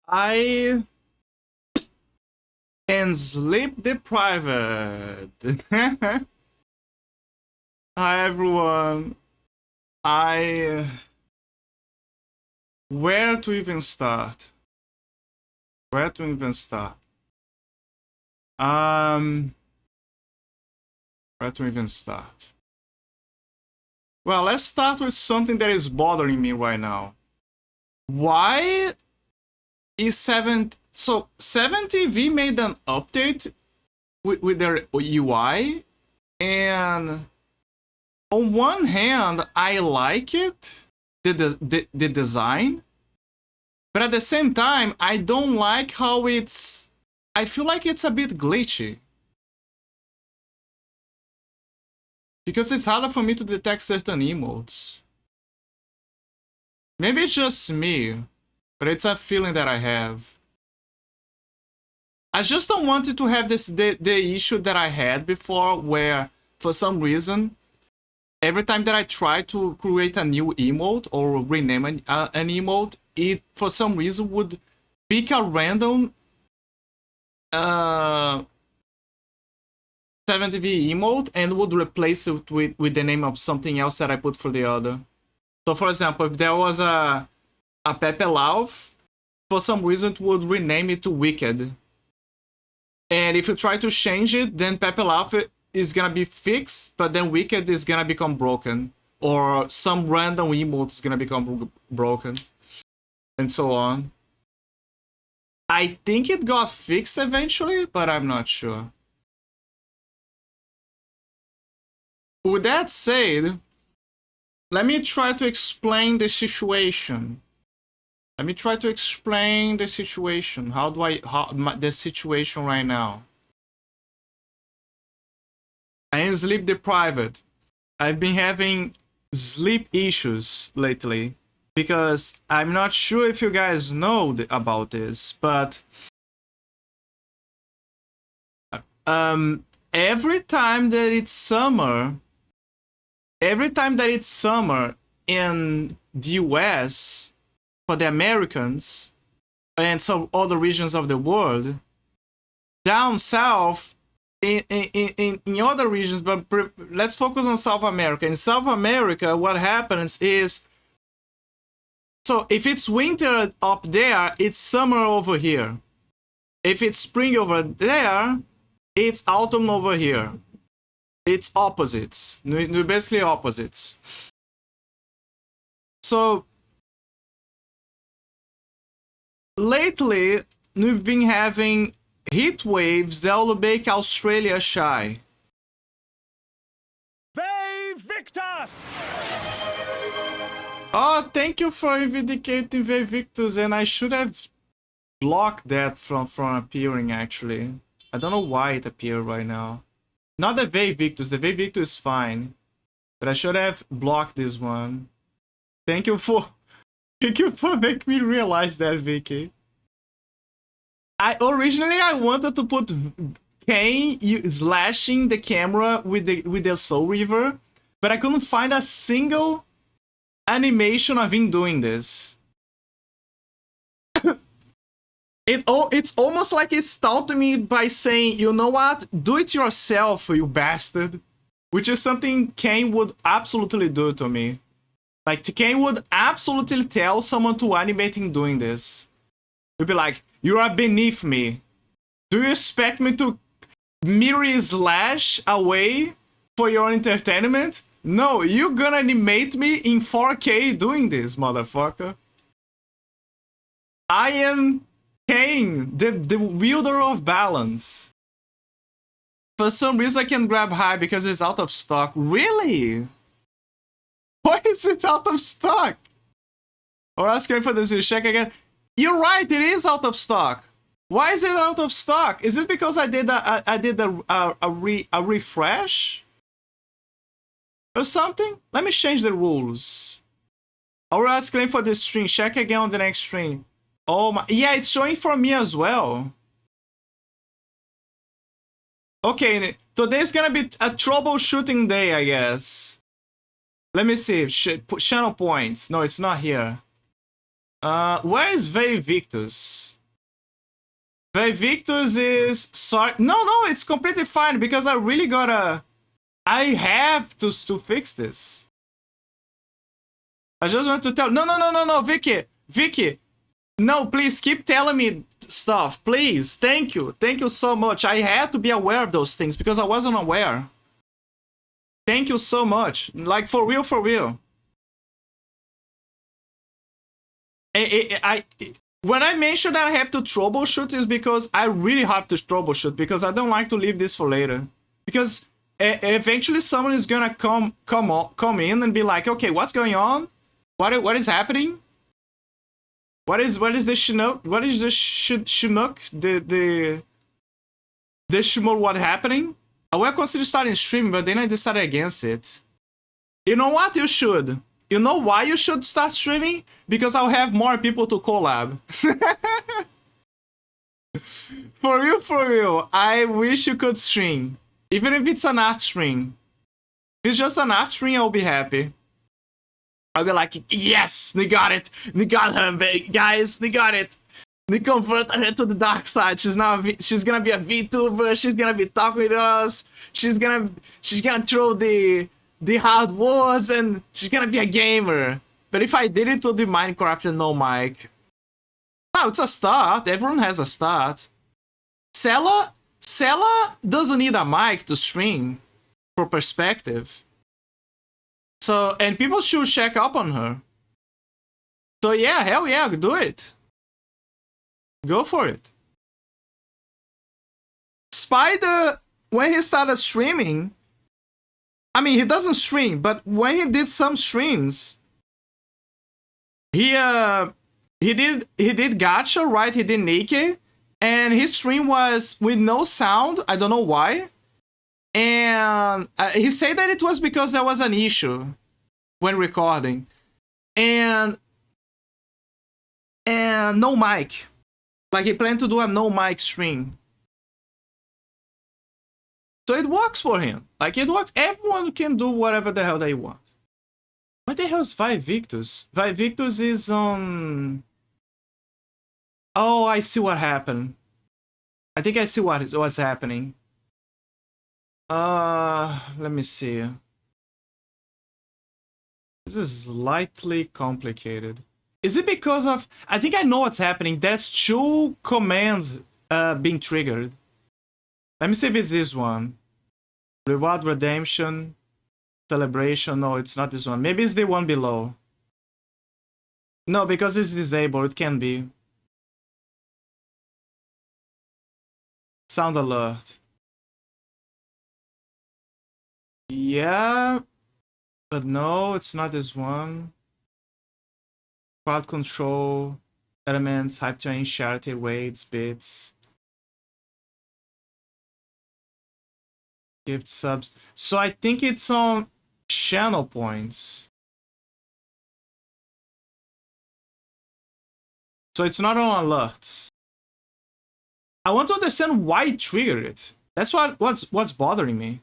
I am sleep deprived. Hi everyone. Where to even start? Where to even start? Where to even start? Well, let's start with something that is bothering me right now. Why is 7TV made an update with their UI, and on one hand I like it, the design, but at the same time I don't like how I feel like it's a bit glitchy, because it's harder for me to detect certain emotes. Maybe it's just me, but it's a feeling that I have. I just don't want it to have the issue that I had before, where for some reason every time that I try to create a new emote or rename an emote, it for some reason would pick a random 7TV emote and would replace it with the name of something else that I put for the other. So for example, if there was a Pepe Lauf, for some reason it would rename it to Wicked. And if you try to change it, then Pepe Lauf is gonna be fixed, but then Wicked is gonna become broken. Or some random emote is gonna become broken. And so on. I think it got fixed eventually, but I'm not sure. With that said, let me try to explain the situation. The situation right now. I am sleep deprived. I've been having sleep issues lately, because I'm not sure if you guys know about this, but every time that it's summer in the US, for the Americans and some other regions of the world, down south, in other regions, but let's focus on South America. In South America, what happens is, so if it's winter up there, it's summer over here. If it's spring over there, it's autumn over here. It's opposites. They're basically opposites. So lately, we've been having heat waves that will make Australia shy. Victus! Oh, thank you for vindicating Victus, and I should have blocked that from appearing, actually. I don't know why it appeared right now. Not the Victus, the Victus is fine. But I should have blocked this one. Thank you for making me realize that, Vicky. Originally I wanted to put Kane slashing the camera with the Soul Reaver, but I couldn't find a single animation of him doing this. It's almost like it stalked me by saying, you know what, do it yourself, you bastard. Which is something Kane would absolutely do to me. Like, Kane would absolutely tell someone to animate him doing this. He'd be like, you are beneath me. Do you expect me to mirror slash away for your entertainment? No, you're gonna animate me in 4K doing this, motherfucker. I am Kane, the wielder of balance. For some reason I can't grab high because it's out of stock. Really? Why is it out of stock? Or asking for this, check again. You're right, it is out of stock. Why is it out of stock? Is it because I did a refresh? Or something? Let me change the rules. I'll ask claim for this stream. Check again on the next stream. Oh my, yeah, it's showing for me as well. Okay, today's gonna be a troubleshooting day, I guess. Let me see. Channel points. No, it's not here. Where is Victus? Victus is sorry. No, it's completely fine because I really gotta. I have to fix this. I just want to tell. No, Vicky. No, please keep telling me stuff, please. Thank you so much. I had to be aware of those things because I wasn't aware. Thank you so much. Like for real. When I mention that I have to troubleshoot is because I really have to troubleshoot because I don't like to leave this for later. Because eventually someone is gonna come in and be like, okay, what's going on? What is happening? What is the Chinook? What is the Chinook? The Shimur what happening? I will consider starting streaming, but then I decided against it. You know what? You should. You know why you should start streaming? Because I'll have more people to collab. For real. I wish you could stream. Even if it's an art stream. If it's just an art stream, I'll be happy. I'll be like, yes, we got it. We got her, guys. We got it. We convert her to the dark side. She's gonna be a VTuber. She's gonna be talking with us. She's gonna throw the hard words and she's gonna be a gamer. But if I did it with the Minecraft and no mic. Oh, it's a start. Everyone has a start. Sella doesn't need a mic to stream for perspective. So, and people should check up on her. So yeah, hell yeah, do it. Go for it. Spider, when he started streaming, I mean, he doesn't stream, but when he did some streams, he did gacha, right? He did naked, and his stream was with no sound. I don't know why. And he said that it was because there was an issue when recording, and no mic. Like he planned to do a no mic stream. So it works for him. Like it works. Everyone can do whatever the hell they want. What the hell is Victus? Victus is on. Oh, I see what happened. I think I see what's happening. Let me see. This is slightly complicated. Is it because of... I think I know what's happening. There's two commands being triggered. Let me see if it's this one. Reward redemption. Celebration. No, it's not this one. Maybe it's the one below. No, because it's disabled. It can be. Sound alert. Yeah. But no, it's not this one. Crowd control, elements, hype train, charity, weights, bits. Gift subs. So I think it's on channel points. So it's not on alerts. I want to understand why it triggered it. That's what's bothering me.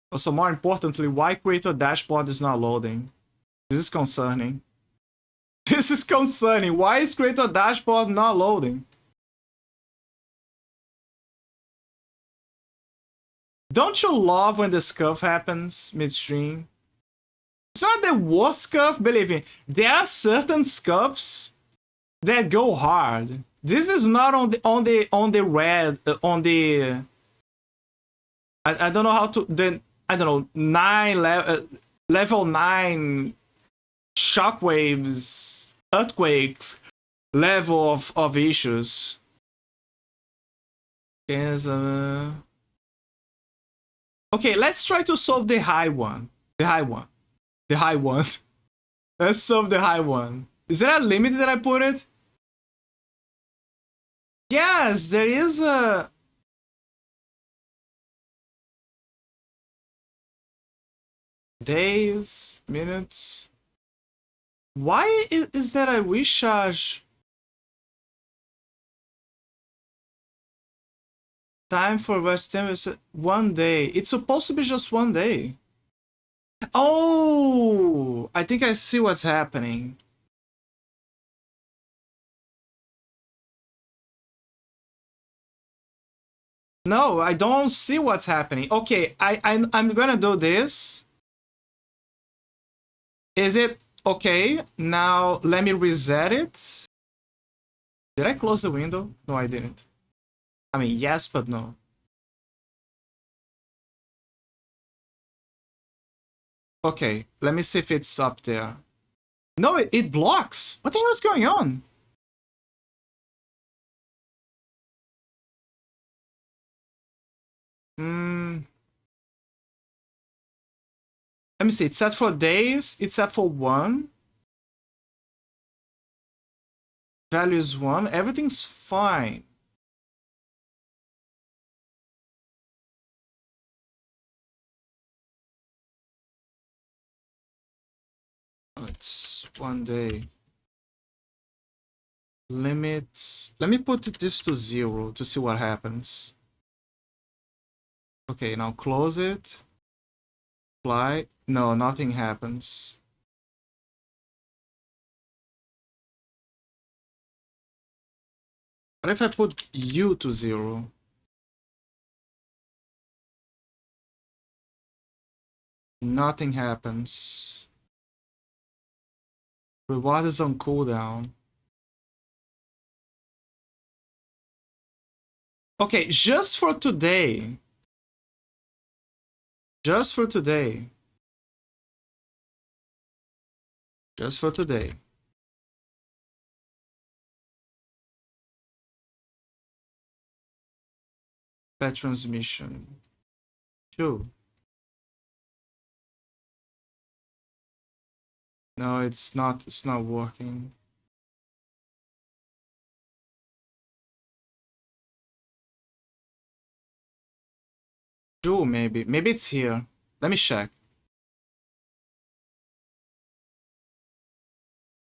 Also, more importantly, why creator dashboard is not loading? This is concerning. This is concerning. Why is creator dashboard not loading? Don't you love when the scuff happens midstream? It's not the worst scuff, believe me. There are certain scuffs that go hard. This is not on the red on the. I don't know how to I don't know, level 9 shockwaves, earthquakes level of issues. Okay, let's try to solve the high one. Let's solve the high one. Is there a limit that I put it? Yes, there is a... Days, minutes. Why is that a recharge? Time for rest time is 1 day. It's supposed to be just 1 day. Oh, I think I see what's happening. No, I don't see what's happening. Okay, I'm gonna do this. Is it okay? Now let me reset it. Did I close the window? No, I didn't. I mean, yes, but no. Okay, let me see if it's up there. No, it blocks. What the hell is going on? Let me see. It's set for days. It's set for 1. Value is 1. Everything's fine. Oh, it's 1 day. Limit. Let me put this to 0 to see what happens. Okay, now close it. Apply. No, nothing happens. What if I put U to 0? Nothing happens. Reward is on cooldown. Okay, just for today. Just for today. Just for today. Pet transmission. 2. No, it's not working. Two, maybe. Maybe it's here. Let me check.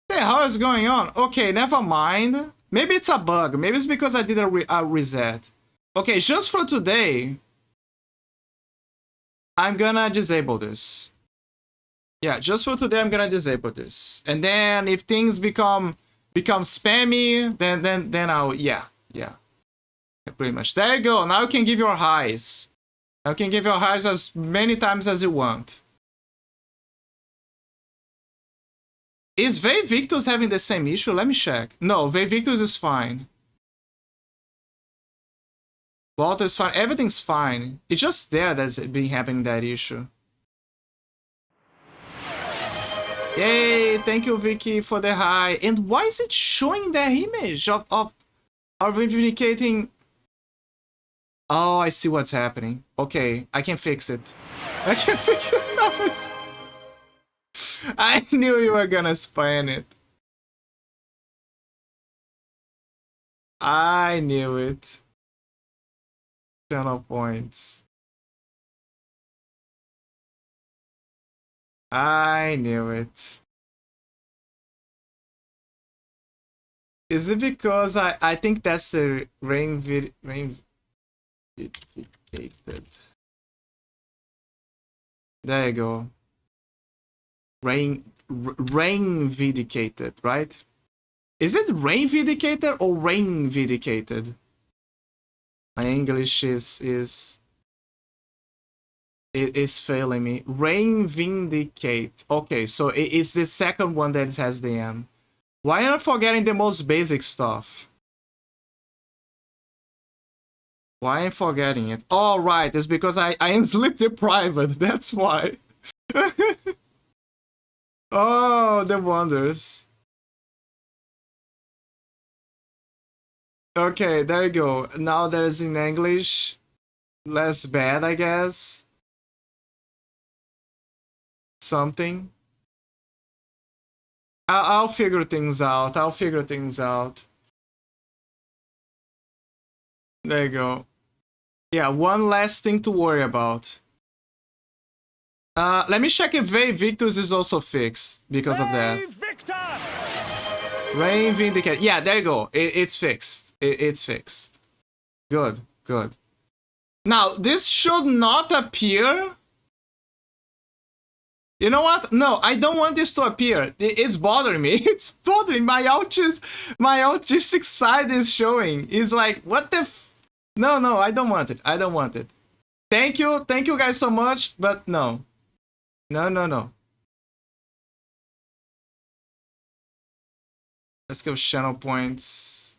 What the hell is going on? Okay, never mind. Maybe it's a bug. Maybe it's because I did a reset. Okay, just for today, I'm gonna disable this. Yeah, just for today, I'm gonna disable this. And then if things become spammy, then I'll yeah. Pretty much. There you go. Now you can give your highs. Now you can give your highs as many times as you want. Is Vayvictus having the same issue? Let me check. No, Vayvictus is fine. Walter is fine. Everything's fine. It's just there that's been having that issue. Yay! Thank you, Vicky, for the high. And why is it showing the image of vindicating? Oh, I see what's happening. Okay, I can fix it. I can fix it. I knew you were gonna spam it. I knew it. Channel points. I knew it. Is it because I think that's the rain vindicated. There you go. Rain vindicated, right? Is it rain vindicated or rain vindicated? My English is failing me. Rain vindicate. Okay, so it's the second one that has the M. Why am I forgetting the most basic stuff? Why am I forgetting it? Oh, right, it's because I am sleep deprived. That's why. Oh, the wonders. Okay, there you go. Now there's in English. Less bad, I guess. Something. I'll figure things out. I'll figure things out. There you go. Yeah, one last thing to worry about. Let me check if Vayvictus is also fixed because of that. Rain Vindicate. Yeah, there you go. It's fixed. It's fixed. Good, good. Now, this should not appear. You know what? No, I don't want this to appear. It's bothering me. It's bothering my autistic side is showing. It's like, what the No, I don't want it. I don't want it. Thank you guys so much, but no. No. Let's go channel points.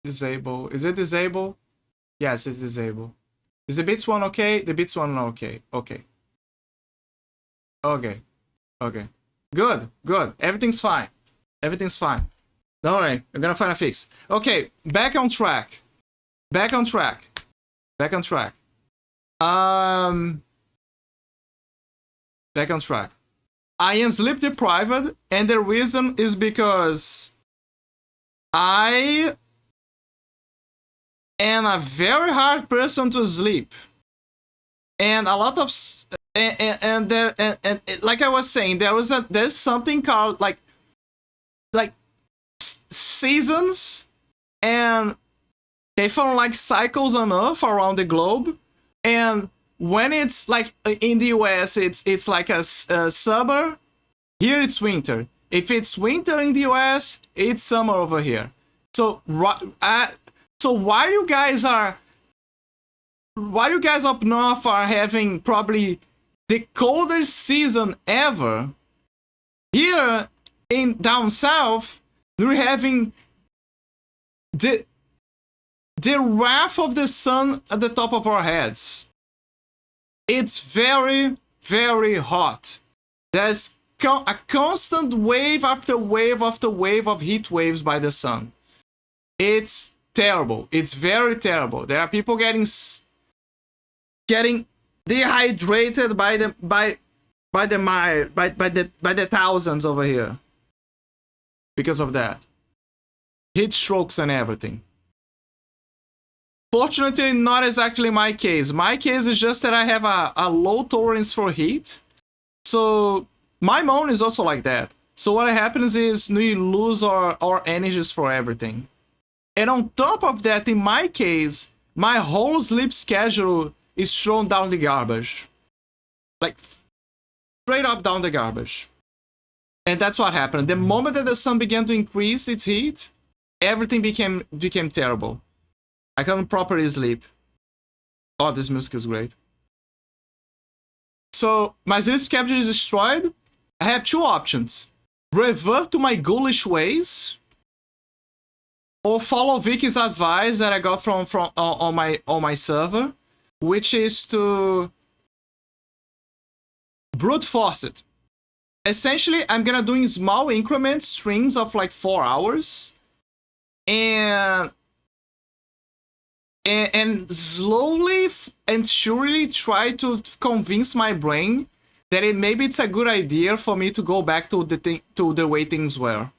Disable. Is it disable? Yes, it's disable. Is the bits one okay? The bits one okay. Okay. Good. Everything's fine. Everything's fine. Don't worry. I'm gonna find a fix. Okay, back on track. Back on track. Back on track. I am sleep deprived, and the reason is because I am a very hard person to sleep, and a lot of and like I was saying, there's something called like seasons, and they found like cycles on Earth around the globe, and when it's like in the US, it's like a summer. Here it's winter. If it's winter in the US, it's summer over here. So while you guys up north are having probably the coldest season ever, here in down south we're having the wrath of the sun at the top of our heads. It's very, very hot. There's a constant wave after wave after wave of heat waves by the sun. It's terrible. It's very terrible. There are people getting dehydrated by the thousands over here because of that. Heat strokes and everything. Fortunately, not exactly my case. My case is just that I have a low tolerance for heat. So my moan is also like that. So what happens is we lose our energies for everything. And on top of that, in my case, my whole sleep schedule is thrown down the garbage. Like, straight up down the garbage. And that's what happened. The moment that the sun began to increase its heat, everything became terrible. I couldn't properly sleep. Oh, this music is great. So, my sleep schedule is destroyed. I have two options. Revert to my ghoulish ways, or follow Vicky's advice that I got from on my server, which is to brute force it. Essentially, I'm gonna do in small increments, streams of like 4 hours, and slowly and surely try to convince my brain that maybe it's a good idea for me to go back to the way things were.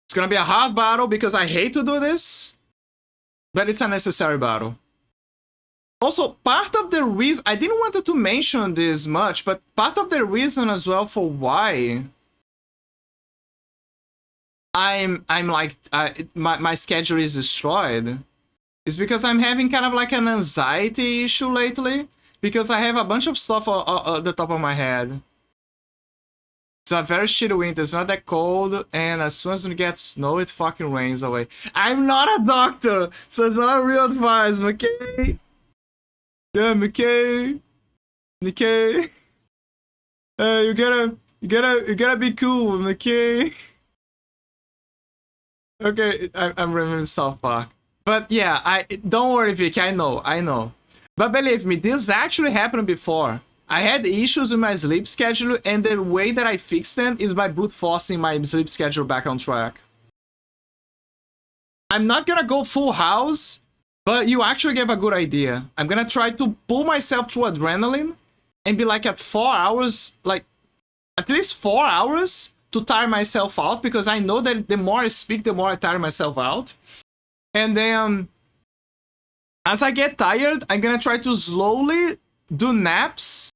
It's gonna be a hard battle because I hate to do this, but it's a necessary battle. Also, part of the reason, I didn't want to mention this much, but part of the reason as well for why I'm like, my schedule is destroyed is because I'm having kind of like an anxiety issue lately, because I have a bunch of stuff at the top of my head. It's a very shitty winter, it's not that cold, and as soon as we get snow, it fucking rains away. I'm not a doctor, so it's not a real advice, okay? Yeah, McKay. You gotta be cool, McKay. Okay, I'm remembering South Park. But yeah, don't worry, Vic, I know. But believe me, this actually happened before. I had issues with my sleep schedule, and the way that I fixed them is by brute forcing my sleep schedule back on track. I'm not gonna go full house, but you actually gave a good idea. I'm gonna try to pull myself through adrenaline and be like at 4 hours, like at least 4 hours to tire myself out, because I know that the more I speak, the more I tire myself out. And then as I get tired, I'm gonna try to slowly do naps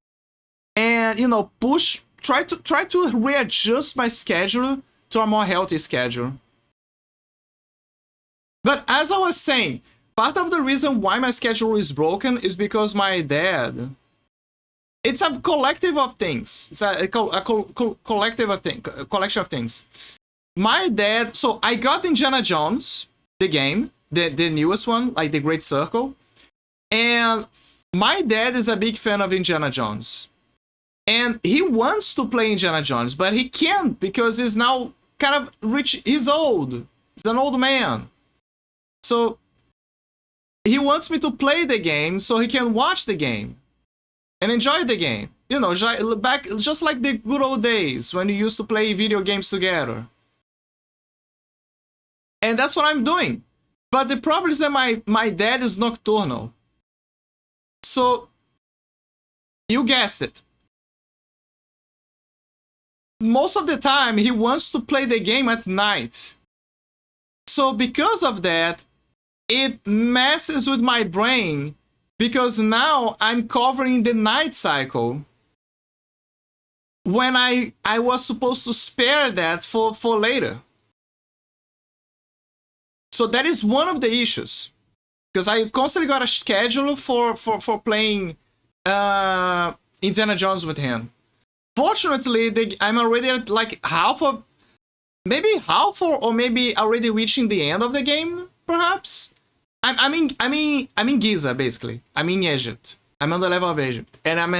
and, you know, try to readjust my schedule to a more healthy schedule. But as I was saying, part of the reason why my schedule is broken is because my dad, it's a collective of things. It's a collection of things. my dad. So I got Indiana Jones, the game, the newest one, like the Great Circle, and my dad is a big fan of Indiana Jones, and he wants to play Indiana Jones, but he can't because he's now kind of rich. He's old. He's an old man, so he wants me to play the game so he can watch the game and enjoy the game. You know, back just like the good old days when you used to play video games together. And that's what I'm doing. But the problem is that my dad is nocturnal. So, you guessed it. Most of the time, he wants to play the game at night. So, because of that, it messes with my brain because now I'm covering the night cycle when I was supposed to spare that for later. So that is one of the issues, because I constantly got a schedule for playing Indiana Jones with him. Fortunately, I'm already at like half or maybe already reaching the end of the game, perhaps. I'm in Giza, basically. I'm in Egypt. I'm on the level of Egypt, and I'm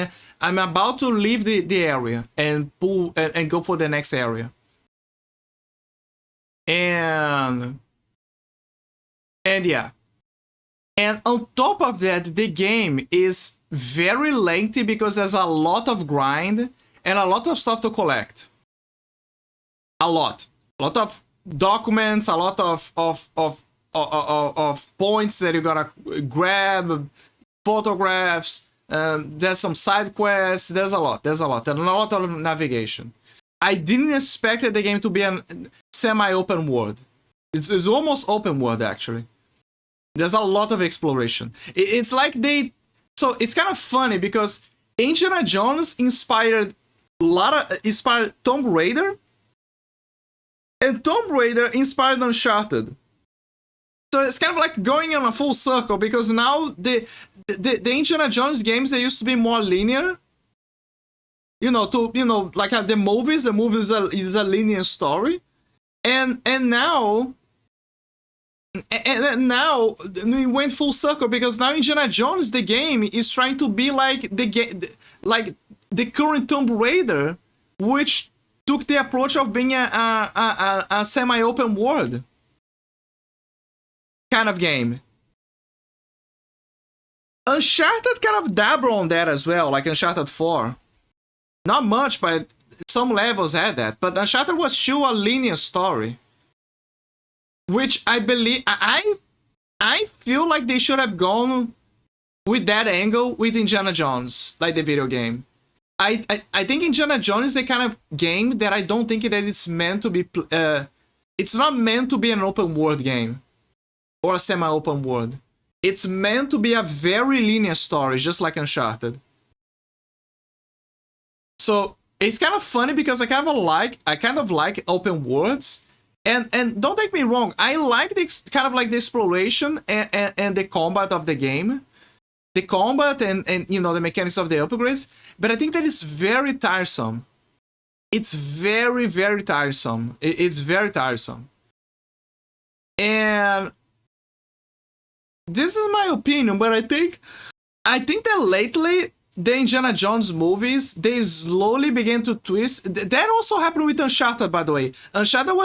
about to leave the area and go for the next area. And yeah. And on top of that, the game is very lengthy because there's a lot of grind and a lot of stuff to collect. A lot of documents, a lot of points that you gotta grab, photographs. There's some side quests. There's a lot, and a lot of navigation. I didn't expect the game to be a semi-open world. It's almost open world, actually. There's a lot of exploration. It's like so it's kind of funny because Indiana Jones inspired Tomb Raider, and Tomb Raider inspired Uncharted. So it's kind of like going on a full circle because now the Indiana Jones games, they used to be more linear. Like the movies. The movies is a linear story, and now we went full circle because now Indiana Jones, the game, is trying to be like the current Tomb Raider, which took the approach of being a semi-open world kind of game. Uncharted kind of dabbled on that as well, like Uncharted 4. Not much, but some levels had that. But Uncharted was still a linear story, which I believe I feel like they should have gone with that angle with Indiana Jones, like the video game. I think Indiana Jones is the kind of game that I don't think that it's meant to be. It's not meant to be an open world game or a semi-open world. It's meant to be a very linear story, just like Uncharted. So it's kind of funny because I kind of like open worlds, and don't take me wrong, I like the kind of like the exploration and the combat of the game, the combat and the mechanics of the upgrades, but I think that it's very tiresome. It's very, very tiresome. It's very tiresome, and this is my opinion, but I think that lately the Indiana Jones movies, they slowly began to twist. That also happened with Uncharted, by the way. Uncharted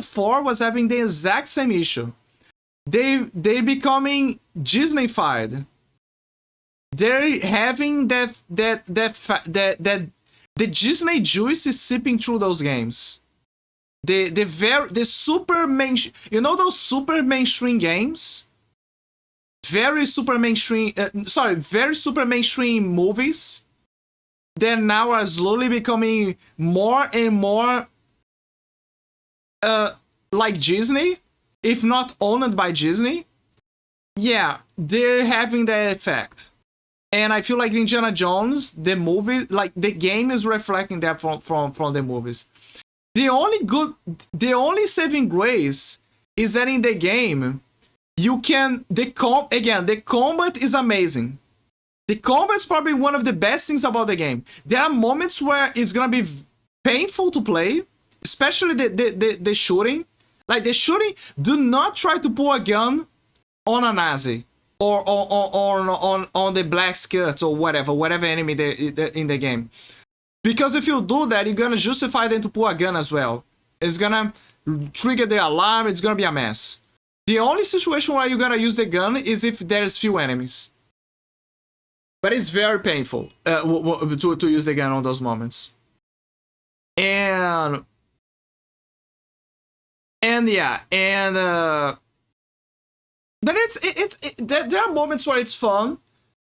4 was having the exact same issue. They're becoming Disney-fied. They're having that the Disney juice is seeping through those games. The super main, those super mainstream games. Very super mainstream movies that now are slowly becoming more and more like Disney, if not owned by Disney. Yeah, they're having that effect. And I feel like Indiana Jones, the movie, like the game is reflecting that from the movies. The only saving grace is that in the game, you can the combat is amazing. The combat is probably one of the best things about the game. There are moments where it's gonna be painful to play, especially the shooting. Like the shooting, do not try to pull a gun on a Nazi or on the black skirts or whatever enemy in the game. Because if you do that, you're gonna justify them to pull a gun as well. It's gonna trigger the alarm, it's gonna be a mess. The only situation where you're gonna use the gun is if there's few enemies. But it's very painful to use the gun on those moments. And yeah, but there are moments where it's fun,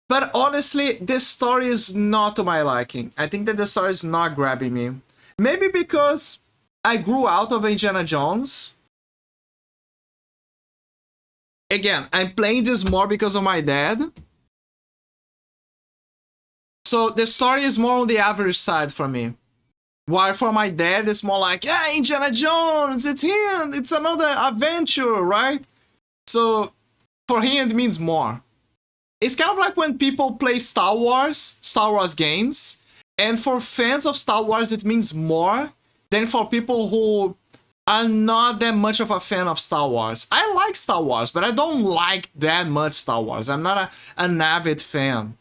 but honestly, this story is not to my liking. I think that the story is not grabbing me. Maybe because I grew out of Indiana Jones. Again, I'm playing this more because of my dad. So the story is more on the average side for me. While for my dad, it's more like, yeah, Indiana Jones, it's him, it's another adventure, right? So for him, it means more. It's kind of like when people play Star Wars games, and for fans of Star Wars, it means more than for people who are not that much of a fan of Star Wars. I like Star Wars, but I don't like that much Star Wars. I'm not an avid fan.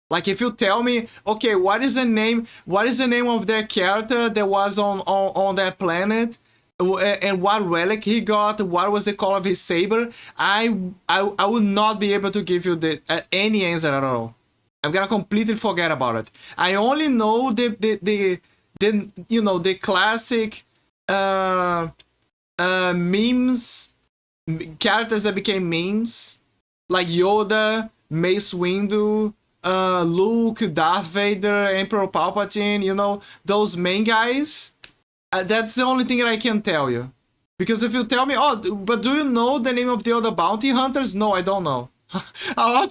Like if you tell me, okay, what is the name of their character that was on that planet, and what relic he got, what was the color of his saber, I would not be able to give you any answer at all. I'm gonna completely forget about it. I only know the classic memes, characters that became memes, like Yoda, Mace Windu, Luke, Darth Vader, Emperor Palpatine, you know, those main guys. That's the only thing that I can tell you. Because if you tell me, oh, but do you know the name of the other bounty hunters? No, I don't know. I'll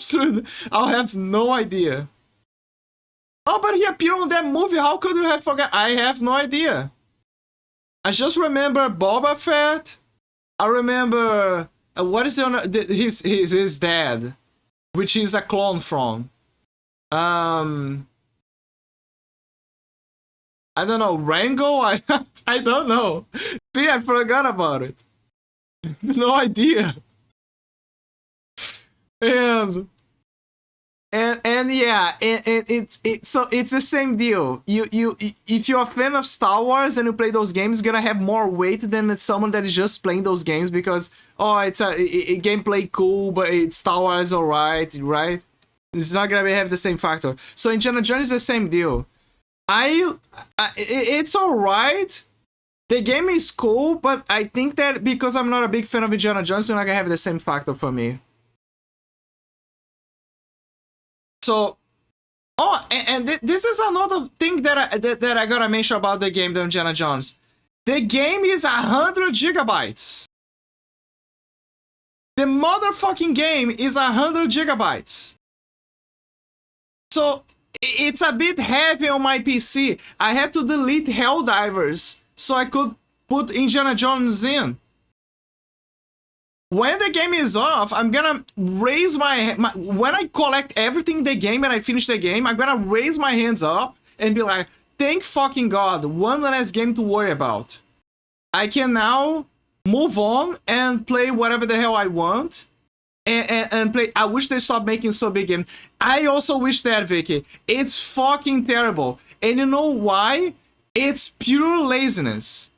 have no idea. Oh, but he appeared on that movie. How could you have forgot? I have no idea. I just remember Boba Fett. I remember what is his dad, which is a clone from. I don't know, Rango? I don't know. See, I forgot about it. No idea. And yeah, so it's the same deal. You if you're a fan of Star Wars and you play those games, you're gonna have more weight than someone that is just playing those games because it's a gameplay cool, but it's Star Wars alright, right? It's not gonna have the same factor. So Indiana Jones is the same deal. It's alright. The game is cool, but I think that because I'm not a big fan of Indiana Jones, it's not gonna have the same factor for me. So, and this is another thing that I gotta mention about the game, the Indiana Jones. The game is 100 gigabytes. The motherfucking game is 100 gigabytes. So it's a bit heavy on my PC. I had to delete Helldivers so I could put Indiana Jones in. When the game is off, I'm gonna raise my when I collect everything in the game and I finish the game, I'm gonna raise my hands up and be like, thank fucking God, one less game to worry about. I can now move on and play whatever the hell I want. And play. I wish they stopped making so big games. I also wish that, Vicky. It's fucking terrible. And you know why? It's pure laziness.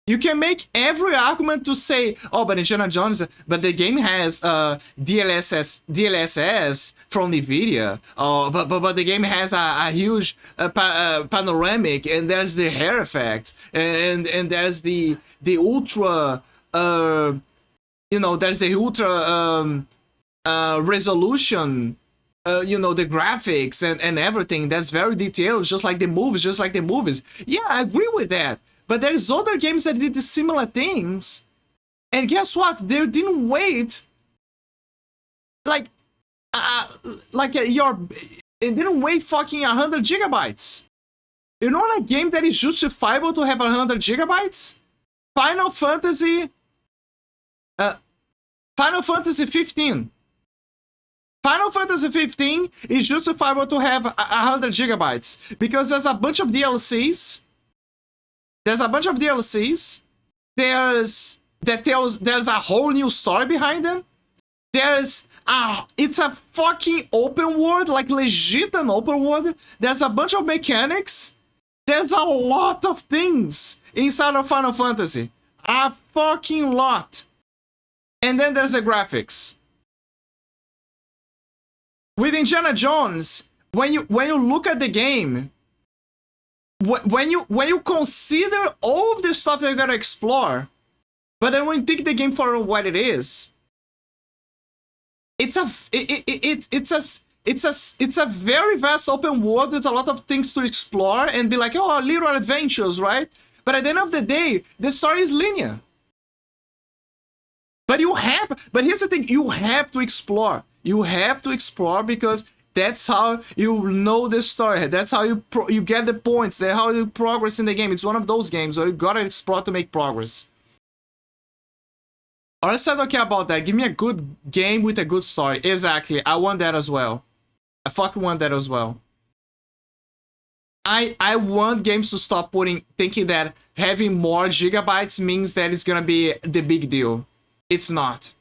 You can make every argument to say, oh, but Indiana Jones, but the game has DLSS from NVIDIA. Oh, but the game has a huge panoramic, and there's the hair effect, and there's the ultra. There's the ultra resolution, the graphics and everything. That's very detailed, just like the movies. Yeah, I agree with that. But there's other games that did similar things. And guess what? They didn't wait. It didn't wait fucking 100 gigabytes. You know a game that is justifiable to have 100 gigabytes? Final Fantasy 15. Final Fantasy 15 is justifiable to have 100 gigabytes because there's a bunch of DLCs There's a bunch of DLCs. There's a whole new story behind them. It's a fucking open world, like legit an open world. There's a bunch of mechanics. There's a lot of things inside of Final Fantasy. A fucking lot. And then there's the graphics. With Indiana Jones, when you look at the game, when you consider all of the stuff that you gotta explore, but then when you take the game for what it is, it's a very vast open world with a lot of things to explore and be like, oh, little adventures, right? But at the end of the day, the story is linear. But here's the thing, you have to explore. You have to explore because that's how you know the story. That's how you get the points. That's how you progress in the game. It's one of those games where you gotta explore to make progress. Honestly, I don't care about that. Give me a good game with a good story. Exactly. I want that as well. I fucking want that as well. I want games to stop thinking that having more gigabytes means that it's gonna be the big deal. It's not.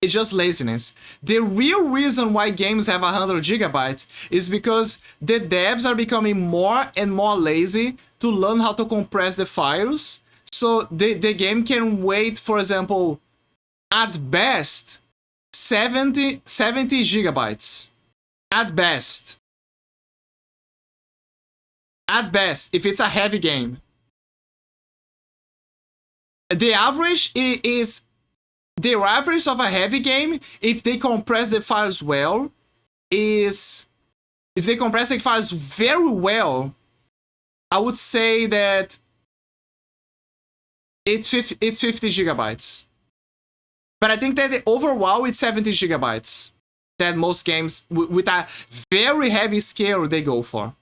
It's just laziness. The real reason why games have 100 gigabytes is because the devs are becoming more and more lazy to learn how to compress the files. So the game can wait, for example, at best, 70 gigabytes. At best. At best, if it's a heavy game. The average is... The average of a heavy game, if they compress the files well, is... If they compress the files very well, I would say that it's 50 gigabytes. But I think that overall it's 70 gigabytes that most games with a very heavy scale they go for.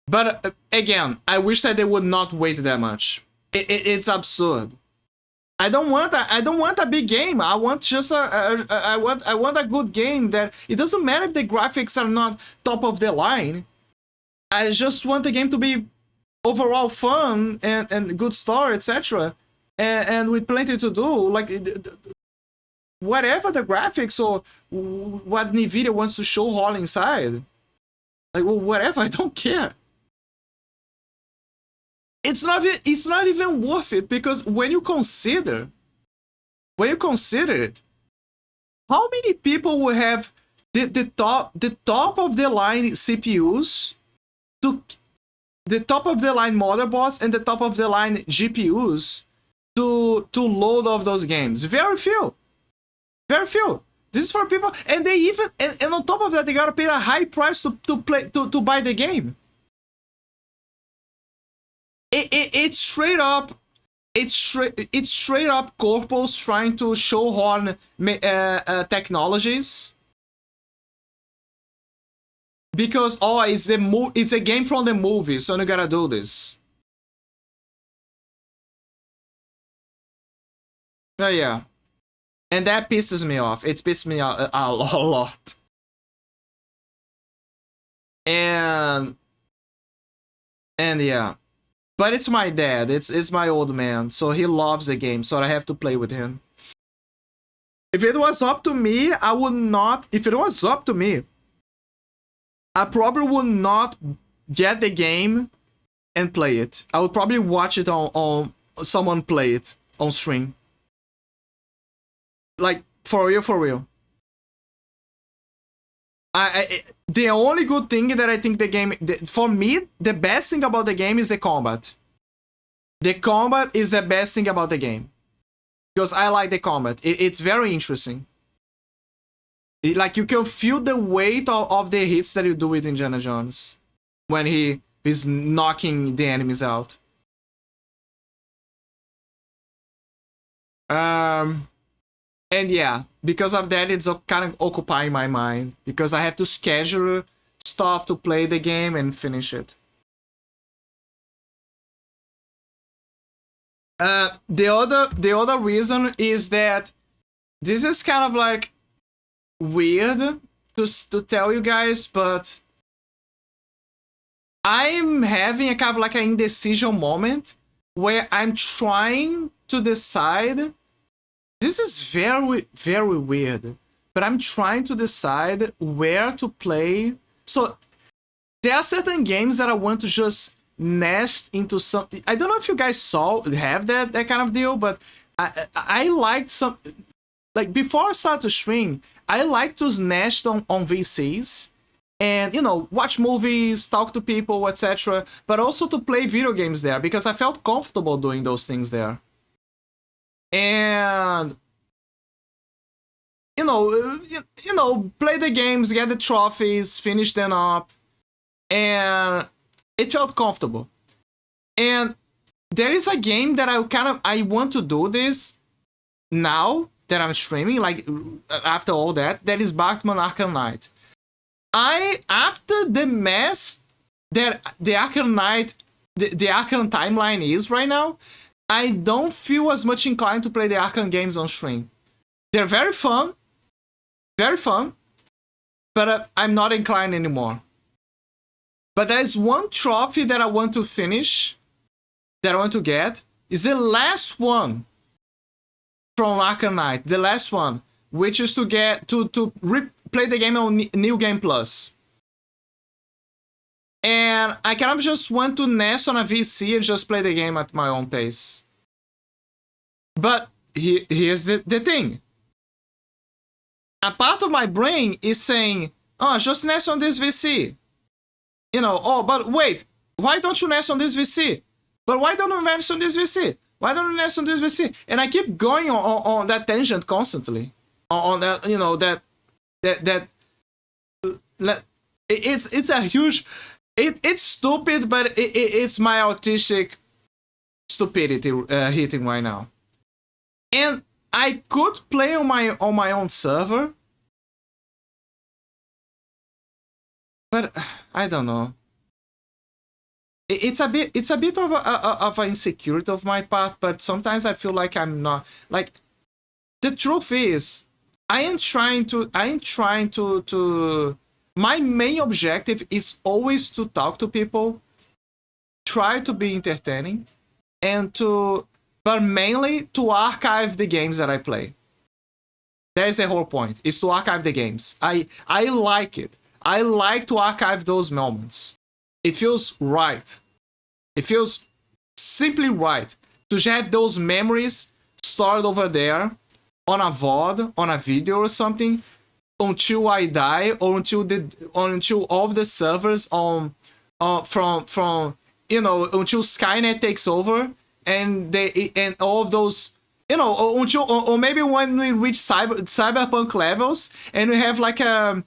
But again, I wish that they would not wait that much. It's absurd. I don't want a big game. I want just I want a good game that it doesn't matter if the graphics are not top of the line. I just want the game to be overall fun and good story, etc. And with plenty to do, like whatever the graphics or what NVIDIA wants to show all inside, like whatever, I don't care. It's not even worth it because when you consider it, how many people will have the top of the line CPUs, the top of the line motherboards and the top of the line GPUs to load off those games? Very few. Very few. This is for people, and they even and on top of that they gotta pay a high price to buy the game. It's straight up corpos trying to shoehorn technologies because it's a game from the movie, so you gotta do this. Oh yeah, and that pisses me off. It pisses me off a lot. And yeah. But it's my dad, it's my old man, so he loves the game, so I have to play with him. If it was up to me, I would not... If it was up to me, I probably would not get the game and play it. I would probably watch it on someone play it on stream. Like, for real. The only good thing that I think the game... For me, the best thing about the game is the combat. The combat is the best thing about the game. Because I like the combat. It's very interesting. Like, you can feel the weight of the hits that you do with Indiana Jones. When he is knocking the enemies out. And yeah, because of that, it's kind of occupying my mind. Because I have to schedule stuff to play the game and finish it. The other reason is that this is kind of like weird to tell you guys, but I'm having a kind of like an indecision moment where I'm trying to decide. This is very, very weird, but I'm trying to decide where to play. So there are certain games that I want to just nest into something. I don't know if you guys have that kind of deal, but I liked some, like before I start to stream, I like to nest on VCs and watch movies, talk to people, etc. But also to play video games there because I felt comfortable doing those things there. And play the games, get the trophies, finish them up, and it felt comfortable. And there is a game that I want to do this now that I'm streaming, like after all that is Batman Arkham Knight. After the mess that the Arkham Knight, the Arkham timeline is right now, I don't feel as much inclined to play the Arkham games on stream. They're very fun, but I'm not inclined anymore. But there is one trophy that I want to finish, that I want to get, is the last one from Arkham Knight, the last one, which is to get to play the game on New Game Plus. And I kind of just want to nest on a VC and just play the game at my own pace. But here's the thing. A part of my brain is saying, oh, just nest on this VC. Oh, but wait, why don't you nest on this VC? But why don't you nest on this VC? Why don't you nest on this VC? And I keep going on that tangent constantly. On that, it's a huge, it's stupid, but it's my autistic stupidity hitting right now. And I could play on my own server, but I don't know. It's a bit of an insecurity of my part, but sometimes I feel like I'm not. Like, the truth is, I am trying to my main objective is always to talk to people, try to be entertaining, but mainly to archive the games that I play. That is the whole point, is to archive the games. I like it. I like to archive those moments. It feels right. It feels simply right to have those memories stored over there on a VOD, on a video or something, until I die, or until all of the servers from until Skynet takes over, and all of those, until or maybe when we reach cyberpunk levels and we have like that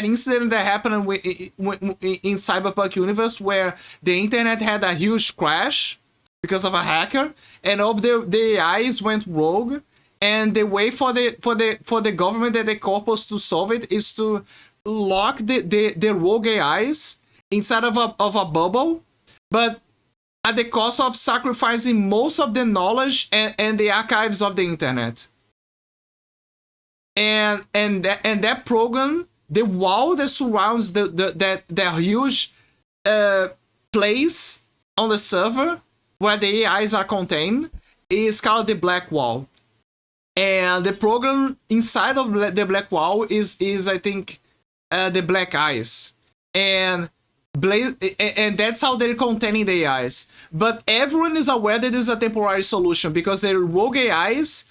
incident that happened in Cyberpunk universe where the internet had a huge crash because of a hacker, and all of the AIs went rogue, and the way for the government and the corpus to solve it is to lock the rogue AIs inside of a bubble, but at the cost of sacrificing most of the knowledge and the archives of the internet. And that program, the wall that surrounds that huge place on the server where the AIs are contained is called the Black Wall. And the program inside of the Black Wall is I think the Black Eyes. And that's how they're containing the AIs. But everyone is aware that this is a temporary solution because the rogue AIs,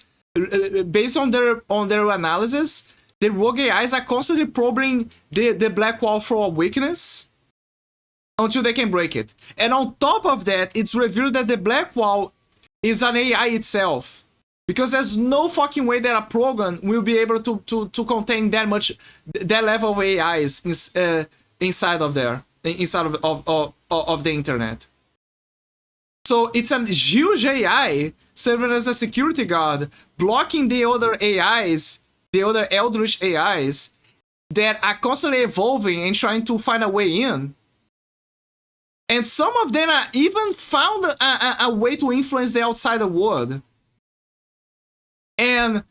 based on their analysis, the rogue AIs are constantly probing the Black Wall for a weakness until they can break it. And on top of that, it's revealed that the Black Wall is an AI itself. Because there's no fucking way that a program will be able to contain that level of AIs inside of there. Inside of the internet. So it's a huge AI serving as a security guard, blocking the other AIs, the other eldritch AIs that are constantly evolving and trying to find a way in. And some of them are even found a way to influence the outside world. And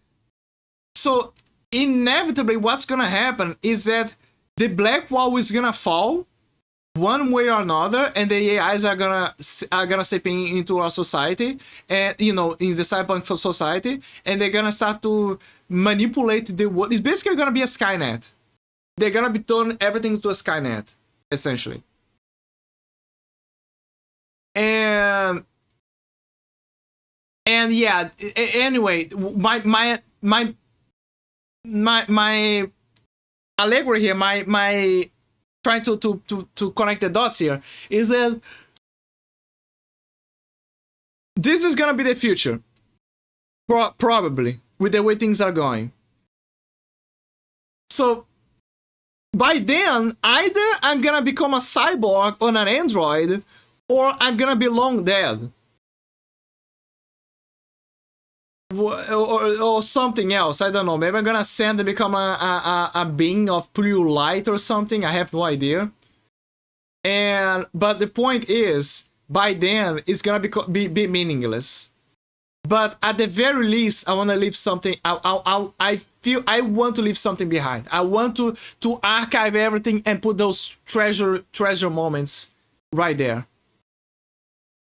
so inevitably what's gonna happen is that the Black Wall is gonna fall, one way or another, and the AIs are gonna seep into our society, and in the cyberpunk for society, and they're gonna start to manipulate the world. It's basically gonna be a Skynet. They're gonna be turning everything into a Skynet, essentially. And yeah. Anyway, my allegory here, my trying to connect the dots here is that this is gonna be the future, probably, with the way things are going. So by then, either I'm gonna become a cyborg on an android, or I'm gonna be long dead. Or something else. I don't know. Maybe I'm gonna ascend and become a being of pure light or something. I have no idea. But the point is, by then it's gonna be meaningless. But at the very least, I want to leave something. I feel I want to leave something behind. I want to archive everything and put those treasure moments right there.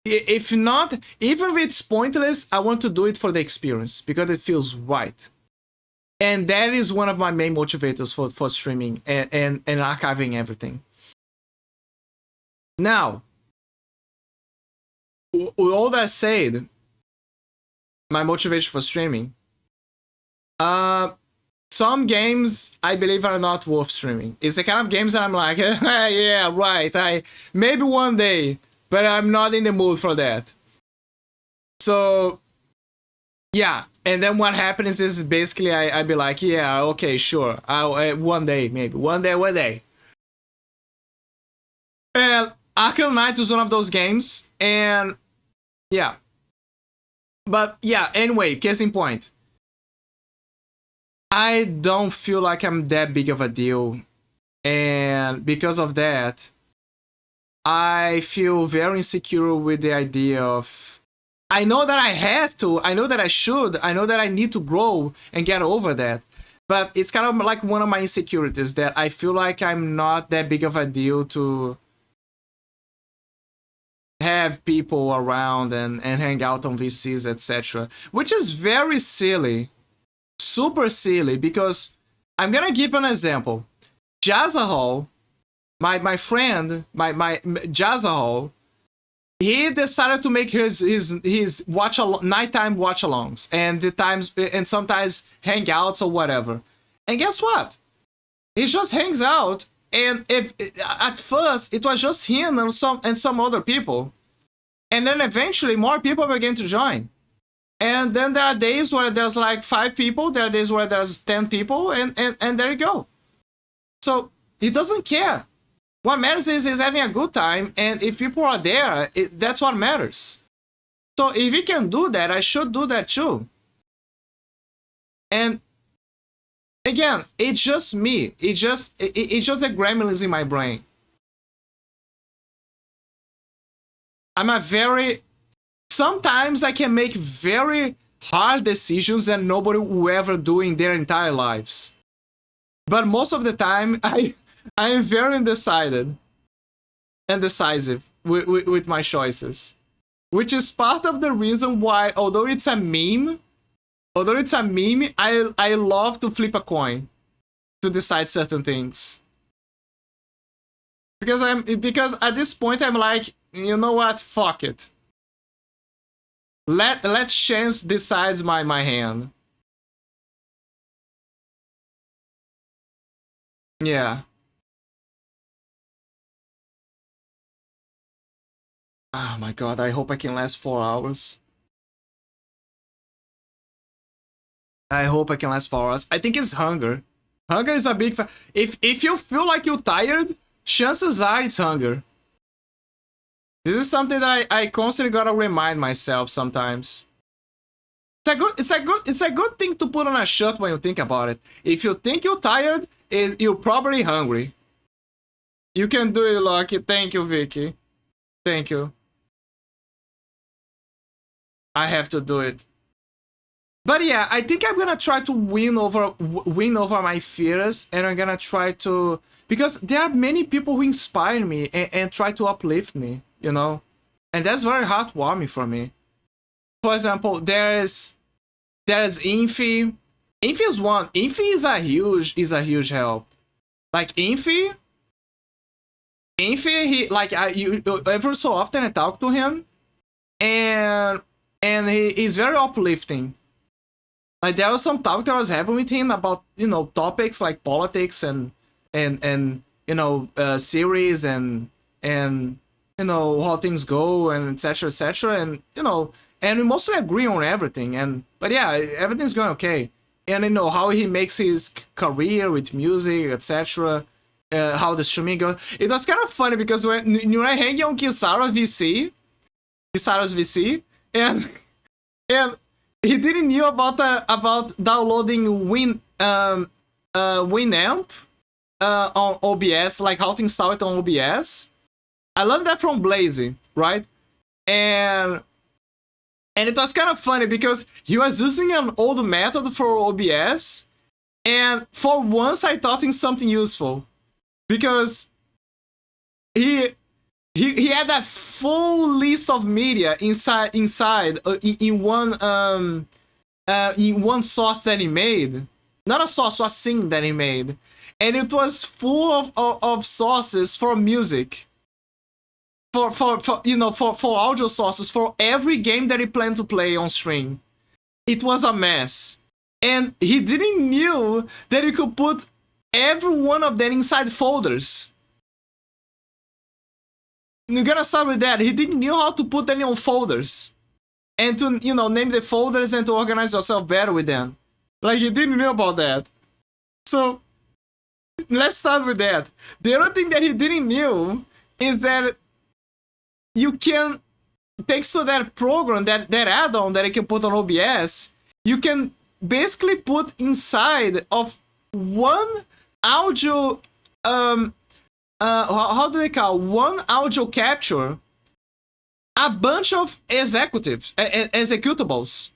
If not, even if it's pointless, I want to do it for the experience because it feels right. And that is one of my main motivators for streaming and archiving everything. Now, with all that said, my motivation for streaming, some games I believe are not worth streaming. It's the kind of games that I'm like, yeah, right, maybe one day, but I'm not in the mood for that. So, yeah. And then what happens is basically I be like, yeah, okay, sure. One day, maybe. One day. And Arkham Knight is one of those games. And, yeah. But, yeah, anyway, case in point. I don't feel like I'm that big of a deal. And because of that, I feel very insecure with the idea of, I know that I have to, I know that I should, I know that I need to grow and get over that. But it's kind of like one of my insecurities that I feel like I'm not that big of a deal to have people around and hang out on VCs, etc. Which is very silly, super silly, because I'm gonna give an example. Jazahol, my friend, my Jazahol, he decided to make his nighttime watch-alongs and sometimes hangouts or whatever. And guess what? He just hangs out, and if at first it was just him and some other people, and then eventually more people began to join. And then there are days where there's like 5 people, there are days where there's 10 people, and there you go. So he doesn't care. What matters is he's having a good time, and if people are there, that's what matters. So if he can do that, I should do that too. And again, it's just me. It's just the gremlins in my brain. Sometimes I can make very hard decisions that nobody will ever do in their entire lives. But most of the time, I am very indecisive with my choices. Which is part of the reason why, although it's a meme, I love to flip a coin to decide certain things. Because at this point I'm like, you know what, fuck it. Let chance decides my hand. Yeah. Oh my god, I hope I can last 4 hours. I hope I can last 4 hours. I think it's hunger. Hunger is a big if you feel like you're tired, chances are it's hunger. This is something that I constantly gotta remind myself sometimes. It's a good thing to put on a shirt when you think about it. If you think you're tired, you're probably hungry. You can do it, Lucky. Thank you, Vicky. Thank you. I have to do it. But yeah, I think I'm gonna try to win over my fears, and I'm gonna try to, because there are many people who inspire me and try to uplift me, you know, and that's very heartwarming for me. For example, there's Infi. Infi is one. Infi is a huge help. Like Infi, he like every so often I talk to him, and he is very uplifting. Like there was some talk that I was having with him about, you know, topics like politics and you know, series and you know, how things go and etc, and you know, and we mostly agree on everything. And but yeah, everything's going okay. And you know how he makes his career with music, etc. How the streaming goes. It was kind of funny because when you were hanging on Kisara's VC, and and he didn't knew about downloading Winamp on OBS, like how to install it on OBS. I learned that from Blazy, right? And it was kind of funny because he was using an old method for OBS, and for once I taught him something useful, because he had a full list of media inside in one source that he made, not a source, a scene that he made, and it was full of sources for music, for you know, for audio sources for every game that he planned to play on stream. It was a mess, and he didn't knew that he could put every one of them inside folders. You gotta start with that. He didn't know how to put them on folders, and to, you know, name the folders and to organize yourself better with them. Like, he didn't know about that. So let's start with that. The other thing that he didn't know is that you can, thanks to that program, that add-on that you can put on OBS, you can basically put inside of one audio how do they call one audio capture a bunch of executables.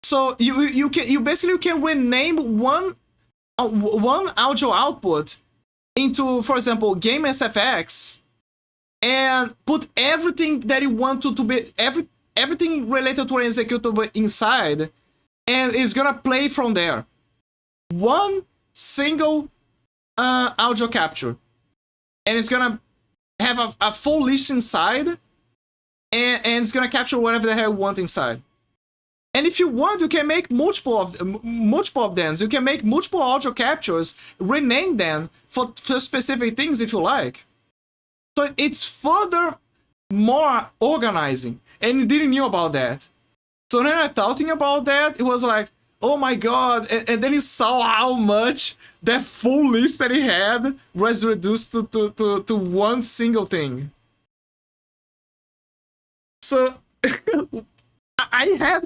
So you basically can rename one audio output into, for example, game SFX, and put everything that you want to be everything related to an executable inside, and it's gonna play from there. One single audio capture, and it's gonna have a full list inside, and it's gonna capture whatever the hell you want inside. And if you want, you can make multiple of them. You can make multiple audio captures, rename them for specific things if you like. So it's further more organizing, and you didn't know about that. So then I talking about that, it was like, oh my god, and then he saw how much that full list that he had was reduced to one single thing. So I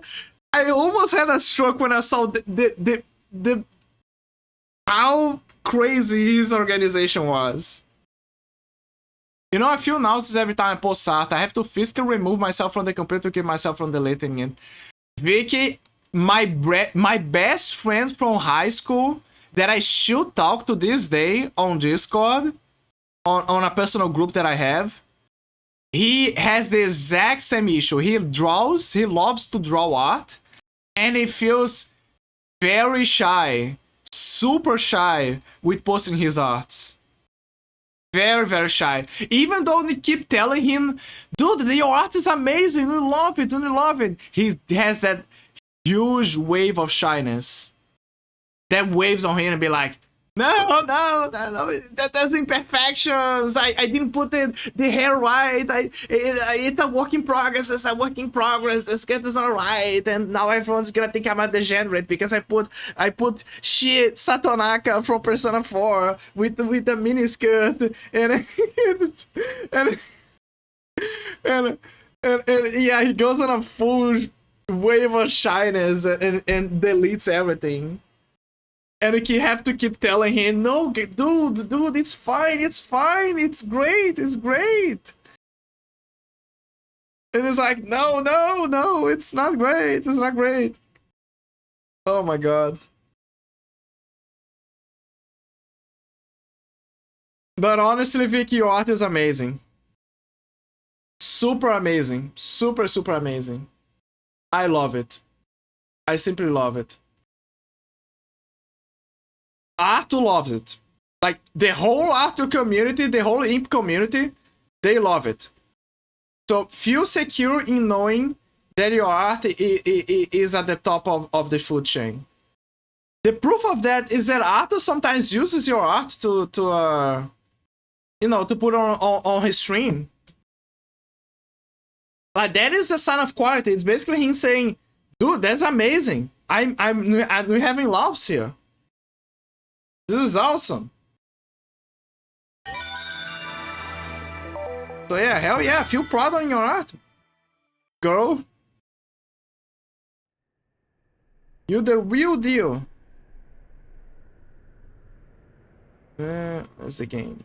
almost had a stroke when I saw the how crazy his organization was. You know, I feel nauseous every time I post art. I have to physically remove myself from the computer to keep myself from deleting it. Vicky, my best friend from high school that I should talk to this day on Discord, on a personal group that I have, he has the exact same issue. He loves to draw art, and he feels very shy, super shy with posting his arts. Very, very shy. Even though they keep telling him, dude, your art is amazing, we love it, he has that huge wave of shyness that waves on him and be like, no, that's imperfections. I didn't put the hair right. It's a work in progress. Let's get this all right. And now everyone's gonna think I'm a degenerate because I put shit Satonaka from Persona 4 with the miniskirt and yeah, he goes on a full wave of shyness and deletes everything. And you have to keep telling him, no, dude, it's fine, it's great. And it's like, no, it's not great. Oh my god. But honestly, Vicky, your art is amazing. Super amazing. Super, super amazing. I love it. I simply love it. Arthur loves it. Like, the whole Arthur community, the whole imp community, they love it. So, feel secure in knowing that your art is at the top of the food chain. The proof of that is that Arthur sometimes uses your art to you know, to put on his stream. Like, that is the sign of quality. It's basically him saying, dude, that's amazing. We're having laughs here. This is awesome. So yeah, hell yeah, feel proud on your art, girl. You're the real deal. Where's the game?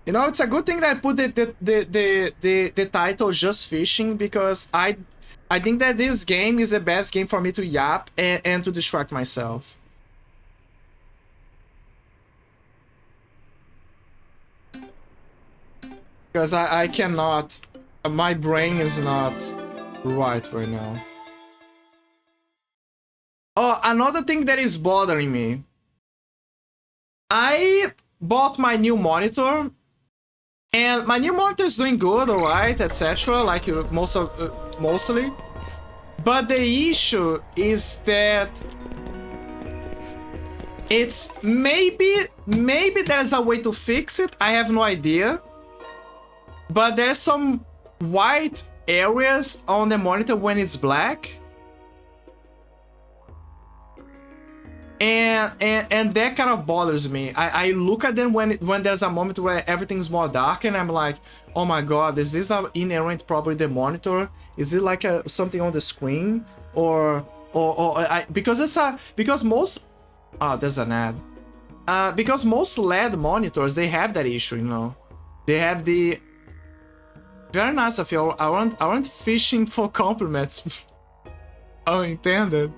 You know, it's a good thing that I put the title Just Fishing, because I think that this game is the best game for me to yap and to distract myself. Because I cannot, my brain is not right now. Oh, another thing that is bothering me. I bought my new monitor, and my new monitor is doing good, alright, etc. Like mostly. But the issue is that it's maybe there's a way to fix it. I have no idea. But there's some white areas on the monitor when it's black. And that kind of bothers me. I look at them when there's a moment where everything's more dark, and I'm like, oh my god, is this an inherent problem with the monitor? Is it like something on the screen, or because most there's an ad. Because most LED monitors, they have that issue, you know. They have the very nice of you. I want fishing for compliments. Oh, intended.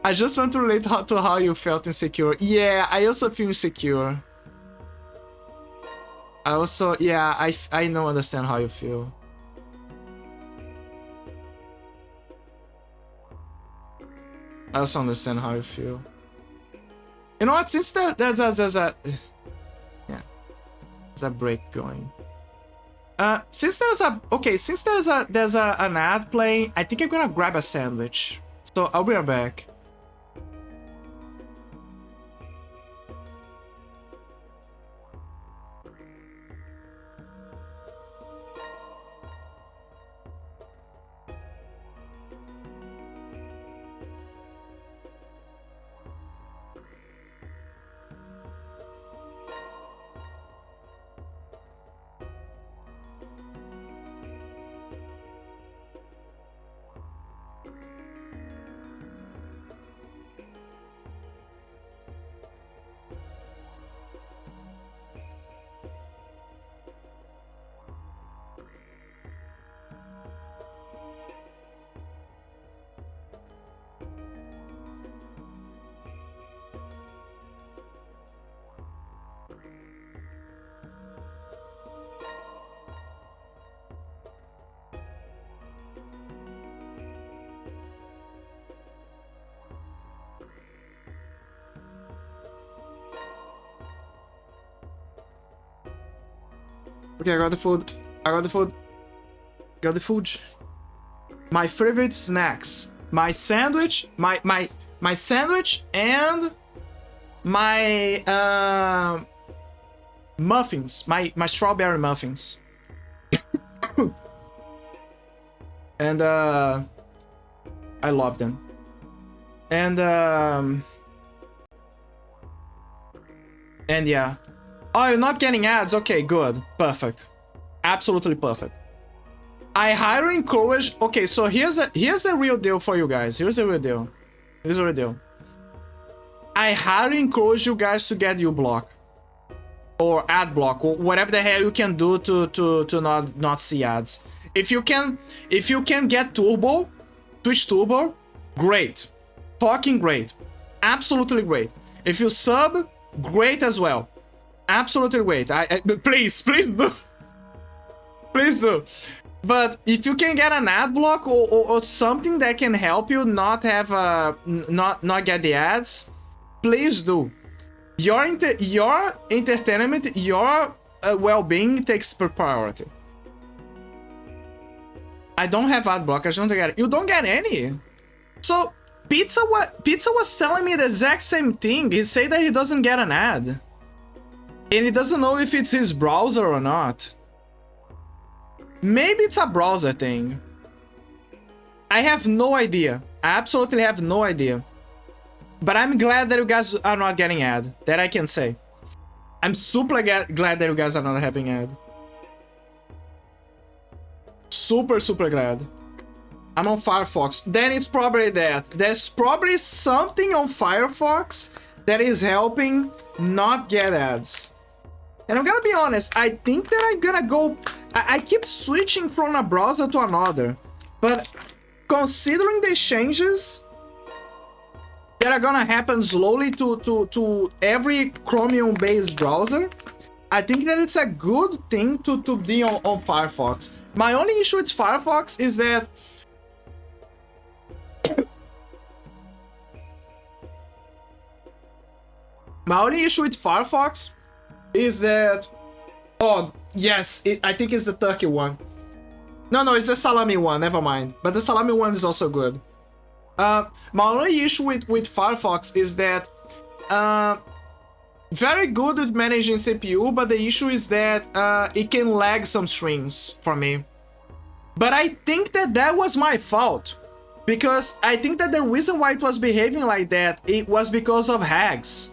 I just want to relate to how you felt insecure. Yeah, I also feel insecure. I also, yeah, I know, understand how you feel. I also understand how you feel. You know what? Since there's a yeah, there's a break going. Since there's an ad playing, I think I'm gonna grab a sandwich. So I'll be right back. Okay, I got the food. Got the food. My favorite snacks. My sandwich. My sandwich and my muffins. My strawberry muffins. And I love them. And yeah. Oh, you're not getting ads? Okay, good. Perfect. Absolutely perfect. I highly encourage... Okay, so here's the real deal for you guys. Here's the real deal. I highly encourage you guys to get uBlock. Or ad block. Or whatever the hell you can do to not see ads. If you can get turbo, Twitch turbo, great. Fucking great. Absolutely great. If you sub, great as well. Absolutely great. Please do. Please do. But if you can get an ad block or something that can help you not have not get the ads, please do. Your entertainment, your well-being takes priority. I don't have ad block. I don't get it. You don't get any. So Pizza was telling me the exact same thing. He said that he doesn't get an ad, and he doesn't know if it's his browser or not. Maybe it's a browser thing. I have no idea. I absolutely have no idea. But I'm glad that you guys are not getting ad. That I can say. I'm super glad that you guys are not having ad. Super glad. I'm on Firefox. Then it's probably that. There's probably something on Firefox that is helping not get ads. And I'm gonna be honest, I think that I'm gonna go... I keep switching from a browser to another. But considering the changes that are gonna happen slowly to every Chromium-based browser, I think that it's a good thing to be on Firefox. My only issue with Firefox is that... My only issue with Firefox is that... Oh, yes, I think it's the turkey one. No, it's the salami one, never mind. But the salami one is also good. My only issue with Firefox is that... very good at managing CPU, but the issue is that it can lag some streams for me. But I think that was my fault. Because I think that the reason why it was behaving like that, it was because of hags.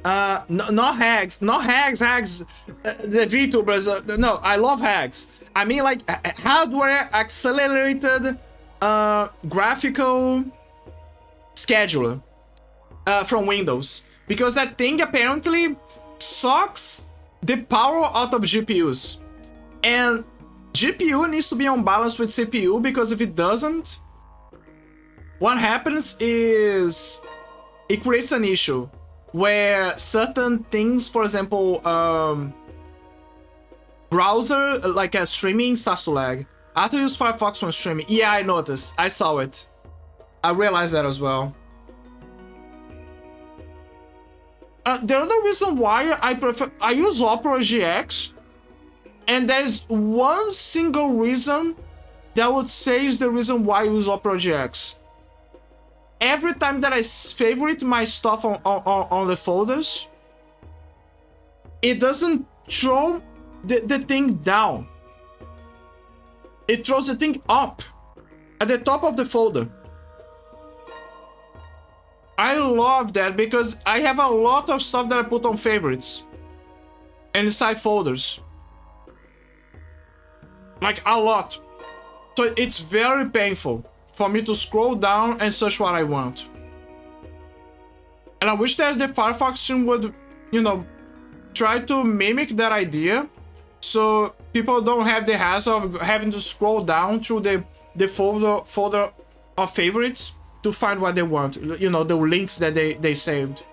Not hags, the VTubers, no, I love hags. I mean like hardware accelerated graphical scheduler from Windows. Because that thing apparently sucks the power out of GPUs. And GPU needs to be on balance with CPU, because if it doesn't, what happens is it creates an issue where certain things, for example, browser, like streaming, starts to lag. I have to use Firefox when streaming. Yeah, I noticed. I saw it. I realized that as well. The other reason why I use Opera GX, and there's one single reason that I would say is the reason why I use Opera GX. Every time that I favorite my stuff on the folders, it doesn't throw the thing down. It throws the thing up at the top of the folder. I love that because I have a lot of stuff that I put on favorites and inside folders. Like a lot. So it's very painful for me to scroll down and search what I want. And I wish that the Firefox team would, you know, try to mimic that idea so people don't have the hassle of having to scroll down through the folder of favorites to find what they want, you know, the links that they saved.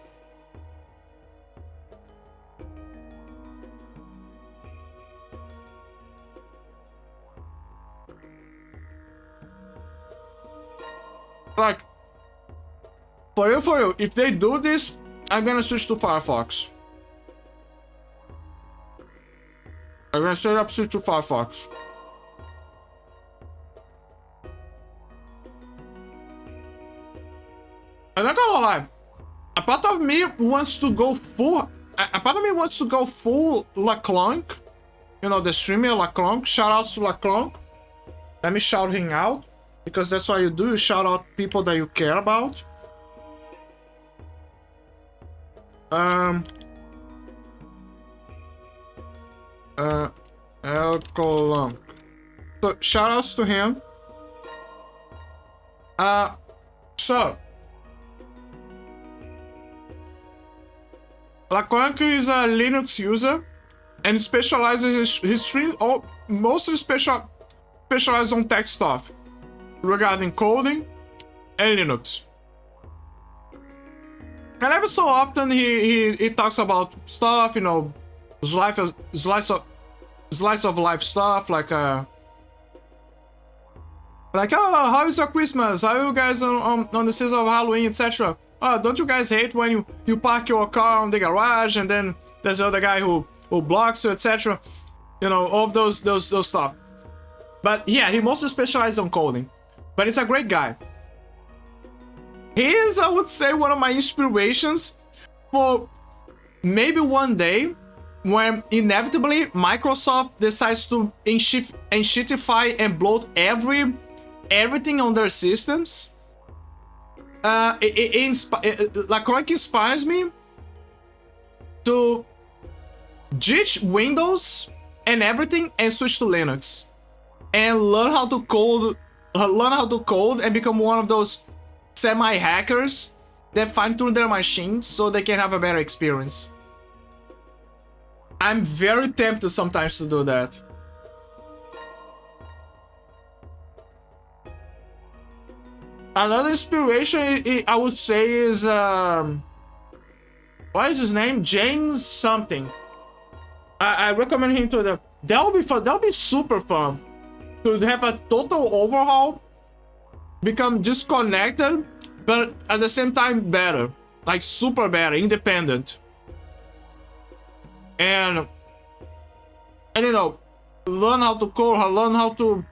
Like, for real, if they do this, I'm gonna switch to Firefox. I'm gonna straight up switch to Firefox. I'm not gonna lie. A part of me wants to go full LaClonk. You know, the streamer LaClonk. Shout outs to LaClonk. Let me shout him out. Because that's what you do. You shout out people that you care about. LaClonk. So, shout outs to him. So. LaClonk is a Linux user and specializes his stream, or mostly specialized on tech stuff regarding coding and Linux. And every so often he talks about stuff, you know, slice of life stuff, like oh, how is your Christmas? How are you guys on the season of Halloween, etc.? Oh, don't you guys hate when you park your car on the garage and then there's the other guy who blocks you, etc.? You know, all of those stuff. But yeah, he mostly specializes on coding. But he's a great guy. He is, I would say, one of my inspirations for maybe one day when inevitably Microsoft decides to enshittify and bloat everything on their systems. Like inspires me to ditch Windows and everything and switch to Linux and learn how to code and become one of those semi-hackers that fine-tune their machines so they can have a better experience. I'm very tempted sometimes to do that. Another inspiration I would say is what is his name? James something. I recommend him to the. That'll be fun. That'll be super fun to have a total overhaul, become disconnected, but at the same time better, like super better, independent, and you know, learn how to code, learn how to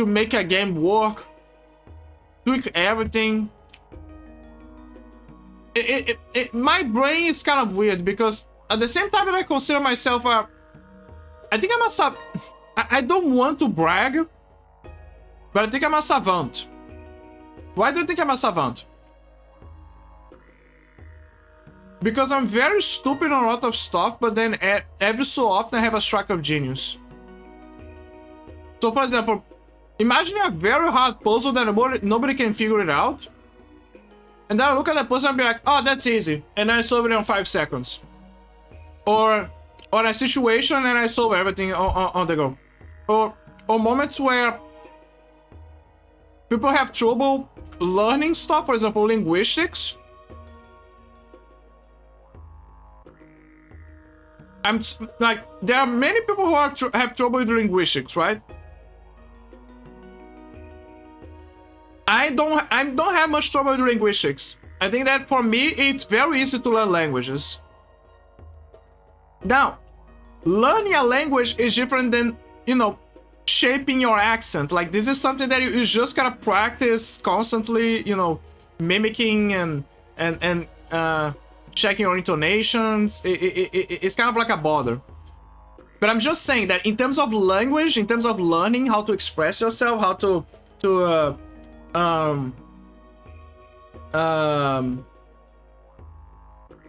make a game work, tweak everything. My brain is kind of weird because at the same time that I consider myself I think I'm a I don't want to brag, but I think I'm a savant. Why do you think I'm a savant? Because I'm very stupid on a lot of stuff, but then every so often I have a strike of genius. So for example, imagine a very hard puzzle that nobody can figure it out. And then I look at the puzzle and be like, oh, that's easy. And I solve it in 5 seconds. Or a situation and I solve everything on the go. Or moments where people have trouble learning stuff, for example, linguistics. I'm like, there are many people who have trouble with linguistics, right? I don't have much trouble with linguistics. I think that for me, it's very easy to learn languages. Now, learning a language is different than, you know, shaping your accent. Like, this is something that you just gotta practice constantly, you know, mimicking and checking your intonations. It's kind of like a bother. But I'm just saying that in terms of language, in terms of learning how to express yourself, how to you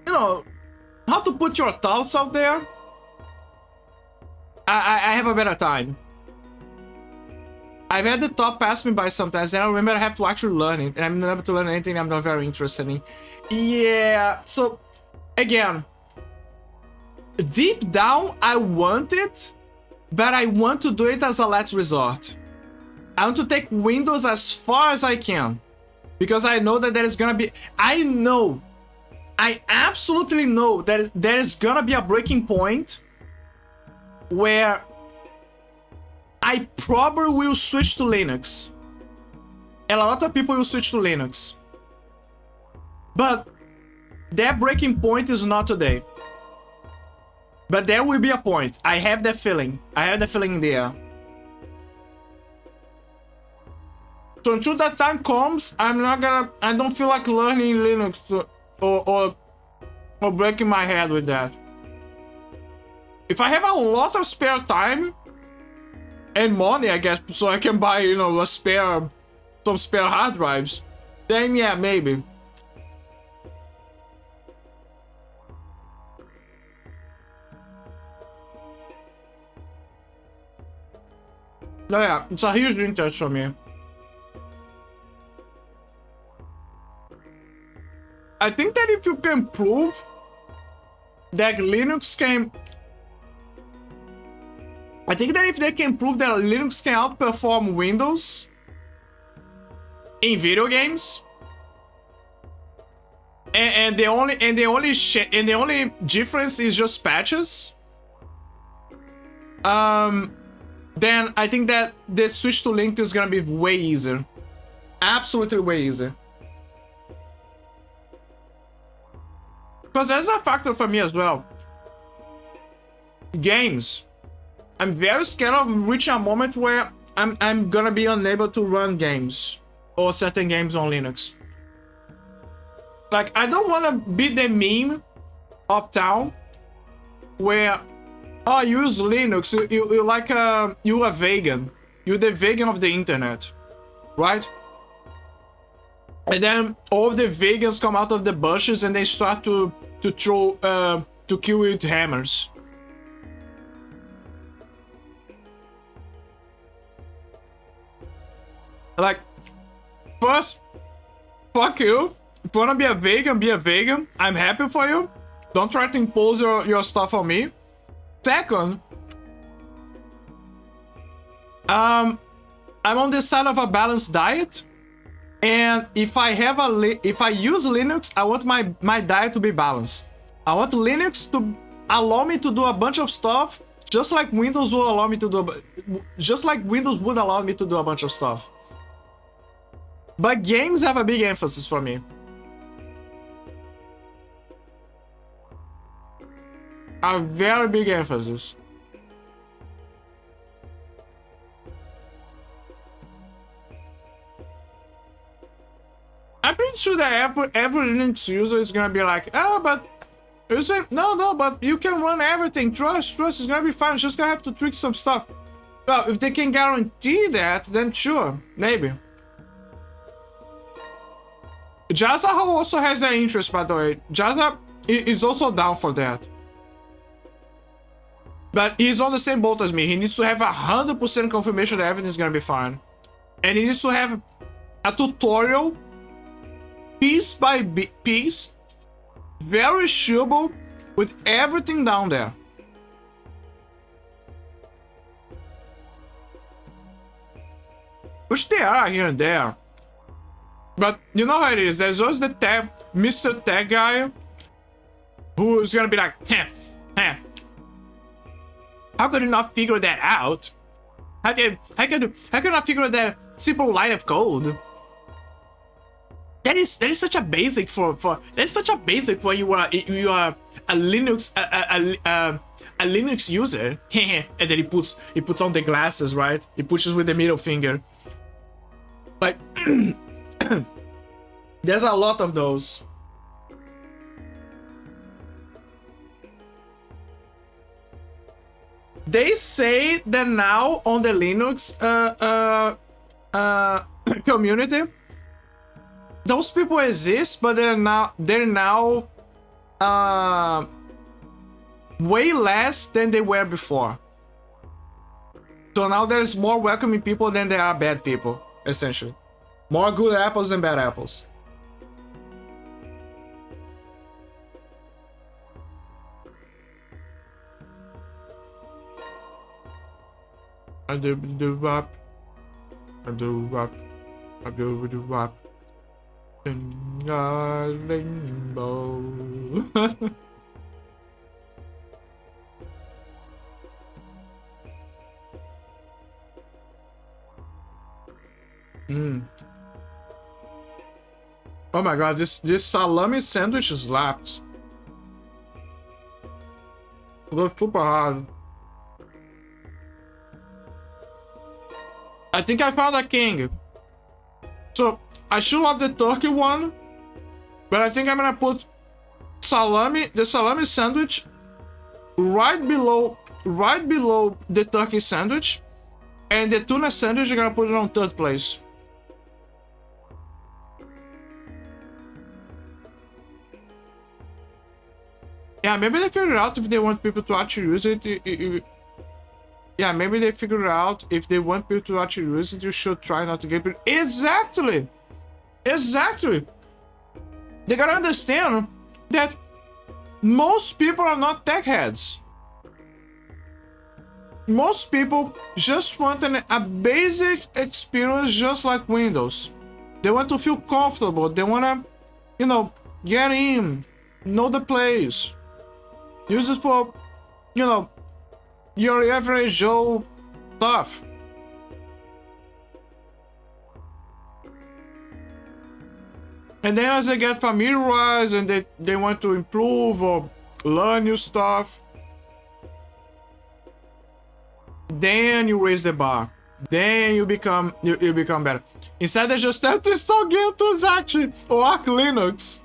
know, how to put your thoughts out there, I have a better time. I've had the thought pass me by sometimes, and I remember I have to actually learn it, and I'm not able to learn anything I'm not very interested in. Yeah, so, again, deep down, I want it, but I want to do it as a last resort. I want to take Windows as far as I can, because I know that there is gonna be... I absolutely know that there is gonna be a breaking point where I probably will switch to Linux. And a lot of people will switch to Linux. But that breaking point is not today. But there will be a point. I have that feeling. I have that feeling in the air. So until that time comes, I don't feel like learning Linux or breaking my head with that. If I have a lot of spare time and money, I guess, so I can buy, you know, some spare hard drives, then yeah, maybe. No, yeah, it's a huge interest for me. I think that if you can prove that Linux can... I think that if they can prove that Linux can outperform Windows in video games, and the only difference is just patches, then I think that the switch to Linux is gonna be way easier. Absolutely way easier. Because that's a factor for me as well. Games. I'm very scared of reaching a moment where I'm gonna be unable to run games or certain games on Linux. Like, I don't wanna be the meme of town where, oh, you use Linux, you're like you're a vegan. You're the vegan of the internet, right? And then all of the vegans come out of the bushes and they start to throw to kill you with hammers. Like, first, fuck you. If you wanna be a vegan, be a vegan. I'm happy for you. Don't try to impose your stuff on me. Second, I'm on the side of a balanced diet, and if I use Linux, I want my diet to be balanced. I want Linux to allow me to do a bunch of stuff, just like Windows will allow me to do, just like Windows would allow me to do a bunch of stuff. But games have a big emphasis for me. A very big emphasis. I'm pretty sure that every Linux user is gonna be like, oh, but no, but you can run everything. Trust, it's gonna be fine. It's just gonna have to tweak some stuff. Well, if they can guarantee that, then sure, maybe. Jazza also has that interest, by the way. Jazza is also down for that. But he's on the same boat as me. He needs to have 100% confirmation that everything's gonna be fine. And he needs to have a tutorial, piece by piece, very shareable, with everything down there. Which they are here and there. But you know how it is. There's always the Mr. Tech guy who is gonna be like, how could you not figure that out? How could you not figure that simple line of code? That is such a basic that's such a basic when you are a Linux a Linux user. And then he puts on the glasses, right? He pushes with the middle finger. Like there's a lot of those. They say that now on the Linux community, those people exist, but they're now way less than they were before. So now there's more welcoming people than there are bad people, essentially. More good apples than bad apples. I do wap. I do wap. I do wap. In a rainbow. Oh my god, this salami sandwich slaps. It goes super hard. I think I found a king. So I should love the turkey one, but I think I'm gonna put the salami sandwich right below the turkey sandwich, and the tuna sandwich I'm gonna put it on third place. Yeah, maybe they figured out if they want people to actually use it. Yeah, maybe they figured out if they want people to actually use it, you should try not to get people. Exactly! Exactly! They gotta understand that most people are not tech heads. most people just want a basic experience just like Windows. They want to feel comfortable. They want to, you know, get in, know the place, use it for, you know, your average Joe stuff. And then as they get familiarized and they want to improve or learn new stuff, then you raise the bar. Then you become better. Instead they just have to install Gentos actually, or Arch Linux.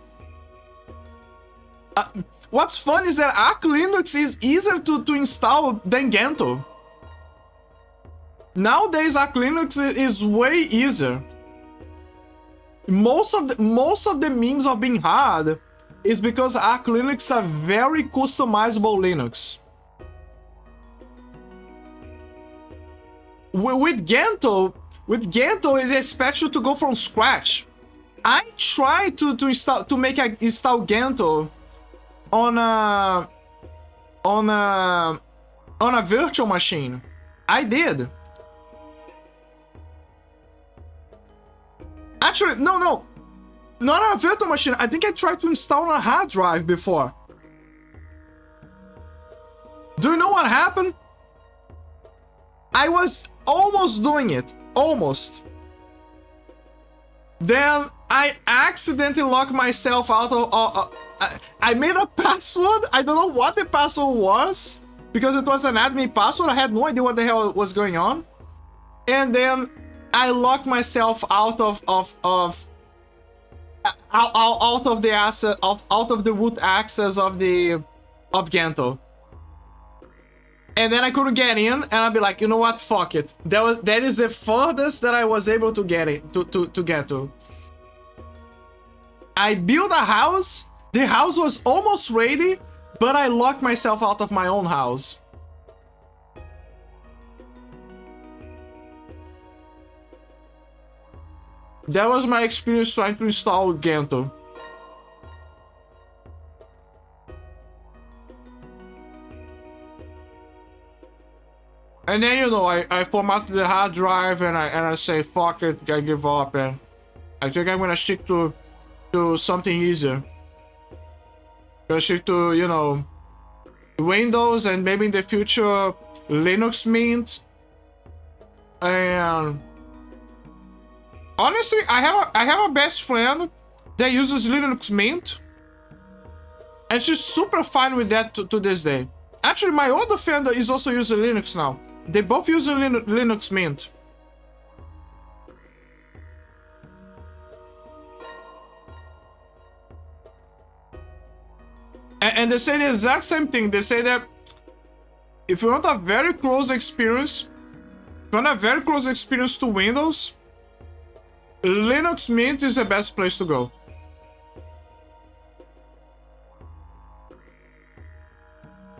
What's fun is that Arch Linux is easier to install than Gentoo. Nowadays Arch Linux is way easier. Most of the memes of being hard is because Arch Linux is a very customizable Linux. With Gentoo, it expects you to go from scratch. I tried to install Gentoo on a virtual machine. I did. Actually, no, not on a virtual machine. I think I tried to install on a hard drive before. Do you know what happened? I was almost doing it. Almost. Then I accidentally locked myself out of... I made a password. I don't know what the password was, because it was an admin password. I had no idea what the hell was going on. And then I locked myself out of the root access of Gentoo. And then I couldn't get in, and I'd be like, you know what, fuck it. That is the furthest that I was able to get it to get to. I built a house. The house was almost ready, but I locked myself out of my own house. That was my experience trying to install Gentoo. And then, you know, I formatted the hard drive and I say, fuck it, I give up, and I think I'm gonna stick to something easier. Gonna stick to, you know, Windows and maybe in the future Linux Mint. And honestly, I have a best friend that uses Linux Mint, and she's super fine with that to this day. Actually, my other friend is also using Linux now. They both use Linux Mint. And they say the exact same thing. They say that if you want a very close experience, to Windows, Linux Mint is the best place to go.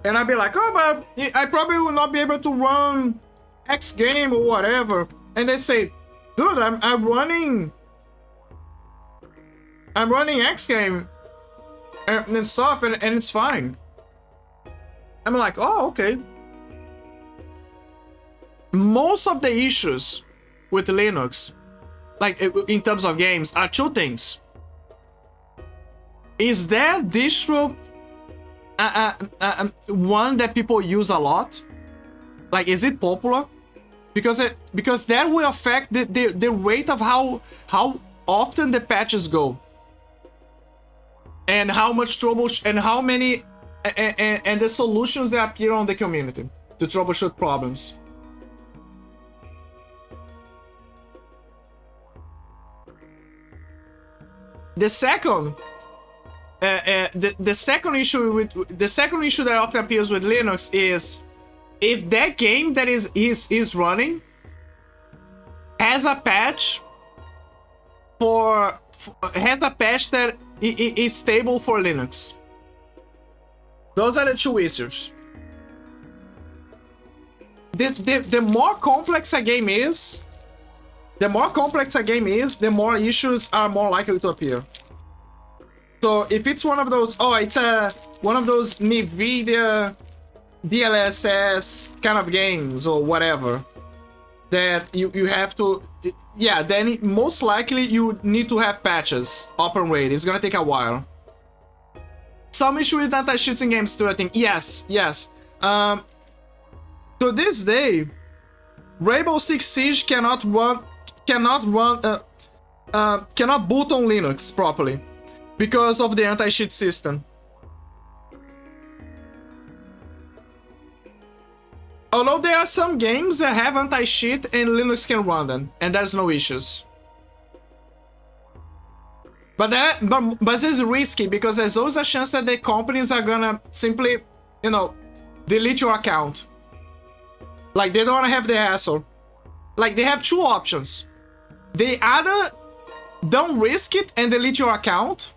And I'd be like, oh, but I probably will not be able to run X game or whatever. And they say, dude, I'm running X game and stuff, and it's fine. I'm like, oh, okay. Most of the issues with Linux, like in terms of games, are two things. Is that distro one that people use a lot? Like, is it popular? Because that will affect the rate of how often the patches go, and how much trouble and how many and the solutions that appear on the community to troubleshoot problems. The second the second issue that often appears with Linux is if that game that is running has a patch that is stable for Linux. Those are the two issues. The more complex a game is, the more issues are more likely to appear. So if it's one of those, oh, it's one of those NVIDIA DLSS kind of games or whatever, that you have to, yeah, then most likely you need to have patches open rate. It's gonna take a while. Some issue with anti-cheats in games too, I think. Yes. To this day, Rainbow Six Siege cannot boot on Linux properly because of the anti-cheat system. Although there are some games that have anti-cheat and Linux can run them, and there's no issues. But this is risky because there's always a chance that the companies are gonna simply, you know, delete your account. Like, they don't wanna have the hassle. Like, they have two options. They either don't risk it and delete your account.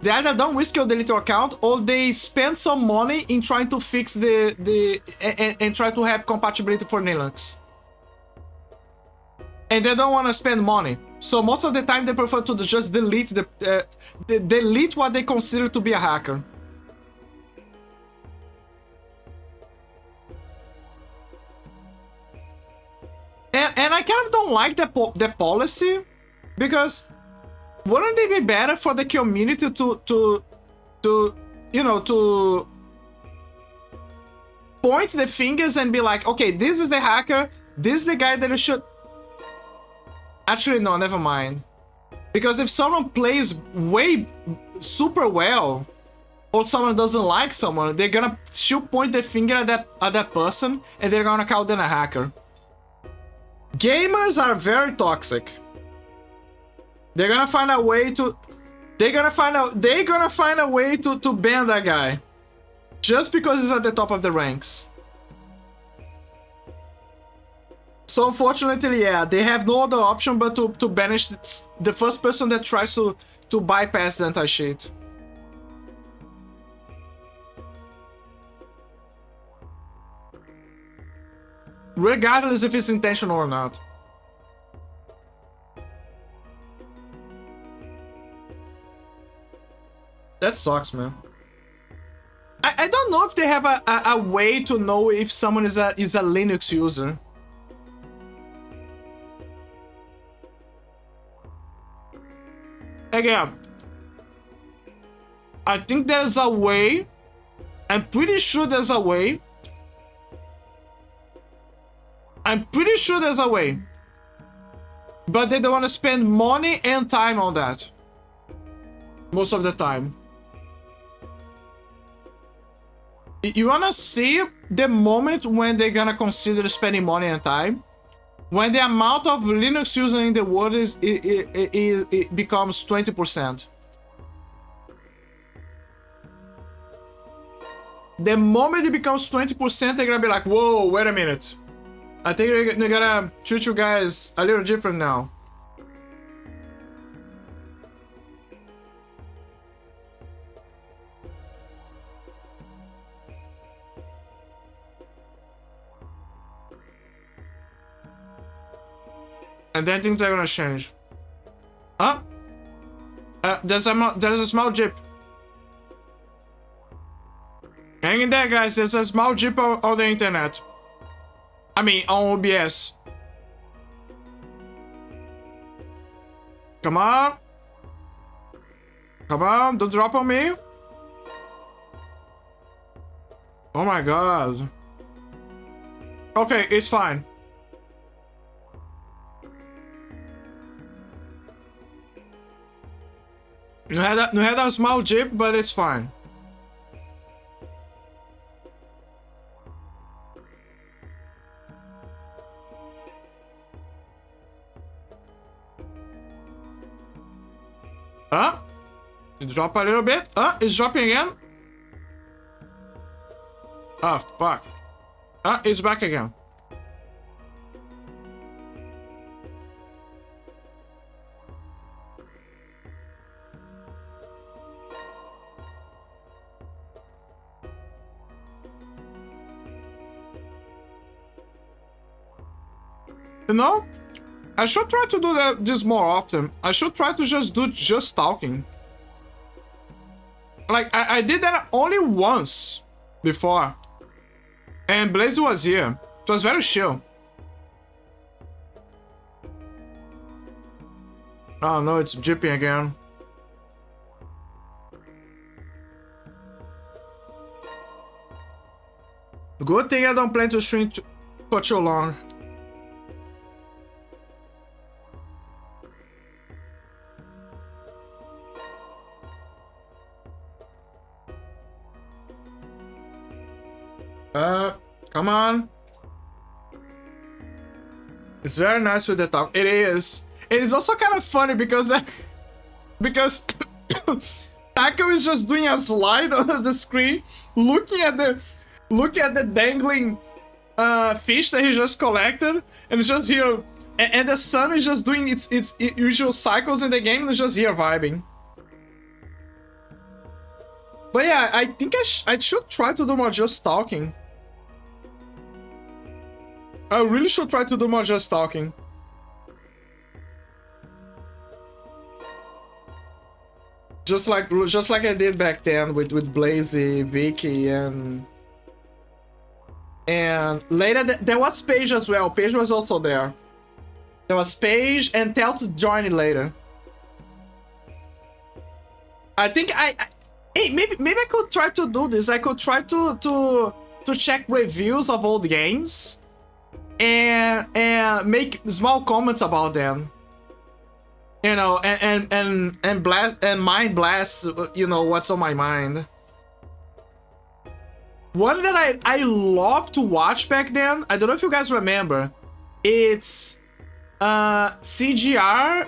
They either don't risk it or delete your account, or they spend some money in trying to fix and try to have compatibility for Linux. And they don't want to spend money. So most of the time they prefer to just delete delete what they consider to be a hacker. And I kind of don't like the policy, because wouldn't it be better for the community to you know, to point the fingers and be like, okay, this is the hacker, this is the guy that you should... Actually, no, never mind. Because if someone plays super well, or someone doesn't like someone, they're gonna still point the finger at that person, and they're gonna call them a hacker. Gamers are very toxic. They're gonna find a way to... They're gonna find a way to ban that guy. Just because he's at the top of the ranks. So unfortunately, yeah, they have no other option but to banish the first person that tries to bypass the anti-cheat. Regardless if it's intentional or not. That sucks, man. I don't know if they have a way to know if someone is a Linux user. Again, I think there's a way. I'm pretty sure there's a way. But they don't want to spend money and time on that. Most of the time. You wanna see the moment when they're gonna consider spending money and time? When the amount of Linux users in the world it becomes 20%. The moment it becomes 20%, they're gonna be like, whoa, wait a minute. I think they're gonna treat you guys a little different now. And then things are gonna change. Huh? There's a small jeep. Hang in there, guys. There's a small jeep on the internet. I mean, on OBS. Come on. Come on, don't drop on me. Oh my god. Okay, it's fine. You had a small jeep, but it's fine. Huh? It dropped a little bit. It's dropping again. Oh, fuck. It's back again. You know, I should try to do this more often. I should try to just do talking. Like, I did that only once. before. And Blaze was here. It was very chill. Oh no, it's dripping again. Good thing I don't plan to stream for too long. Come on. It's very nice with the top. It is. And it's also kind of funny because Taco is just doing a slide on the screen, looking at the dangling fish that he just collected, and it's just here, and the sun is just doing its usual cycles in the game, and it's just here vibing. But yeah, I think I should try to do more just talking. I really should try to do more just talking. Just like I did back then with Blazy, Vicky, and later there was Paige as well. Paige was also there. There was Paige and Tel to join it later. I think hey, maybe I could try to do this. I could try to check reviews of old games and make small comments about them. You know, and blast and mind blast, you know, what's on my mind. One that I loved to watch back then, I don't know if you guys remember, it's CGR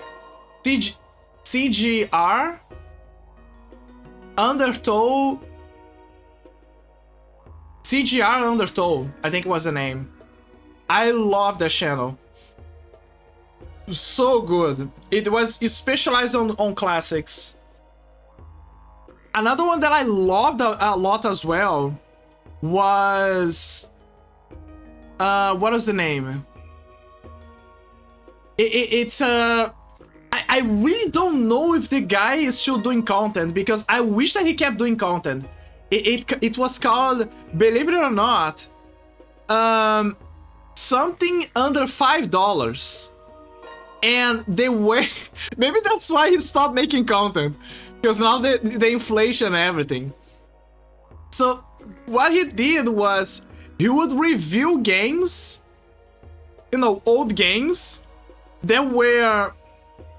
Undertow, CGR Undertow, I think was the name. I love that channel. So good. It specialized on classics. Another one that I loved a lot as well was what was the name? I really don't know if the guy is still doing content, because I wish that he kept doing content. It was called, believe it or not, something under $5. And they were maybe that's why he stopped making content, because now the inflation and everything. So what he did was he would review games, you know, old games that were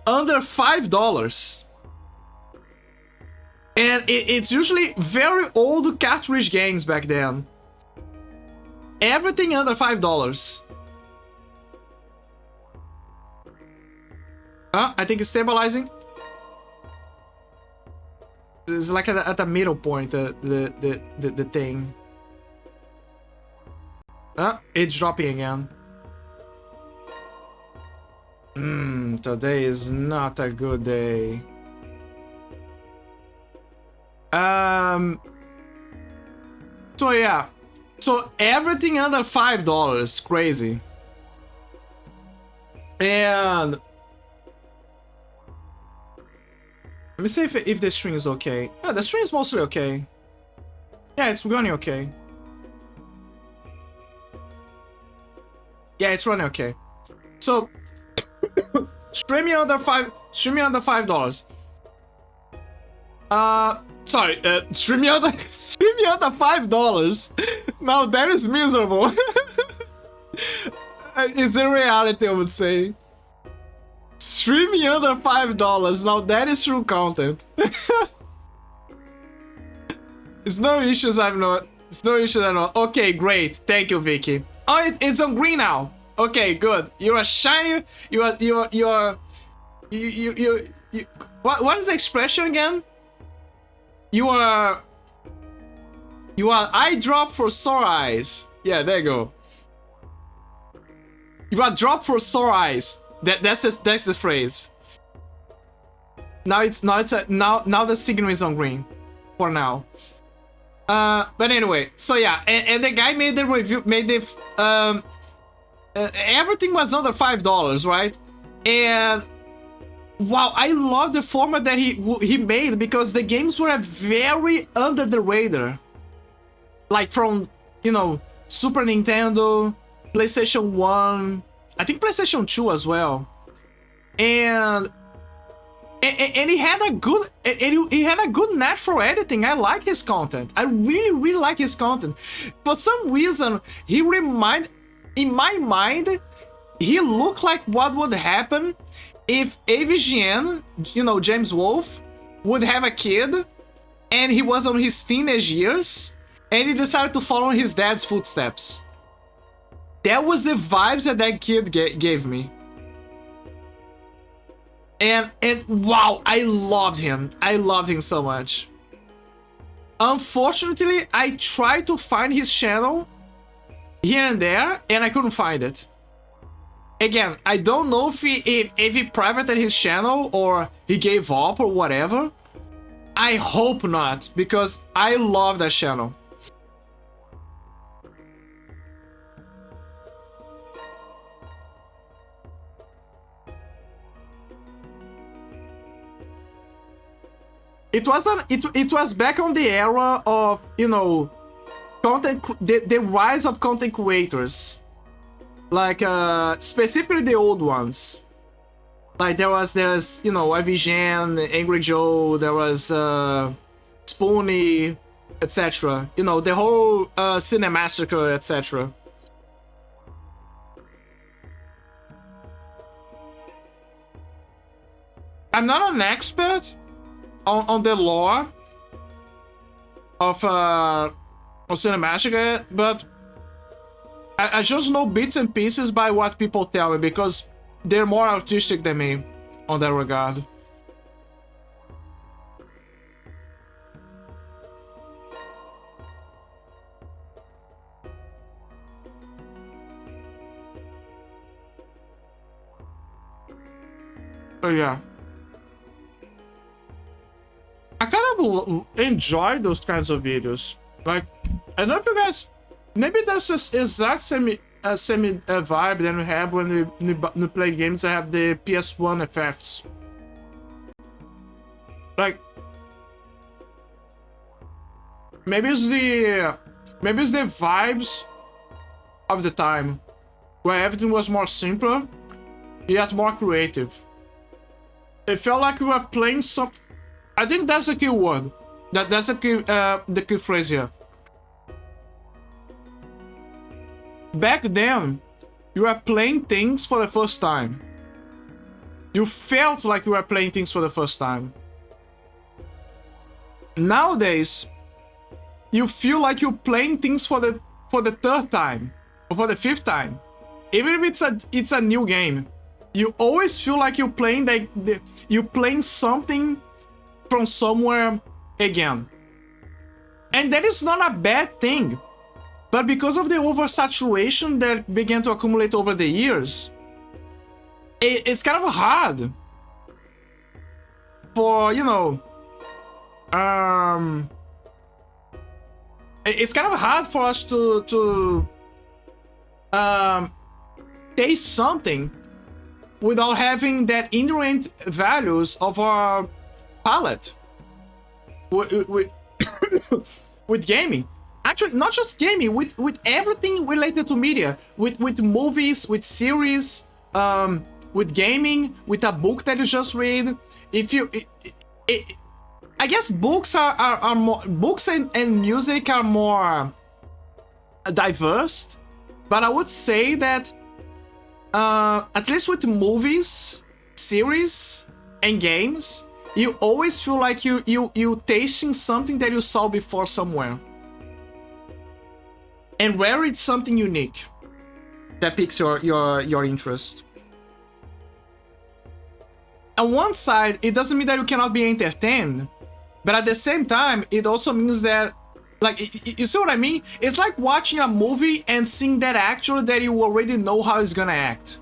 under $5, and it's usually very old cartridge games back then. Everything under $5. I think it's stabilizing. It's like at the middle point, the thing. It's dropping again. Today is not a good day. So yeah. So everything under $5, crazy. And let me see if the string is okay. Yeah, the string is mostly okay. Yeah, it's running okay. Yeah, it's running okay. So streaming under $5. Sorry, streaming under $5. Now that is miserable. It's a reality, I would say. Streaming under $5. Now that is true content. It's no issues. It's no issues at all. Okay, great. Thank you, Vicky. Oh, it's on green now. Okay, good. You are shiny. You are. What is the expression again? You are eye drop for sore eyes. Yeah, there you go. You are drop for sore eyes. That's the phrase. Now the signal is on green for now. But anyway, so yeah, and the guy made the review, everything was under $5, right? And wow, I love the format that he made, because the games were very under the radar. like from, you know, Super Nintendo, PlayStation 1, I think PlayStation 2 as well. And he had a good he had a good knack for editing. I like his content. I really like his content. For some reason, he in my mind, he looked like what would happen if AVGN, you know, James Wolfe, would have a kid and he was on his teenage years and he decided to follow his dad's footsteps. That was the vibes that kid gave me. And wow, I loved him. I loved him so much. Unfortunately, I tried to find his channel here and there, and I couldn't find it. Again, I don't know if he privated his channel or he gave up or whatever. I hope not, because I love that channel. It was back on the era of, you know, the rise of content creators, like specifically the old ones. Like there's you know, IVGN, Angry Joe, there was Spoony, etc. You know, the whole Cinemassacre, etc. I'm not an expert on the lore of Cinemassacre, but I just know bits and pieces by what people tell me, because they're more artistic than me on that regard. Oh yeah. I kind of enjoy those kinds of videos. Like, I don't know if you guys, maybe that's this exact same vibe that we have when we play games that have the PS1 effects. Like, maybe it's the vibes of the time, where everything was more simpler, yet more creative. It felt like we were playing some. I think that's the key word. That's the key phrase here. Back then, you were playing things for the first time. You felt like you were playing things for the first time. Nowadays, you feel like you're playing things for the third time or for the fifth time. Even if it's a new game, you always feel like you're playing you're playing something from somewhere again. And that is not a bad thing. But because of the oversaturation that began to accumulate over the years, it's kind of hard for, you know, it's kind of hard for us to taste something without having that inherent values of our palette with gaming. Actually, not just gaming, with everything related to media, with movies, with series, with gaming, with a book that you just read. If you, I guess books are more, books and music are more diverse, but I would say that at least with movies, series, and games, you always feel like you tasting something that you saw before somewhere. And where it's something unique that piques your interest. On one side, it doesn't mean that you cannot be entertained, but at the same time, it also means that, like, you see what I mean? It's like watching a movie and seeing that actor that you already know how he's gonna act.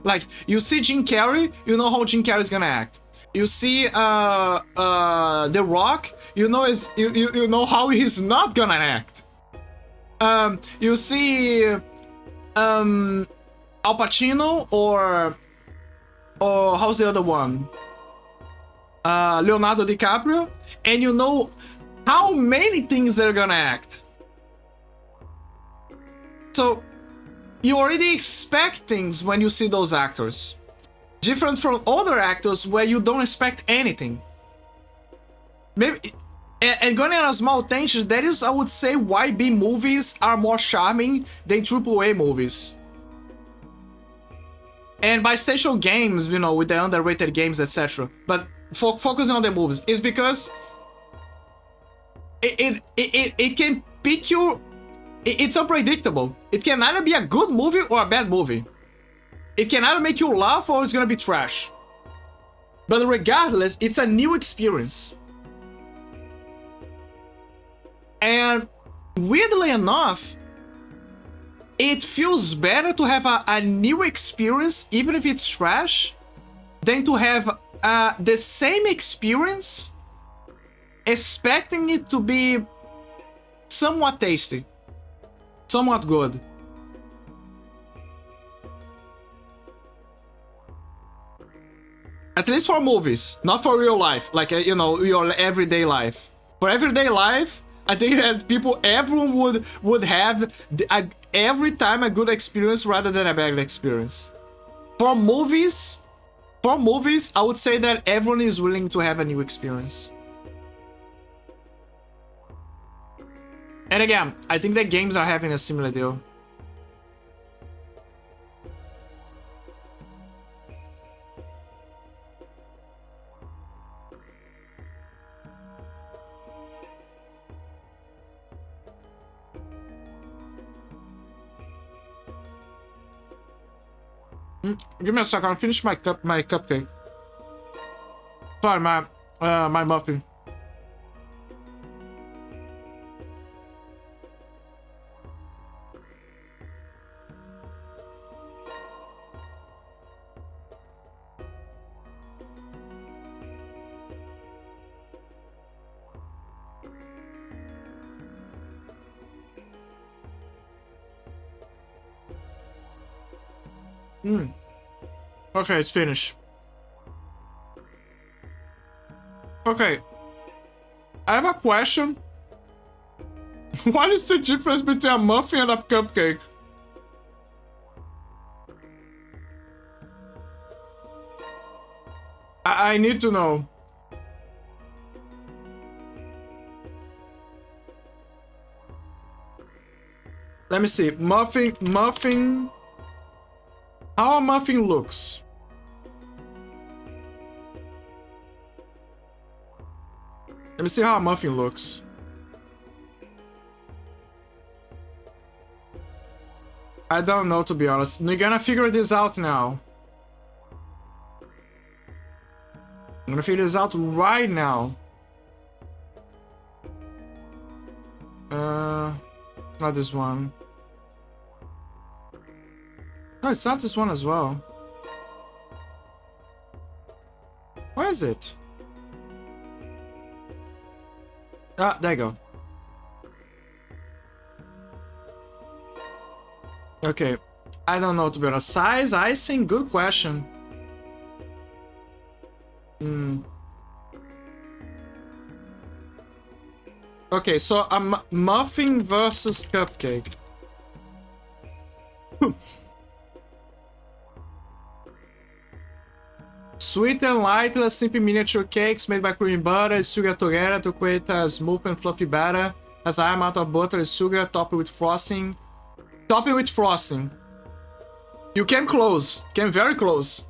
Like, you see Jim Carrey, you know how Jim Carrey is gonna act. You see The Rock, you know how he's not gonna act. You see Al Pacino or how's the other one? Leonardo DiCaprio, and you know how many things they're gonna act. So you already expect things when you see those actors. Different from other actors where you don't expect anything. Maybe, and going on a small tangent, that is, I would say, why B movies are more charming than AAA movies. And by station games, you know, with the underrated games, etc. But focusing on the movies is because it can pick you. It's unpredictable. It can either be a good movie or a bad movie. It can either make you laugh or it's gonna be trash. But regardless, it's a new experience. And weirdly enough, it feels better to have a new experience, even if it's trash, than to have the same experience, expecting it to be somewhat tasty, somewhat good. At least for movies, not for real life, like, you know, your everyday life. For everyday life, I think that everyone would have every time a good experience rather than a bad experience. For movies, I would say that everyone is willing to have a new experience. And again, I think that games are having a similar deal. Give me a second. I'll finish my cupcake. Sorry, my muffin. Okay, it's finished. Okay. I have a question. What is the difference between a muffin and a cupcake? I need to know. Let me see. Muffin. How a muffin looks. Let me see how a muffin looks. I don't know, to be honest. We're gonna figure this out now. I'm gonna figure this out right now. Not this one. No, it's not this one as well. Where is it? Ah, there you go. Okay. I don't know, to be honest. Size, icing, good question. Okay, so a muffin versus cupcake. Sweet and light, simple miniature cakes made by cream butter and sugar together to create a smooth and fluffy batter. Has a high amount of butter and sugar, topped with frosting. Topping with frosting. You came close. Came very close.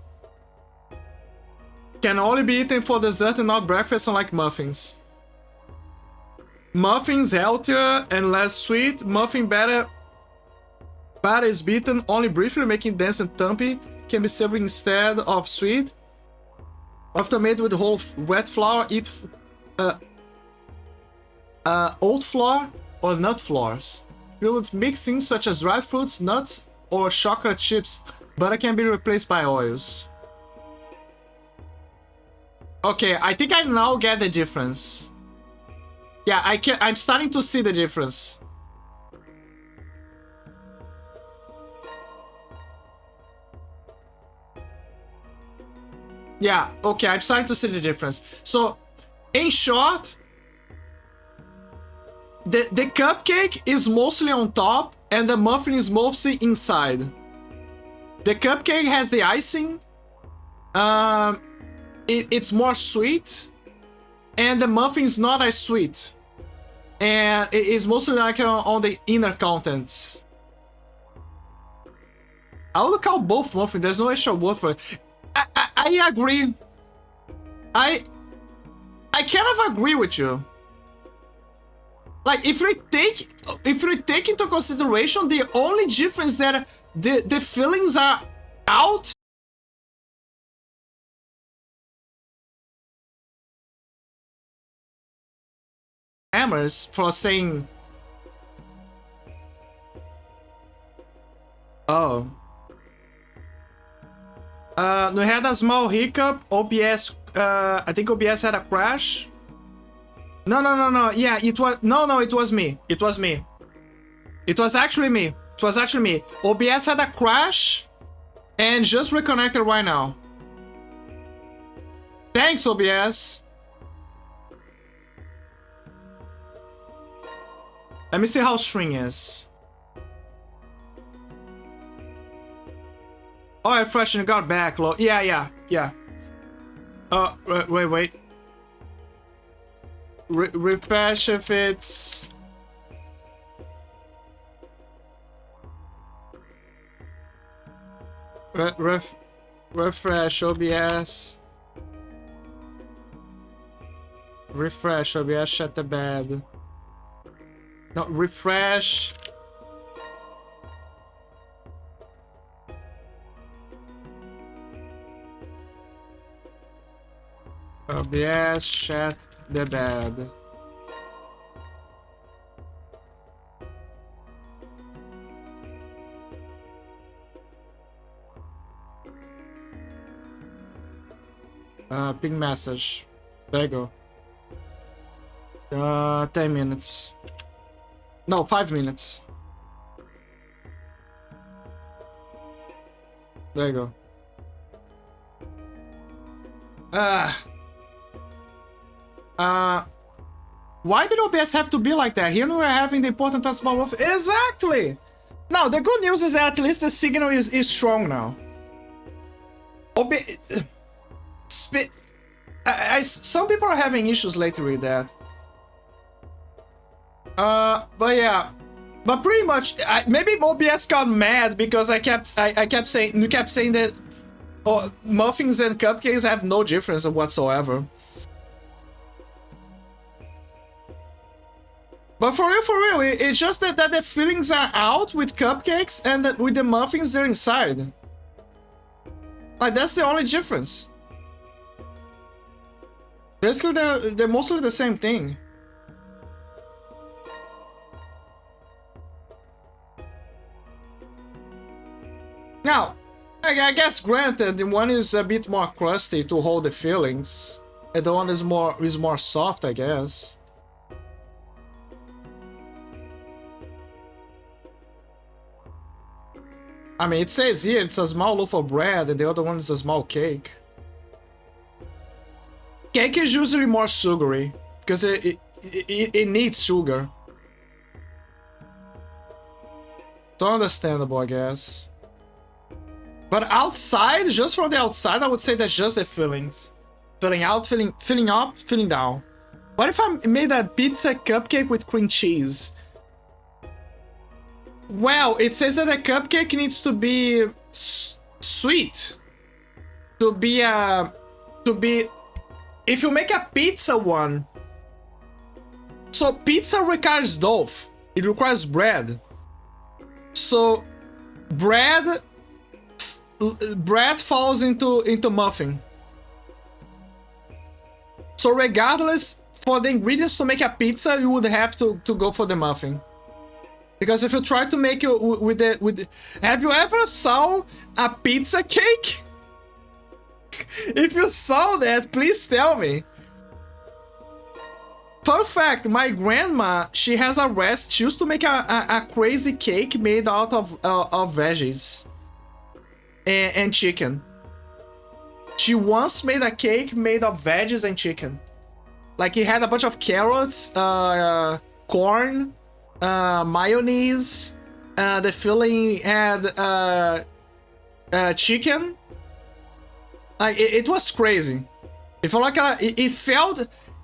Can only be eaten for dessert and not breakfast, unlike muffins. Muffins healthier and less sweet. Muffin batter is beaten only briefly, making dense and tumpy. Can be served instead of sweet. After made with whole wet flour, eat oat flour or nut flours. Filled with mixings such as dried fruits, nuts, or chocolate chips. Butter can be replaced by oils. Okay, I think I now get the difference. Yeah, I'm starting to see the difference. Yeah, okay, I'm starting to see the difference. So, in short, the cupcake is mostly on top and the muffin is mostly inside. The cupcake has the icing. It's more sweet, and the muffin is not as sweet, and it is mostly like on the inner contents. I would call both muffin. There's no extra word for it. I agree. I kind of agree with you. Like if we take into consideration the only difference that the fillings are out. Hammers for saying. Oh. We had a small hiccup. OBS. I think OBS had a crash. No. Yeah, it was. No, it was me. It was me. It was actually me. It was actually me. OBS had a crash and just reconnected right now. Thanks, OBS. Let me see how string is. Oh, I fresh and got back. Yeah. Wait. Refresh if it's. Refresh OBS. Refresh OBS. Shut the bed. No, refresh. OBS, shut the bed. Ping message. There you go. 10 minutes. No, 5 minutes. There you go. Why did OBS have to be like that? Here we're having the important task about exactly. Now the good news is that at least the signal is strong now. Some people are having issues lately with that. But yeah, but pretty much, maybe OBS got mad because I kept saying that muffins and cupcakes have no difference whatsoever. But for real, it's just that the fillings are out with cupcakes and that with the muffins they're inside. Like that's the only difference. Basically, they're mostly the same thing. Now, I guess granted, the one is a bit more crusty to hold the fillings, and the one is more soft, I guess. I mean, it says here it's a small loaf of bread, and the other one is a small cake. Cake is usually more sugary because it needs sugar. So understandable, I guess. But outside, just from the outside, I would say that's just the fillings. Filling out, filling up, filling down. What if I made a pizza cupcake with cream cheese? Well, it says that the cupcake needs to be sweet. To be if you make a pizza one. So pizza requires dough. It requires bread. So bread falls into muffin. So regardless, for the ingredients to make a pizza, you would have to go for the muffin. Because if you try to make it with the have you ever saw a pizza cake? If you saw that, please tell me. Fun fact, my grandma, she has a recipe. She used to make a crazy cake made out of veggies and chicken. She once made a cake made of veggies and chicken. Like it had a bunch of carrots, corn, mayonnaise, The filling had chicken. Like it was crazy. It felt like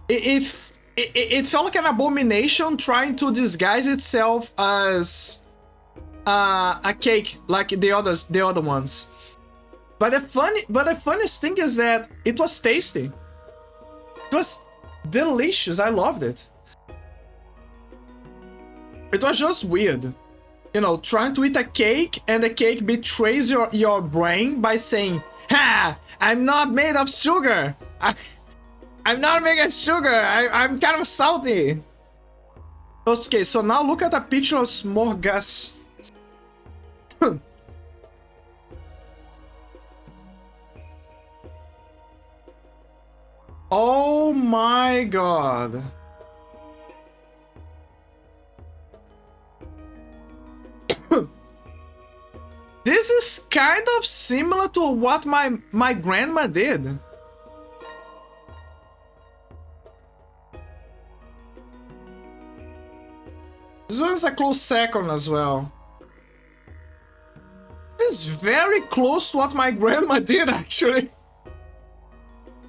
it felt like an abomination trying to disguise itself as a cake like the other ones. But the funniest thing is that it was tasty. It was delicious. I loved it. It was just weird. You know, trying to eat a cake and the cake betrays your brain by saying, "Ha! I'm not made of sugar. I'm not made of sugar. I'm kind of salty." Okay, so now look at the picture of smorgas. Oh my god. This is kind of similar to what my grandma did. This one's a close second as well. This is very close to what my grandma did, actually.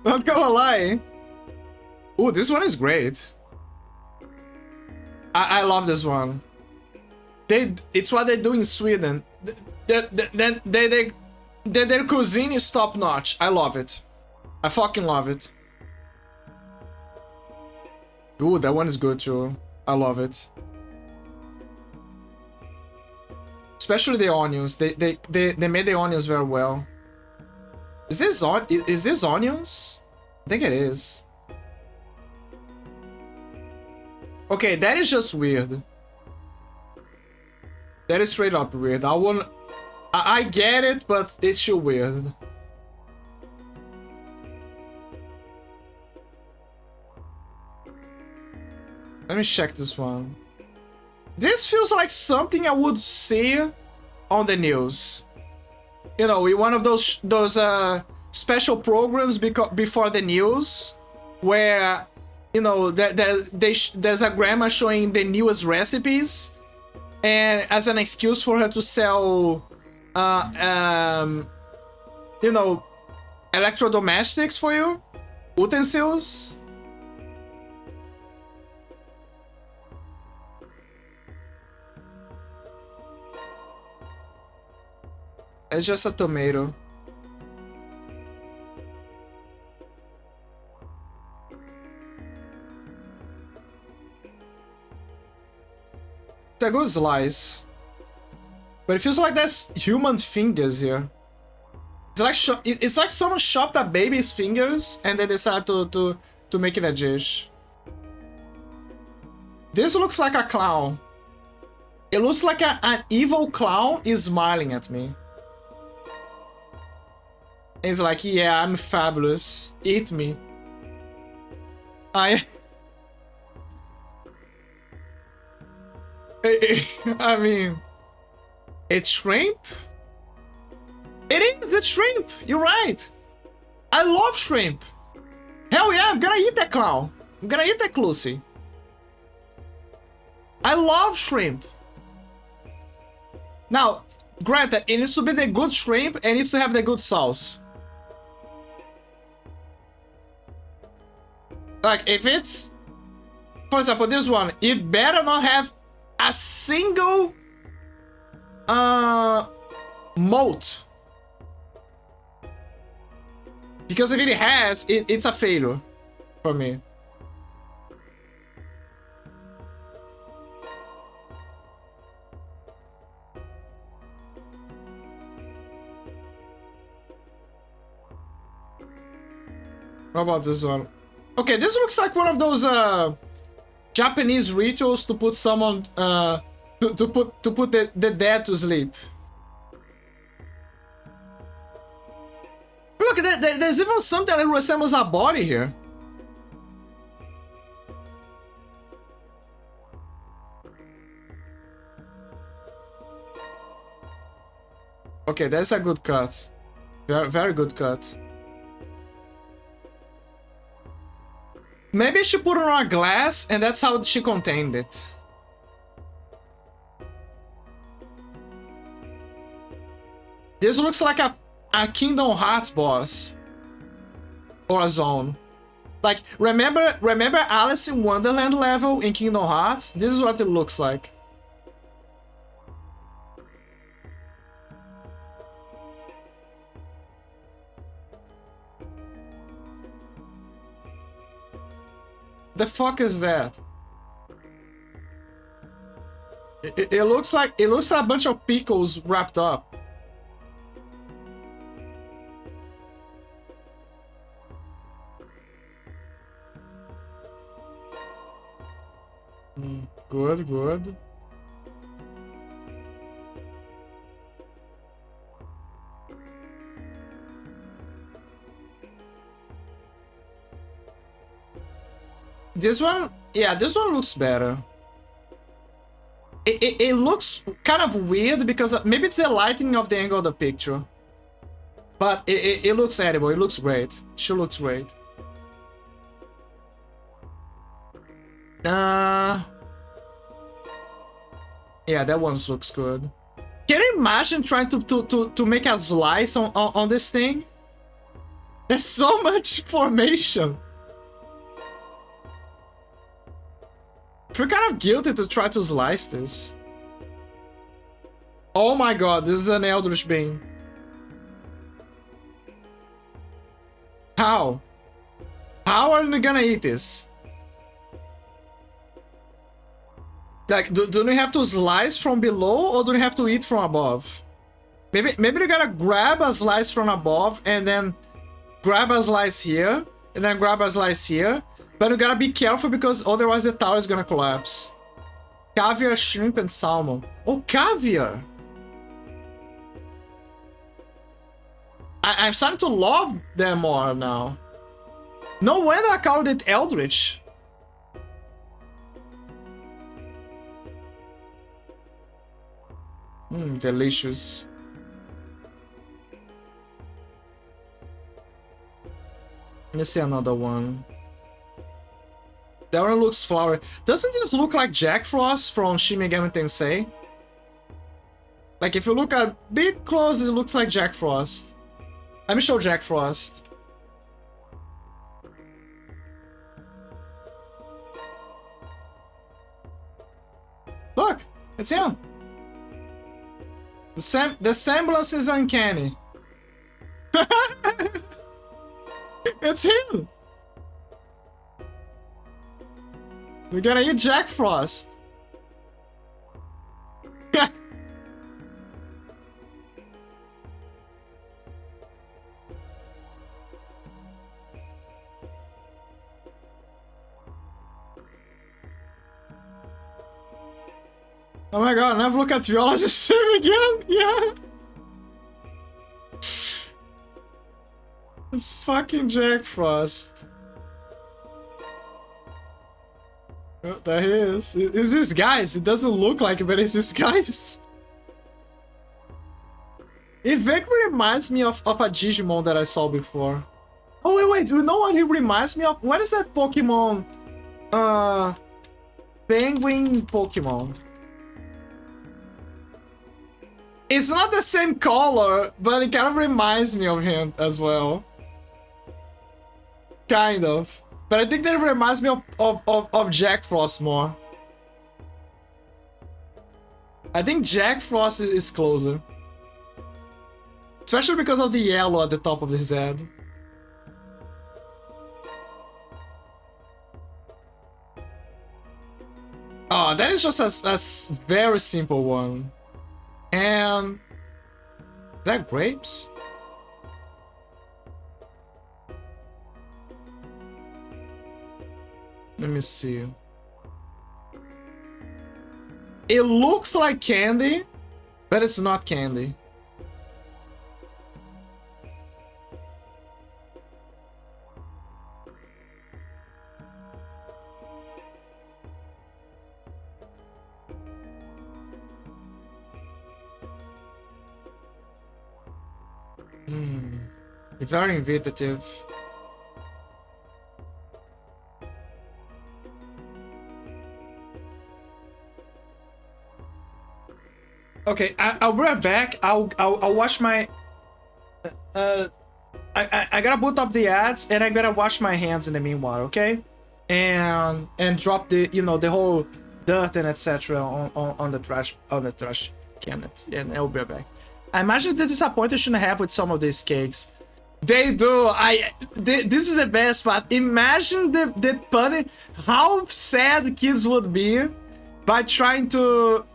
Not gonna lie. Ooh, this one is great. I love this one. It's what they do in Sweden. Their cuisine is top notch. I love it. I fucking love it. Ooh, that one is good too. I love it. Especially the onions. They made the onions very well. Is this onions? I think it is. Okay, that is just weird. That is straight up weird. I get it, but it's still weird. Let me check this one. This feels like something I would see on the news. You know, in one of those special programs before the news, where, you know, there's a grandma showing the newest recipes, and as an excuse for her to sell, you know, electrodomestics for you, utensils. It's just a tomato. It's a good slice. But it feels like there's human fingers here. It's like someone chopped a baby's fingers and they decided to make it a dish. This looks like a clown. It looks like an evil clown is smiling at me. He's like, yeah, I'm fabulous. Eat me. I mean, it's shrimp? It is, it's shrimp. You're right. I love shrimp. Hell yeah, I'm gonna eat that clown. I'm gonna eat that Lucy. I love shrimp. Now, granted, it needs to be the good shrimp and it needs to have the good sauce. Like, if it's, for example, this one, it better not have a single moat. Because if it has, it's a failure for me. What about this one? Okay, this looks like one of those Japanese rituals to put someone to put the dead to sleep. Look, there's even something that resembles a body here. Okay, that's a good cut. Very, very good cut. Maybe she put it on a glass and that's how she contained it. This looks like a Kingdom Hearts boss. Or a zone. Like, remember Alice in Wonderland level in Kingdom Hearts? This is what it looks like. The fuck is that? It looks like a bunch of pickles wrapped up. Good, good. This one, yeah, this one looks better. It looks kind of weird because maybe it's the lighting of the angle of the picture. But it looks edible, it looks great. She looks great. Yeah, that one looks good. Can you imagine trying to make a slice on this thing? There's so much formation. I feel kind of guilty to try to slice this. Oh my god, this is an Eldritch Beam. How? How are we gonna eat this? Like, do we have to slice from below or do we have to eat from above? Maybe we gotta grab a slice from above and then grab a slice here and then grab a slice here. But we gotta be careful because otherwise the tower is gonna collapse. Caviar, shrimp, and salmon. Oh, caviar! I'm starting to love them more now. No wonder I called it Eldritch. Delicious. Let's see another one. That one looks flowery. Doesn't this look like Jack Frost from Shin Megami Tensei? Like, if you look a bit close, it looks like Jack Frost. Let me show Jack Frost. Look, it's him. The semblance is uncanny. It's him. We're gonna eat Jack Frost. Oh my god, never look at Viola as the same again? Yeah. It's fucking Jack Frost. Oh, there he is. Is this guys? It doesn't look like it, but it's this guys. It vaguely reminds me of a Digimon that I saw before. Oh wait, you know what he reminds me of? What is that Pokemon? Penguin Pokemon. It's not the same color, but it kind of reminds me of him as well. Kind of. But I think that reminds me of Jack Frost more. I think Jack Frost is closer. Especially because of the yellow at the top of his head. Oh, that is just a very simple one. And... is that grapes? Let me see. It looks like candy, but it's not candy. Very invitative. Okay, I'll be right back. I'll wash my. I gotta boot up the ads and I gotta wash my hands in the meanwhile, okay? And drop the the whole dirt and etc. On the trash can, and I'll be right back. I imagine the disappointment I shouldn't have with some of these cakes. They do. This is the best part. Imagine the funny, how sad kids would be by trying to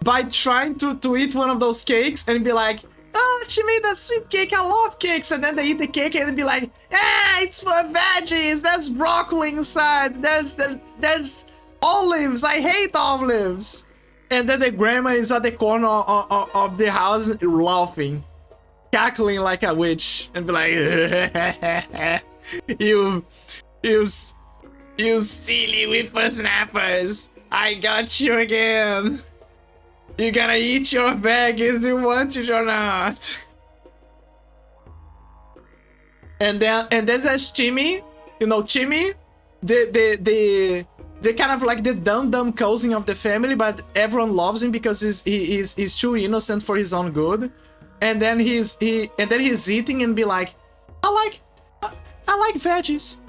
eat one of those cakes and be like, oh, she made a sweet cake, I love cakes, and then they eat the cake and be like, it's for veggies, there's broccoli inside, there's olives, I hate olives. And then the grandma is at the corner of the house laughing, cackling like a witch, and be like, you silly whippersnappers, I got you again. You gotta eat your veggies, you want it or not. And then there's Timmy, Timmy, the kind of like the dumb cousin of the family, but everyone loves him because he's too innocent for his own good. And then he's eating and be like, I like veggies.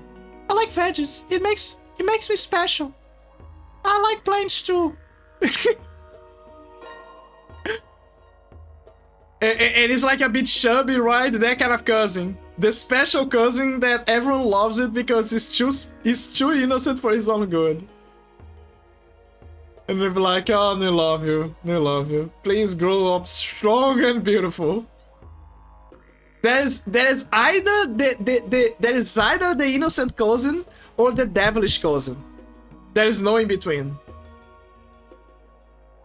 I like veggies. It makes me special. I like planes too. And it's like a bit chubby, right? That kind of cousin. The special cousin that everyone loves it because he's too innocent for his own good. And they'll be like, oh, they love you. Please grow up strong and beautiful. There is either the innocent cousin or the devilish cousin. There is no in between.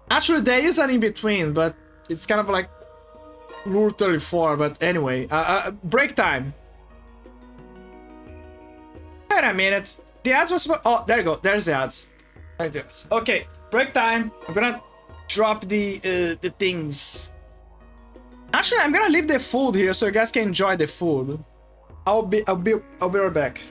Actually, there is an in between, but it's kind of like Rule 34, but anyway, break time. Wait a minute. The ads was... Oh, there you go. There's the ads. Okay, break time. I'm gonna drop the things. Actually, I'm gonna leave the food here so you guys can enjoy the food. I'll be right back.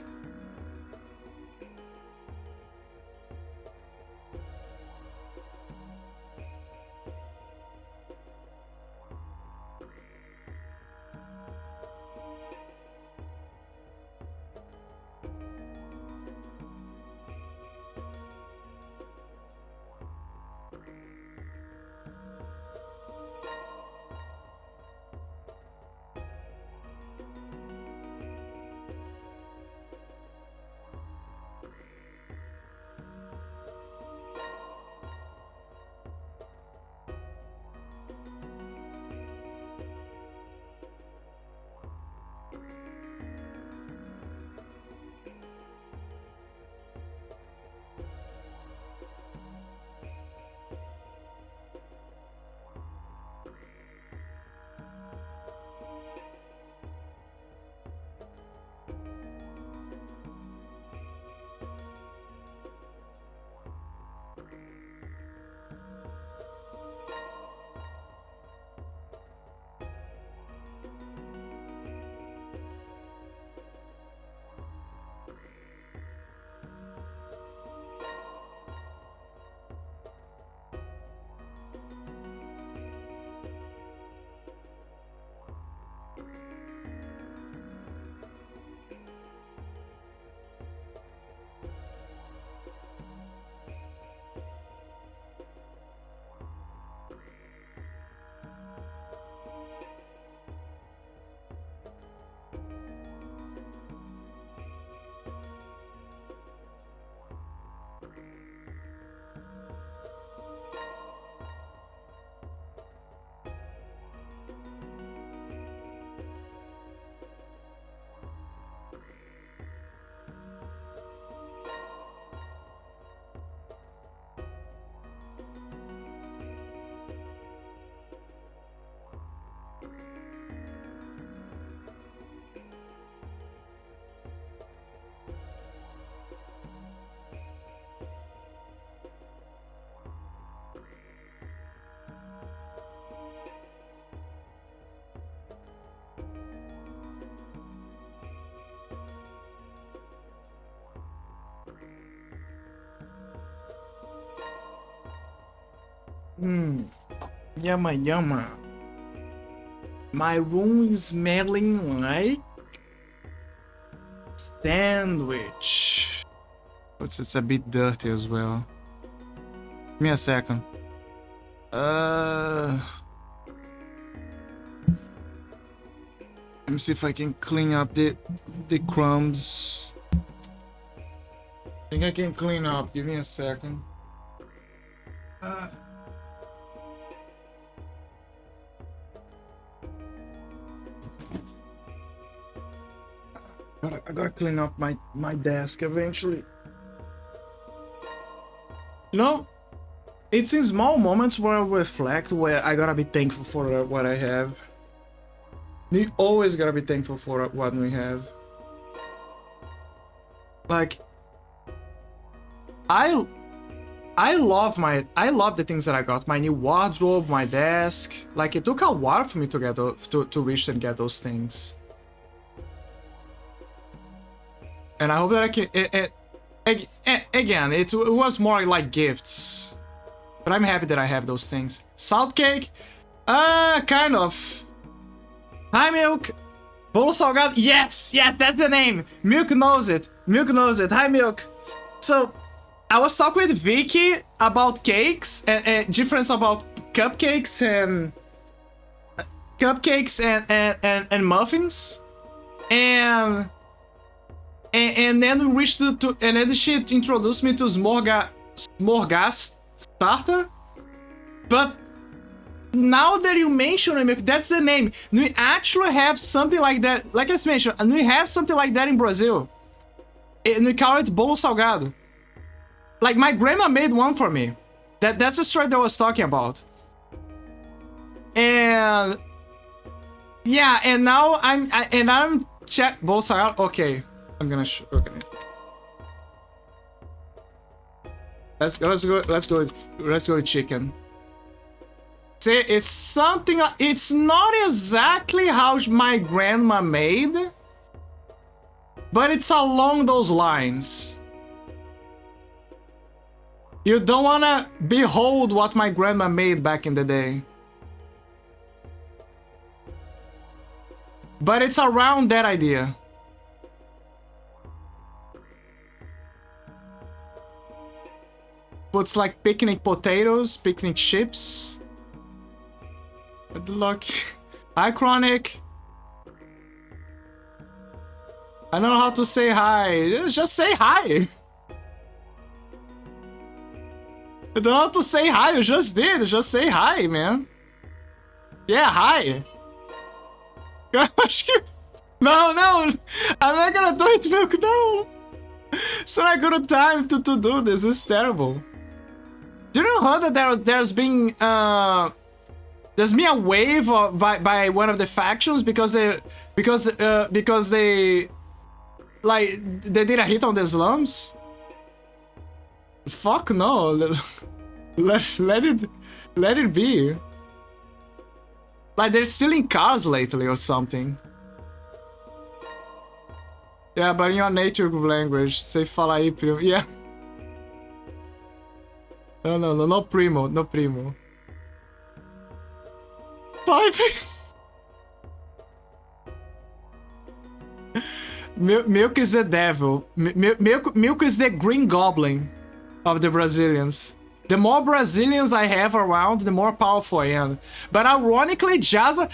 Yama yama. My room is smelling like sandwich. But it's a bit dirty as well. Give me a second. Let me see if I can clean up the crumbs. I think I can clean up. Give me a second. I gotta clean up my desk eventually. You know, it's in small moments where I reflect, where I gotta be thankful for what I have. You always gotta be thankful for what we have. Like, I love the things that I got. My new wardrobe, my desk. Like, it took a while for me to get to reach and get those things. And I hope that I can. Again, it was more like gifts, but I'm happy that I have those things. Salt cake, kind of. Hi, Milk. Bolo salgado. Yes, that's the name. Milk knows it. Milk knows it. Hi, Milk. So, I was talking with Vicky about cakes and difference about cupcakes and muffins, and then we reached and then she introduced me to Smorgas starter. But now that you mention it, that's the name. We actually have something like that. Like I mentioned, we have something like that in Brazil. And we call it bolo salgado. Like, my grandma made one for me. That's the story that I was talking about. And yeah, and now I'm check bolo salgado. Okay. I'm gonna okay. Let's go with chicken. See, it's something. It's not exactly how my grandma made, but it's along those lines. You don't wanna behold what my grandma made back in the day, but it's around that idea. Puts like picnic potatoes, picnic chips. Good luck. Hi, Chronic. I don't know how to say hi. Just say hi. I don't know how to say hi. You just did. Just say hi, man. Yeah, hi. No, I'm not gonna do it, Milk. No. It's not a good time to do this. It's terrible. Do you know that there's been a wave by one of the factions because they did a hit on the slums? Fuck no. Let it be. Like, they're stealing cars lately or something. Yeah, but in your native language, say fala aí, primo. Yeah. No primo, no primo. Pipe. Milk is the devil. Milk is the green goblin of the Brazilians. The more Brazilians I have around, the more powerful I am. But ironically, Jazza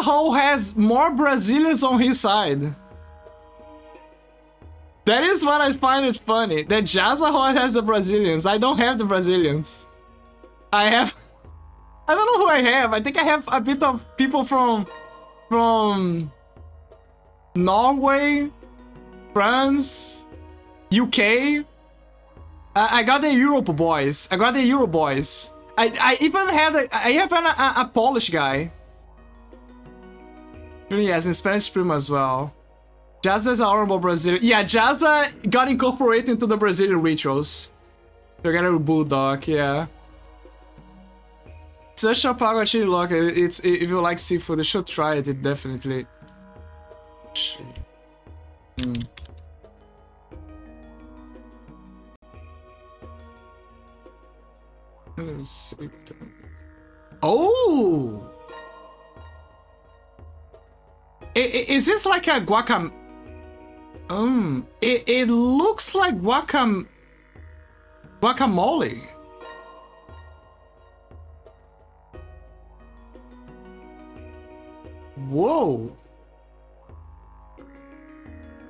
Hall has more Brazilians on his side. That is what I find it funny. That Jazza Hall has the Brazilians. I don't have the Brazilians. I don't know who I have. I think I have a bit of people from Norway, France, UK. I got the Europe boys. I even had a Polish guy. Yes, in Spanish primo as well. Jazza's honorable Brazilian. Yeah, Jazza got incorporated into the Brazilian rituals. Together with Bulldog, yeah. Such a power chili lock. It's, if you like seafood, you should try it. It definitely. Oh! Is this like a guacam... It looks like guacamole. Whoa.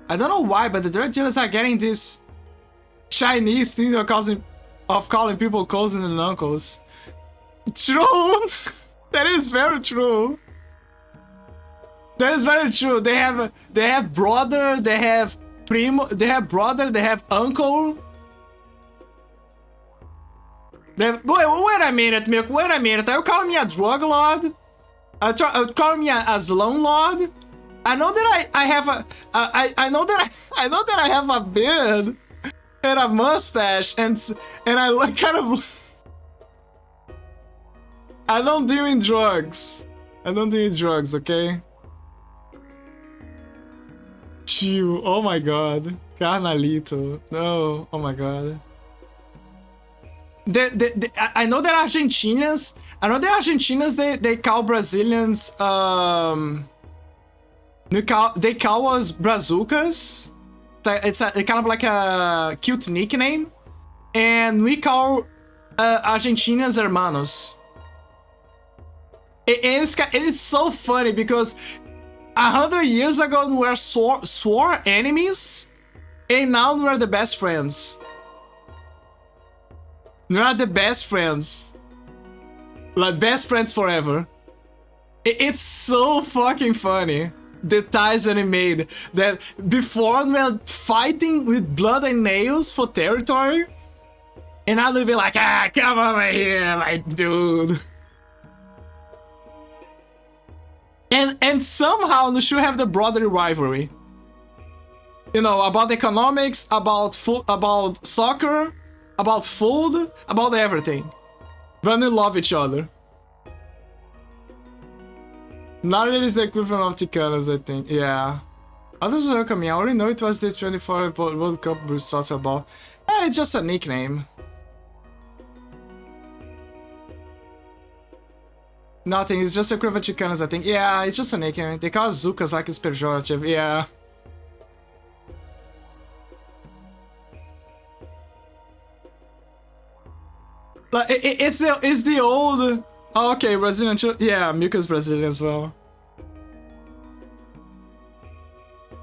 I don't know why, but the drug dealers are getting this Chinese thing of calling people cousins and uncles. True! That is very true. That is very true. They have brother, they have primo, they have brother, they have uncle. Wait a minute, Milk. Wait a minute. Are you calling me a drug lord? Are you calling me a slum lord? I know that I have a I know that I have a beard and a mustache and I look kind of. I don't deal in drugs. I don't do drugs, okay? Chill. Oh my god. Carnalito. No. Oh my god. I know that Argentinians. They call Brazilians. They call us brazucas. It's kind of like a cute nickname, and we call Argentinians hermanos. And it's so funny because 100 years ago we were swore enemies, and now we're the best friends. We are the best friends, like best friends forever. It's so fucking funny. The ties that he made, that before we were fighting with blood and nails for territory, and now they'll be like, come over here, my dude. And somehow they should have the brotherly rivalry. You know, about economics, about soccer, about food, about everything. When they love each other. Now it is the equivalent of Ticanas, I think. Yeah. How does it look at me? I only know it was the 24 World Cup Bruce talked about. It's just a nickname. Nothing, it's just equivalent to Ticanas, I think. Yeah, it's just a nickname. They call Zucas like it's pejorative. Yeah. Like, it's the old... Oh, okay, Brazilian... Yeah, Milka's Brazilian as well.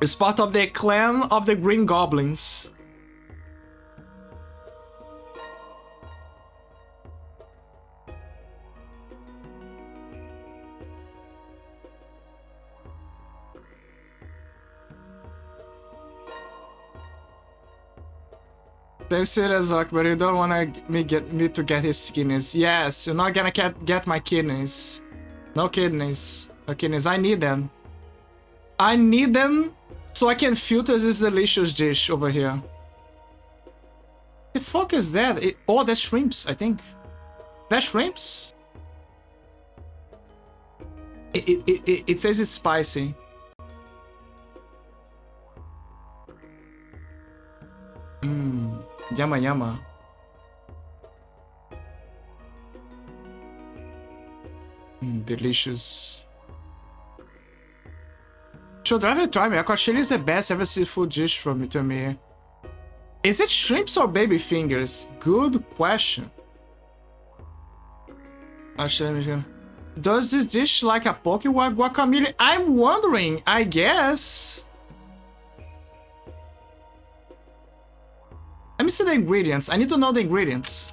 It's part of the clan of the Green Goblins. They say as like, but you don't want me to get his kidneys. Yes, you're not gonna get my kidneys. No kidneys. No kidneys. I need them. I need them so I can filter this delicious dish over here. The fuck is that? Oh, that's shrimps, I think. That's shrimps? It says it's spicy. Yama yama. Delicious. Should I ever try me? Chili is the best ever seafood dish from to me. Is it shrimps or baby fingers? Good question. Actually, does this dish like a poke guacamole? I'm wondering, I guess. Let me see the ingredients. I need to know the ingredients.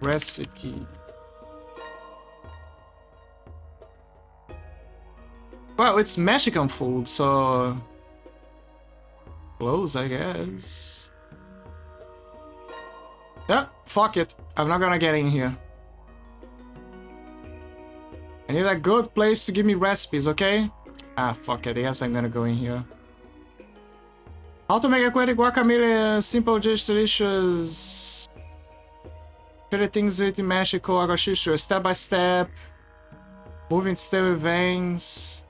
Recipe. Well, it's Mexican food, so... close, I guess. Yeah, fuck it. I'm not gonna get in here. I need a good place to give me recipes, okay? Ah, fuck it. I guess I'm gonna go in here. How to make a quick guacamole, simple, just delicious. 30 things with Mexico, aguachicho, step by step. Moving stable veins.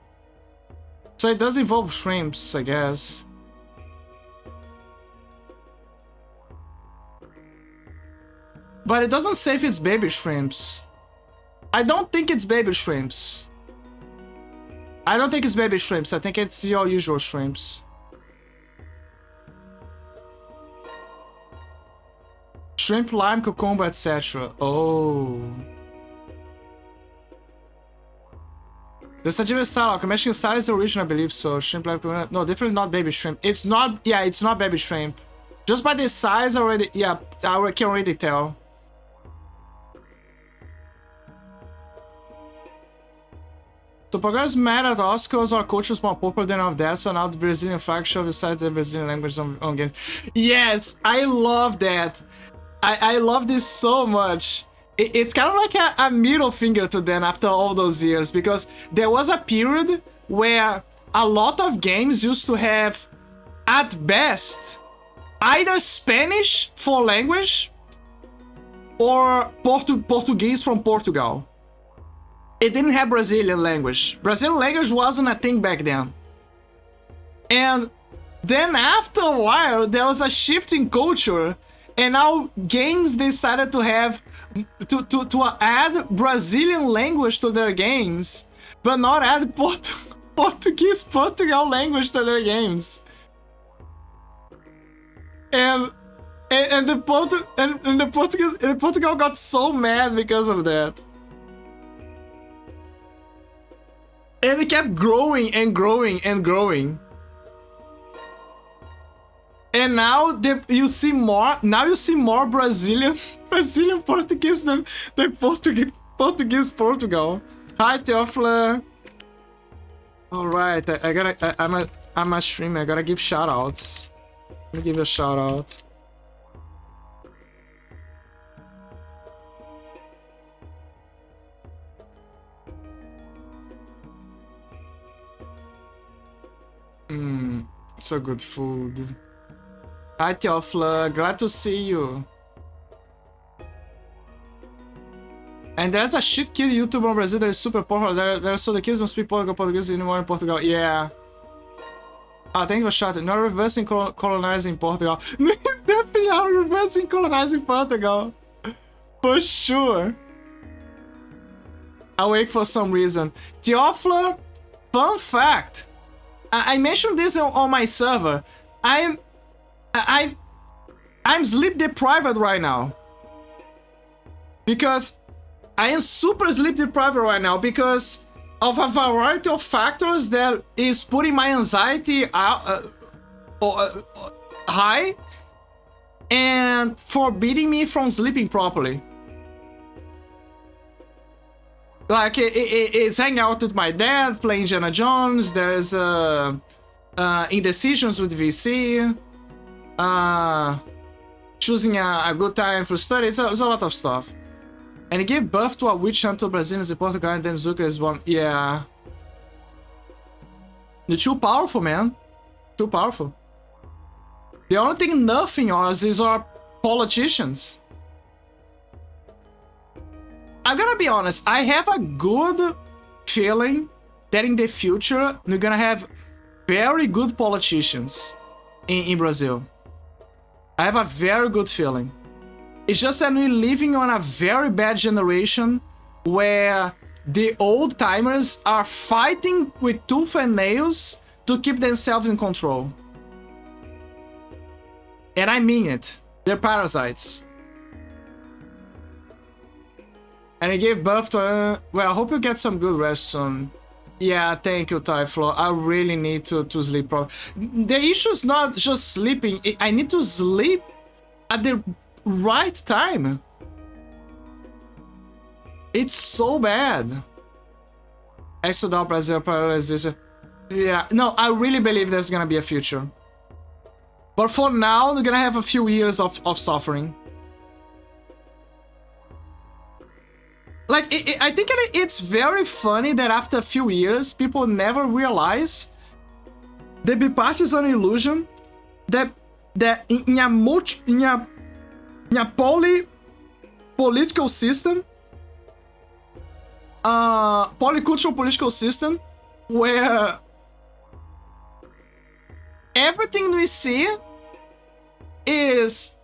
So it does involve shrimps, I guess. But it doesn't say if it's baby shrimps. I don't think it's baby shrimps. I don't think it's baby shrimps. I think it's your usual shrimps. Shrimp, lime, cucumber, etc. Oh. The Sativa style, Mexican style is the original, I believe so. Shrimp, lime, no, definitely not baby shrimp. It's not, yeah, it's not baby shrimp. Just by the size already, yeah, I can already tell. So Portugal's mad at Oscars or cultures more popular than of that, so now the Brazilian flag show decided the Brazilian language on games. Yes, I love that. I love this so much. It's kind of like a middle finger to them after all those years, because there was a period where a lot of games used to have, at best, either Spanish for language or Portuguese from Portugal. It didn't have Brazilian language. Brazilian language wasn't a thing back then. And then after a while, there was a shift in culture, and now games decided to have to add Brazilian language to their games, but not add Portuguese Portugal language to their games. And Portugal got so mad because of that. And it kept growing and growing and growing. And now you see more. Now you see more Brazilian Portuguese than Portuguese Portugal. Hi, Teofla. All right, I'm a streamer. I gotta give shout outs. Let me give you a shout out. So good food. Hi, Teofla. Glad to see you. And there's a shit kid YouTuber in Brazil that is super popular. There's so the kids don't speak Portuguese anymore in Portugal. Yeah. Thank you for shouting. Not reversing colonizing Portugal. Definitely are reversing colonizing Portugal. For sure. Awake for some reason. Teofla, fun fact. I mentioned this on my server. I'm sleep deprived right now. Because I am super sleep deprived right now because of a variety of factors that is putting my anxiety high and forbidding me from sleeping properly. Like, it's hanging out with my dad, playing Indiana Jones, there's indecisions with VC, choosing a good time for study, it's a lot of stuff. And he gave birth to a witch hunter Brazilians in Portugal, and then Zuka is one. Yeah. You're too powerful, man. Too powerful. The only thing nothing ours is our politicians. I'm gonna be honest, I have a good feeling that in the future we're gonna have very good politicians in Brazil. I have a very good feeling. It's just that we're living on a very bad generation where the old timers are fighting with tooth and nails to keep themselves in control. And I mean it. They're parasites. And he gave birth to well, I hope you get some good rest soon. Yeah, thank you, Tyflo. I really need to sleep properly. The issue is not just sleeping. I need to sleep at the right time. It's so bad. Exodal Brazil paralysis. Yeah, no, I really believe there's gonna be a future. But for now, we're gonna have a few years of suffering. Like, I think it's very funny that after a few years, people never realize that the part is an illusion that in a political system, polycultural political system, where everything we see is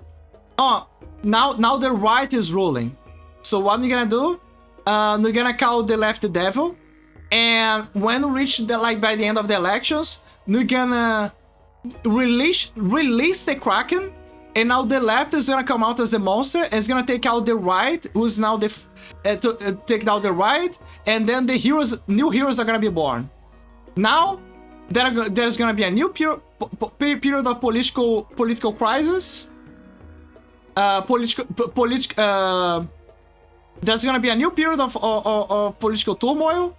now the right is ruling. So what we're gonna do? We're gonna call the left the devil, and when we reach the by the end of the elections, we're gonna release the Kraken, and now the left is gonna come out as a monster and it's gonna take out the right, who's now the take out the right, and then the new heroes are gonna be born. Now there's gonna be a new period of political crisis. There's gonna be a new period of political turmoil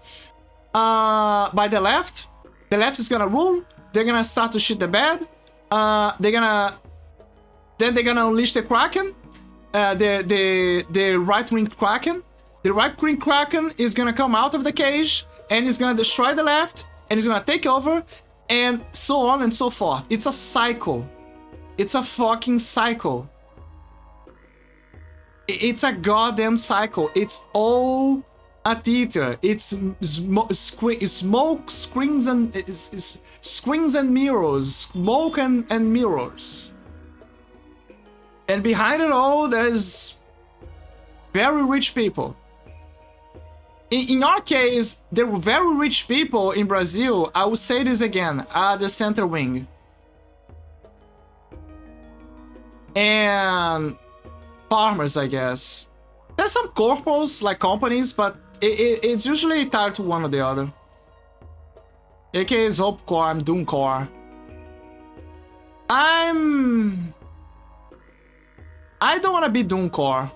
by the left. The left is gonna rule. They're gonna start to shit the bed. They're gonna unleash the Kraken, the right-wing Kraken. The right-wing Kraken is gonna come out of the cage and is gonna destroy the left, and it's gonna take over, and so on and so forth. It's a cycle. It's a fucking cycle. It's a goddamn cycle. It's all a theater. It's smoke, screens and mirrors. Smoke and mirrors. And behind it all, there's very rich people. In our case, the very rich people in Brazil, I will say this again, are the center wing. And farmers, I guess. There's some corporals, like companies, but it's usually tied to one or the other. AK is Hopecore, I'm Doomcore. I don't want to be Doomcore.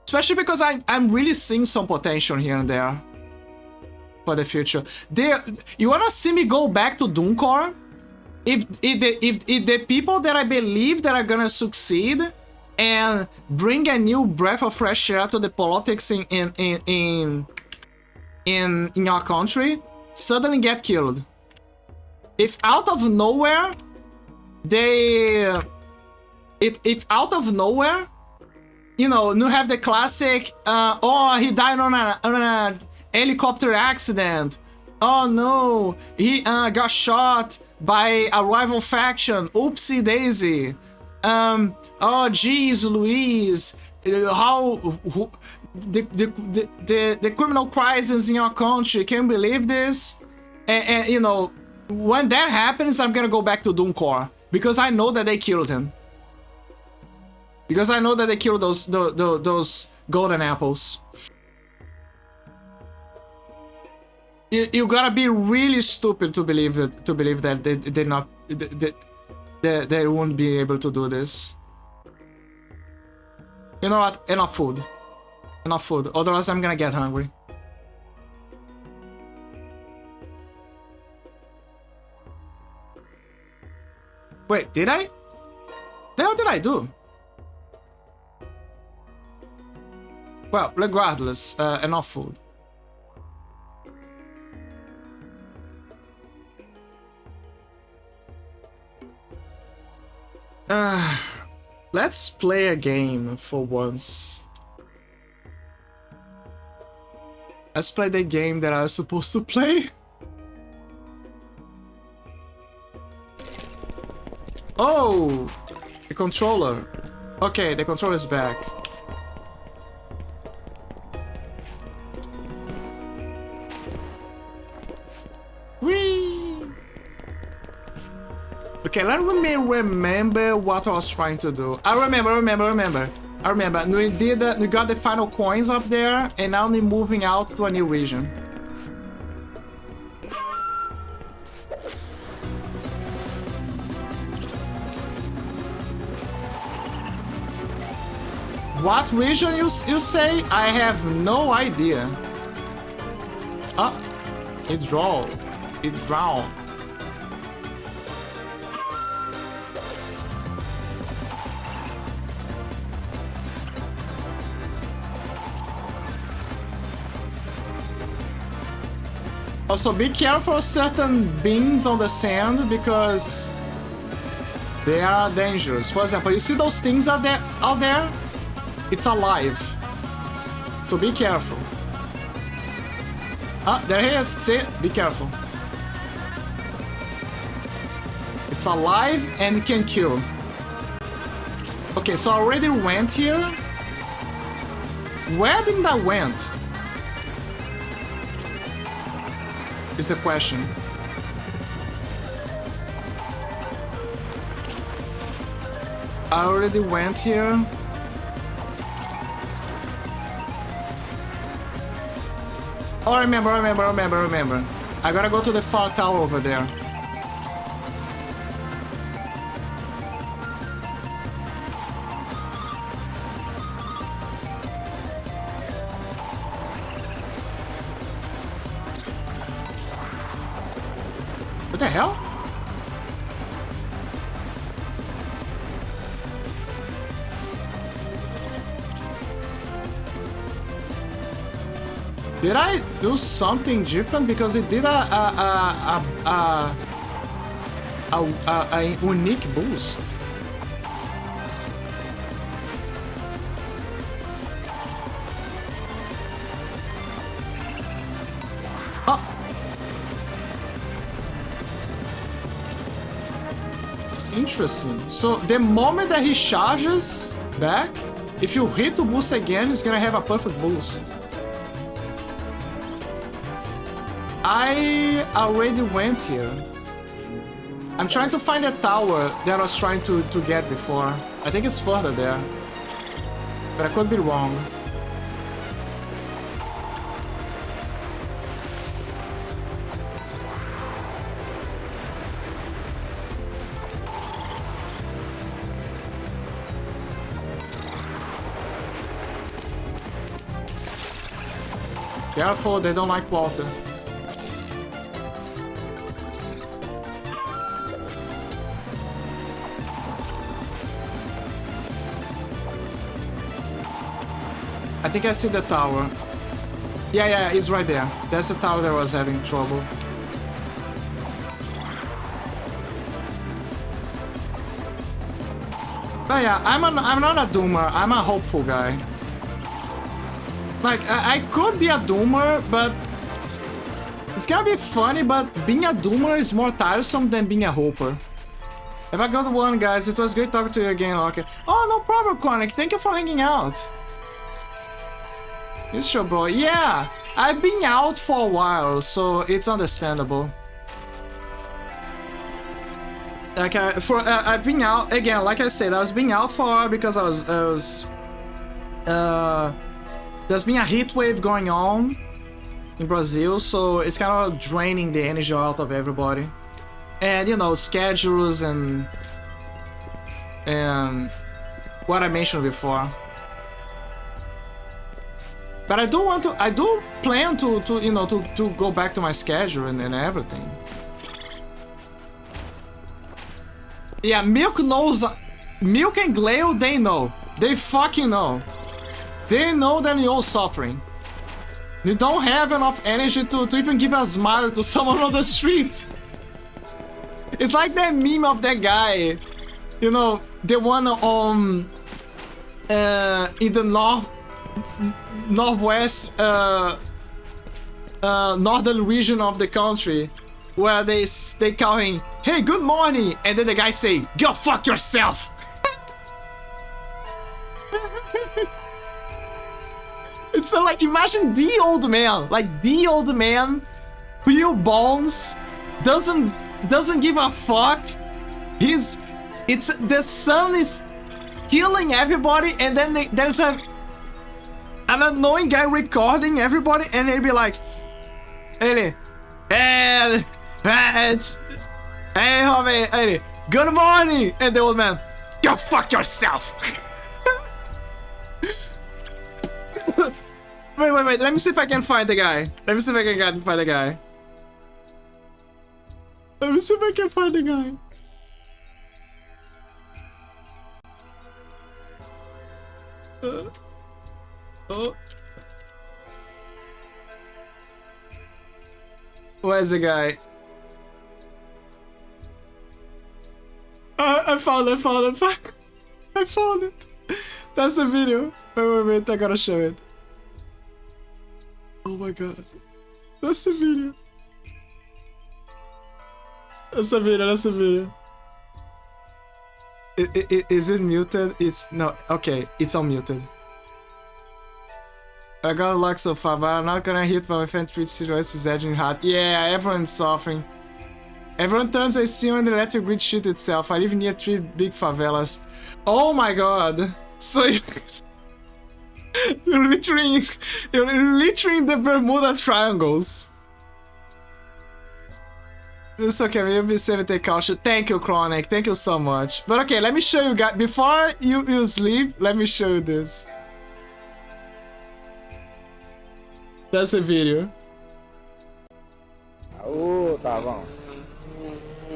Especially because I'm really seeing some potential here and there for the future. You wanna see me go back to Doomcore? If the people that I believe that are gonna succeed and bring a new breath of fresh air to the politics in our country suddenly get killed. If out of nowhere if out of nowhere, you know, you have the classic, oh, he died on a helicopter accident. Oh no, he got shot by a rival faction. Oopsie daisy. Oh geez, Louise. The criminal crisis in your country. Can you believe this? And you know, when that happens, I'm gonna go back to Doomcore because I know that they killed him. Because I know that they killed those golden apples. You gotta be really stupid to believe that they won't be able to do this. You know what? Enough food. Enough food. Otherwise, I'm gonna get hungry. Wait, did I? The hell did I do? Well, regardless, enough food. Let's play a game for once. Let's play the game that I was supposed to play. Oh! The controller. Okay, the controller is back. Whee! Okay, let me remember what I was trying to do. I remember. We got the final coins up there, and now we're moving out to a new region. What region you say? I have no idea. Ah, it drowned. Also, be careful of certain beams on the sand because they are dangerous. For example, you see those things out there? It's alive. So be careful. Ah, there he is. See? Be careful. It's alive and can kill. Okay, so I already went here. Where didn't I went? Is a question. I already went here. Oh, I remember. I gotta go to the far tower over there. What the hell? Did I do something different? Because it did a unique boost. Oh. Interesting. So the moment that he charges back, if you hit to boost again, it's gonna have a perfect boost. I already went here. I'm trying to find a tower that I was trying to get before. I think it's further there. But I could be wrong. Careful, they don't like water. I think I see the tower. Yeah, it's right there. That's the tower that was having trouble. But yeah, I'm not a doomer. I'm a hopeful guy. Like, I could be a doomer, but it's gonna be funny, but being a doomer is more tiresome than being a hoper. Have a good one, guys. It was great talking to you again, Loki. Oh, no problem, Chronic. Thank you for hanging out. It's your boy. Yeah, I've been out for a while, so it's understandable. Like I've been out again. Like I said, I was being out for a while because there's been a heat wave going on in Brazil, so it's kind of draining the energy out of everybody. And you know, schedules and what I mentioned before. But I do plan to go back to my schedule and everything. Yeah, Milk knows. Milk and Glail, they know. They fucking know. They know that you're all suffering. You don't have enough energy to even give a smile to someone on the street. It's like that meme of that guy. You know, the one on in the northwest northern region of the country, where they call him, "Hey, good morning," and then the guy say, "Go fuck yourself." It's so like, imagine the old man, real bones, doesn't give a fuck. The sun is killing everybody, and then there's an annoying guy recording everybody, and they'd be like, hey, homie, good morning, and the old man, go fuck yourself. Wait, let me see if I can find the guy. Let me see if I can find the guy. Oh. Where's the guy? I found it. I found it. That's the video. Wait, I gotta show it. Oh my god. That's the video. That's the video. Is it muted? It's no. Okay, it's unmuted. I got luck so far, but I'm not gonna hit my fan treat situations edging hard. Yeah, everyone's suffering. Everyone turns AC when the electric grid shit itself. I live near 3 big favelas. Oh my god. So you're littering the Bermuda Triangles. It's okay, we'll be safe and take caution. Thank you, Chronic. Thank you so much. But okay, let me show you guys. Before you sleep, let me show you this. That's a video. Oh, tá bom.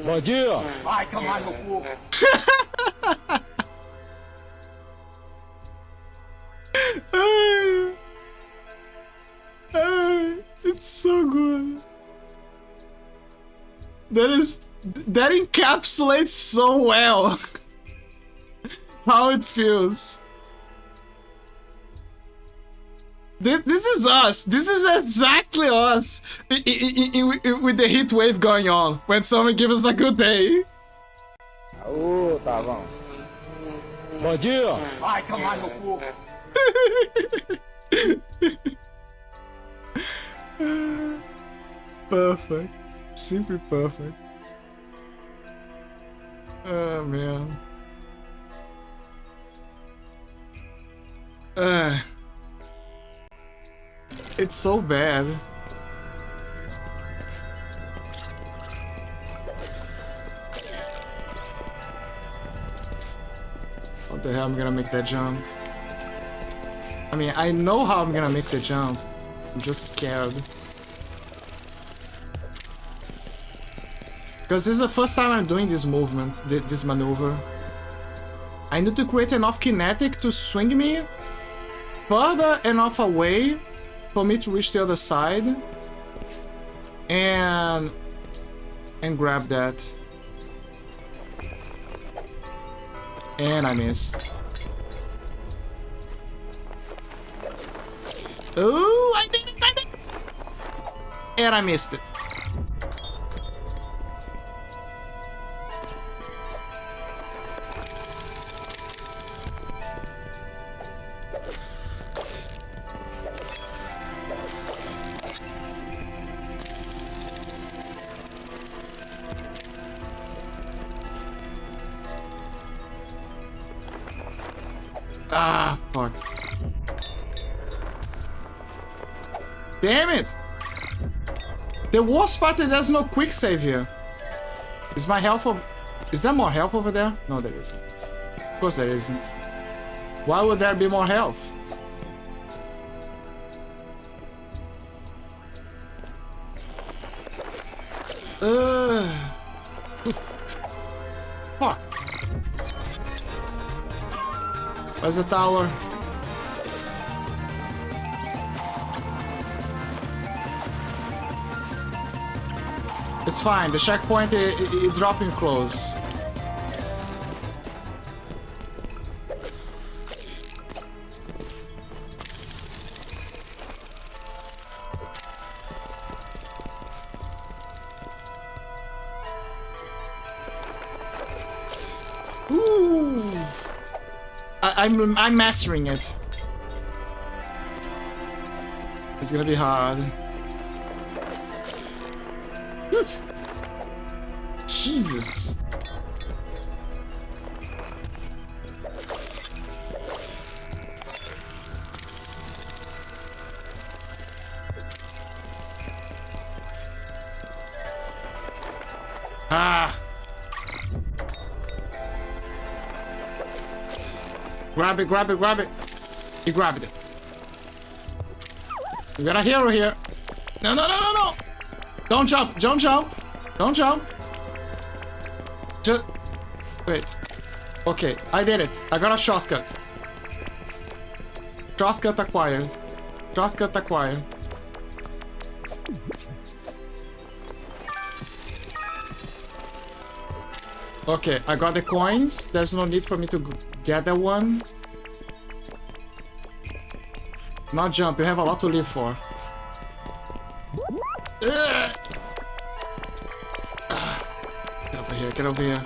Bom dia! Vai tomar no cu! It's so good. That encapsulates so well how it feels. This is us. This is exactly us with the heat wave going on when someone gives us a good day. Oh, tá bom. Bom dia! Vai tomar no cu! Perfect. Simply perfect. Oh man. It's so bad. What the hell am I gonna make that jump? I mean, I know how I'm gonna make the jump. I'm just scared. Because this is the first time I'm doing this movement, this maneuver. I need to create enough kinetic to swing me further enough away for me to reach the other side and grab that. And I missed. Oh, I did it! And I missed it. Ah, fuck. Damn it! The worst part is there's no quick save here. Is my health of... Is there more health over there? No, there isn't. Of course there isn't. Why would there be more health? Fuck. Where's the tower? It's fine, the checkpoint is dropping close. Ooh. I'm mastering it. It's gonna be hard. Oof. Jesus. Ah. Grab it, grab it, grab it. He grabbed it. We got a hero here. No, no, no, no, no. Don't jump, don't jump. Don't jump. Just... Wait. Okay, I did it. I got a shortcut. Shortcut acquired. Shortcut acquired. Okay, I got the coins. There's no need for me to gather one. Not jump, you have a lot to live for. Get over here, get over here.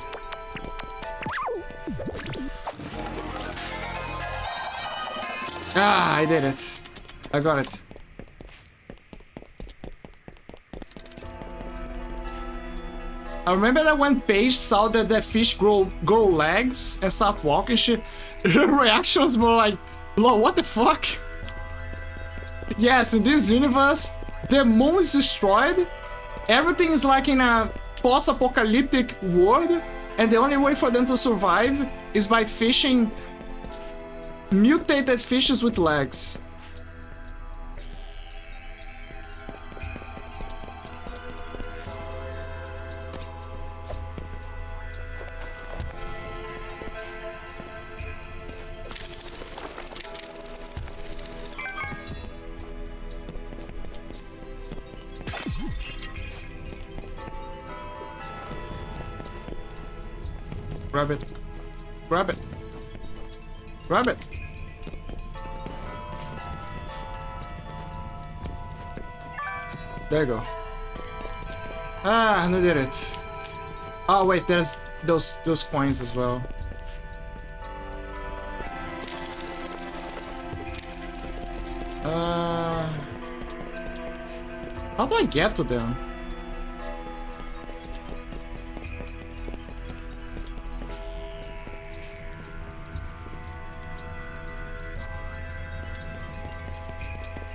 Ah, I did it. I got it. I remember that when Paige saw that the fish grow legs and start walking, her reaction was more like, "Lo, what the fuck?" Yes, in this universe, the moon is destroyed. Everything is like in a post-apocalyptic world, and the only way for them to survive is by fishing mutated fishes with legs. Grab it. Grab it. Grab it. There you go. Ah, I did it. Oh wait, there's those coins as well. How do I get to them?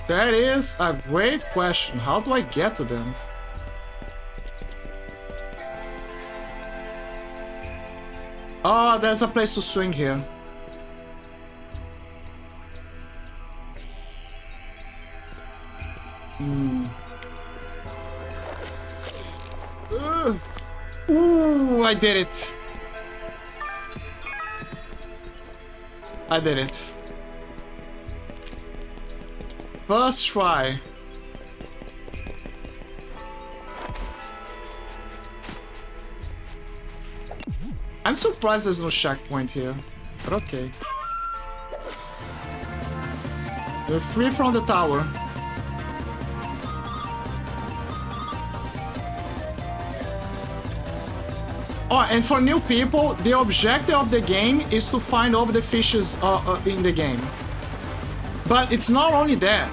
That is a great question. How do I get to them? Oh, there's a place to swing here. Ooh, I did it. I did it. First try. I'm surprised there's no checkpoint here, but okay. We're free from the tower. Oh, and for new people, the objective of the game is to find all the fishes in the game. But it's not only that.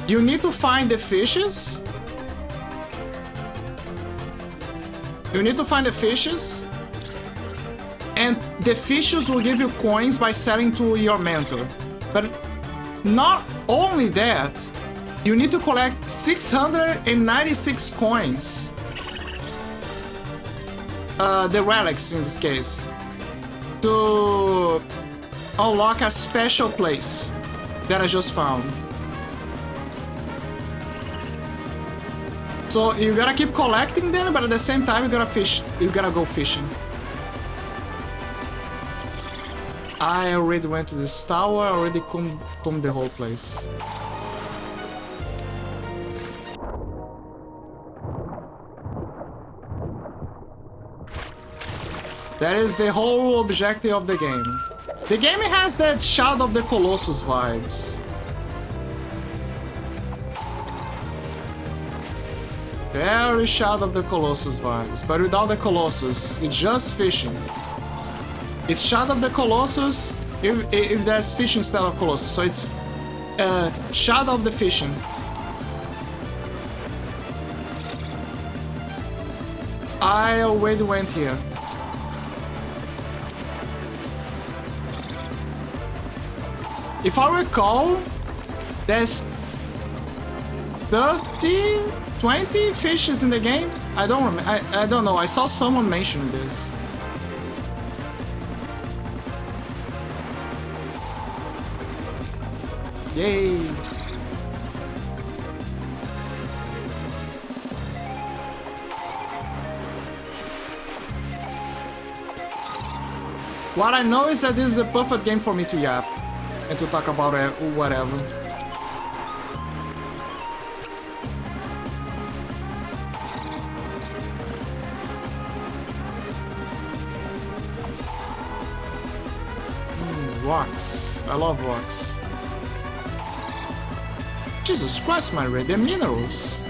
You need to find the fishes. You need to find the fishes. And the fishes will give you coins by selling to your mentor. But not only that, you need to collect 696 coins. The relics in this case. To unlock a special place that I just found. So you gotta keep collecting them, but at the same time you gotta fish. You gotta go fishing. I already went to this tower. I already combed the whole place. That is the whole objective of the game. The game has that Shadow of the Colossus vibes. Very Shadow of the Colossus vibes, but without the Colossus, it's just fishing. It's Shadow of the Colossus if there's fish instead of Colossus, so it's Shadow of the Fishing. I already went here. If I recall, there's 30, 20 fishes in the game. I don't remember. I don't know. I saw someone mention this. Yay! What I know is that this is a perfect game for me to yap and to talk about whatever. Rocks. I love rocks. Jesus Christ, my red, they're minerals.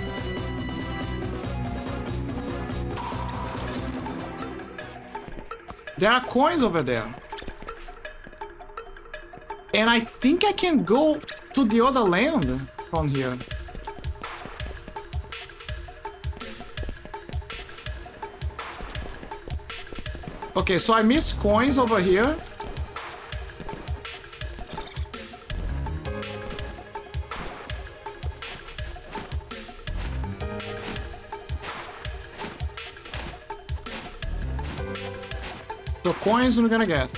There are coins over there. And I think I can go to the other land from here. Okay, so I missed coins over here. So coins we're gonna get.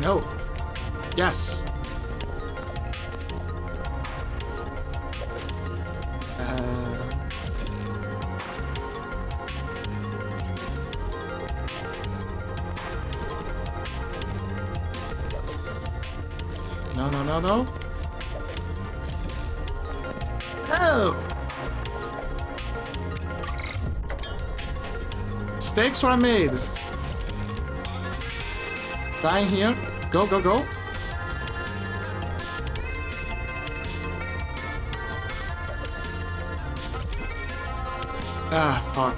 No. Yes. No, no, no, no. Oh. Stakes were made. Dying here. Go, go, go. Ah, fuck.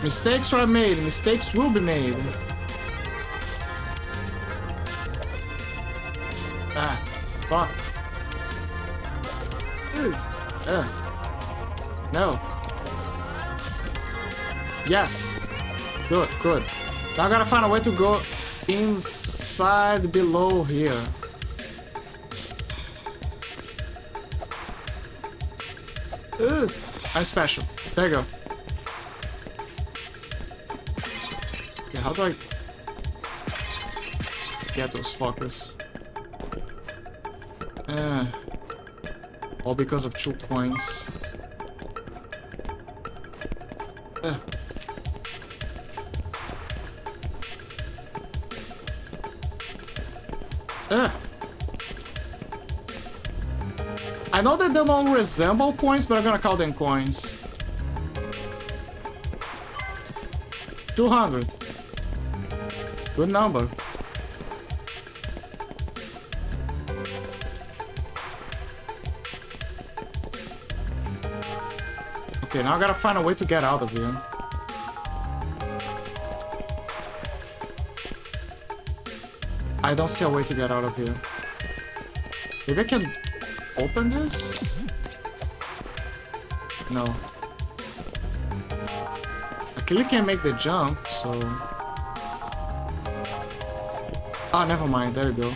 Mistakes are made. Mistakes will be made. Ah, fuck. No. Yes. Good, good. Now I gotta find a way to go inside below here. I'm special. There you go. Yeah, how do I get those fuckers? All because of 2 coins. I know that they don't resemble coins, but I'm gonna call them coins. 200. Good number. Okay, now I gotta find a way to get out of here. I don't see a way to get out of here. Maybe I can open this? No. I clearly can't make the jump, so... Oh, never mind. There you go.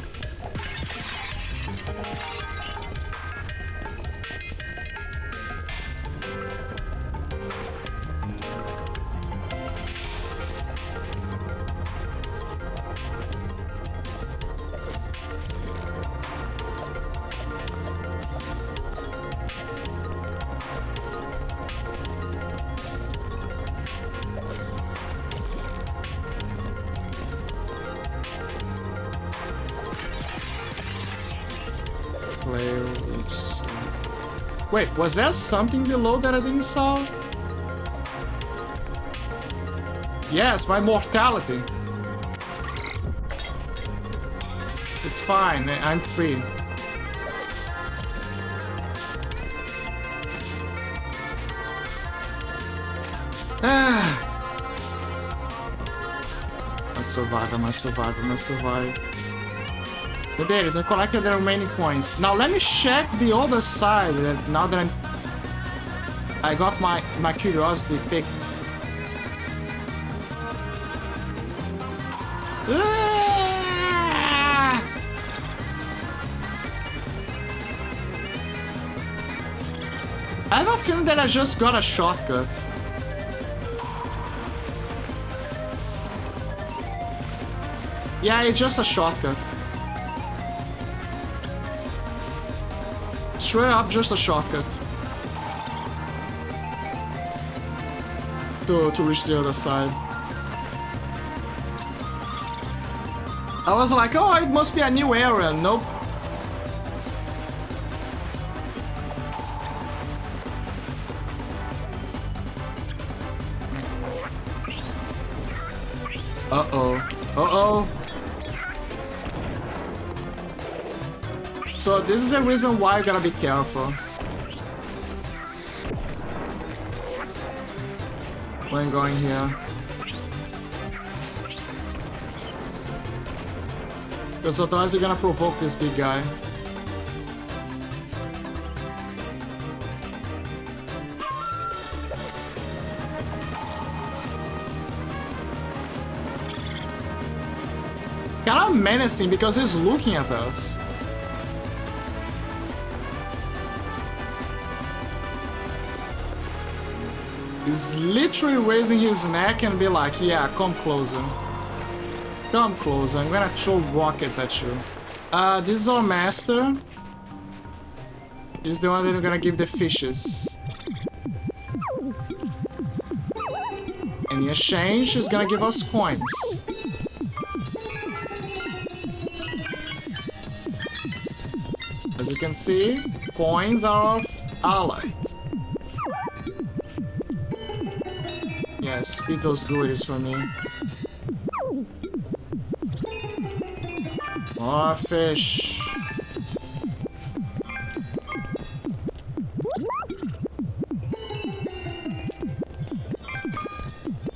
Wait, was there something below that I didn't solve? Yes, my mortality. It's fine, I'm free. Must survive, I must survive, I must survive. We did it, we collected the remaining coins. Now let me check the other side, now that I got my curiosity picked. I have a feeling that I just got a shortcut. Yeah, it's just a shortcut. Straight up, just a shortcut. To reach the other side. I was like, oh, it must be a new area. Nope. Uh-oh. Uh-oh. So this is the reason why you gotta be careful. When going here. Because otherwise you're gonna provoke this big guy. Kind of menacing because he's looking at us. He's literally raising his neck and be like, yeah, come closer. Come closer, I'm gonna throw rockets at you. This is our master. This is the one that we're gonna give the fishes. In exchange, he's gonna give us coins. As you can see, coins are of allies. Yeah, speed those goodies for me. More fish.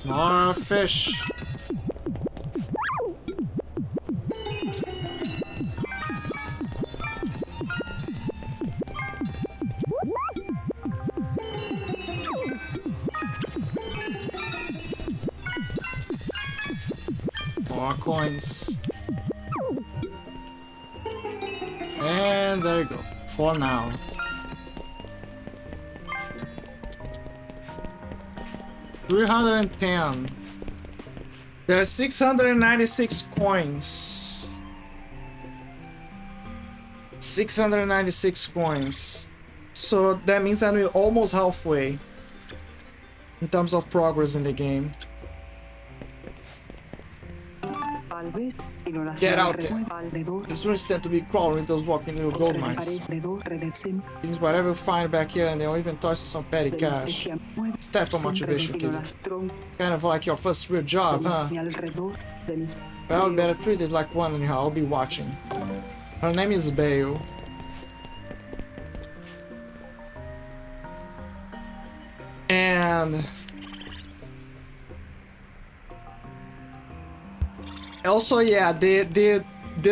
More fish. More coins. And there you go. For now. $310. There are 696 coins. 696 coins. So that means that we're almost halfway in terms of progress in the game. Get out there. It's no instead to be crawling into those walking little gold mines. Things whatever you find back here, and they'll even toss you some petty cash. It's that for motivation, kid. Kind of like your first real job, huh? Well, better treat it like one anyhow. I'll be watching. Her name is Bale. And also, yeah, the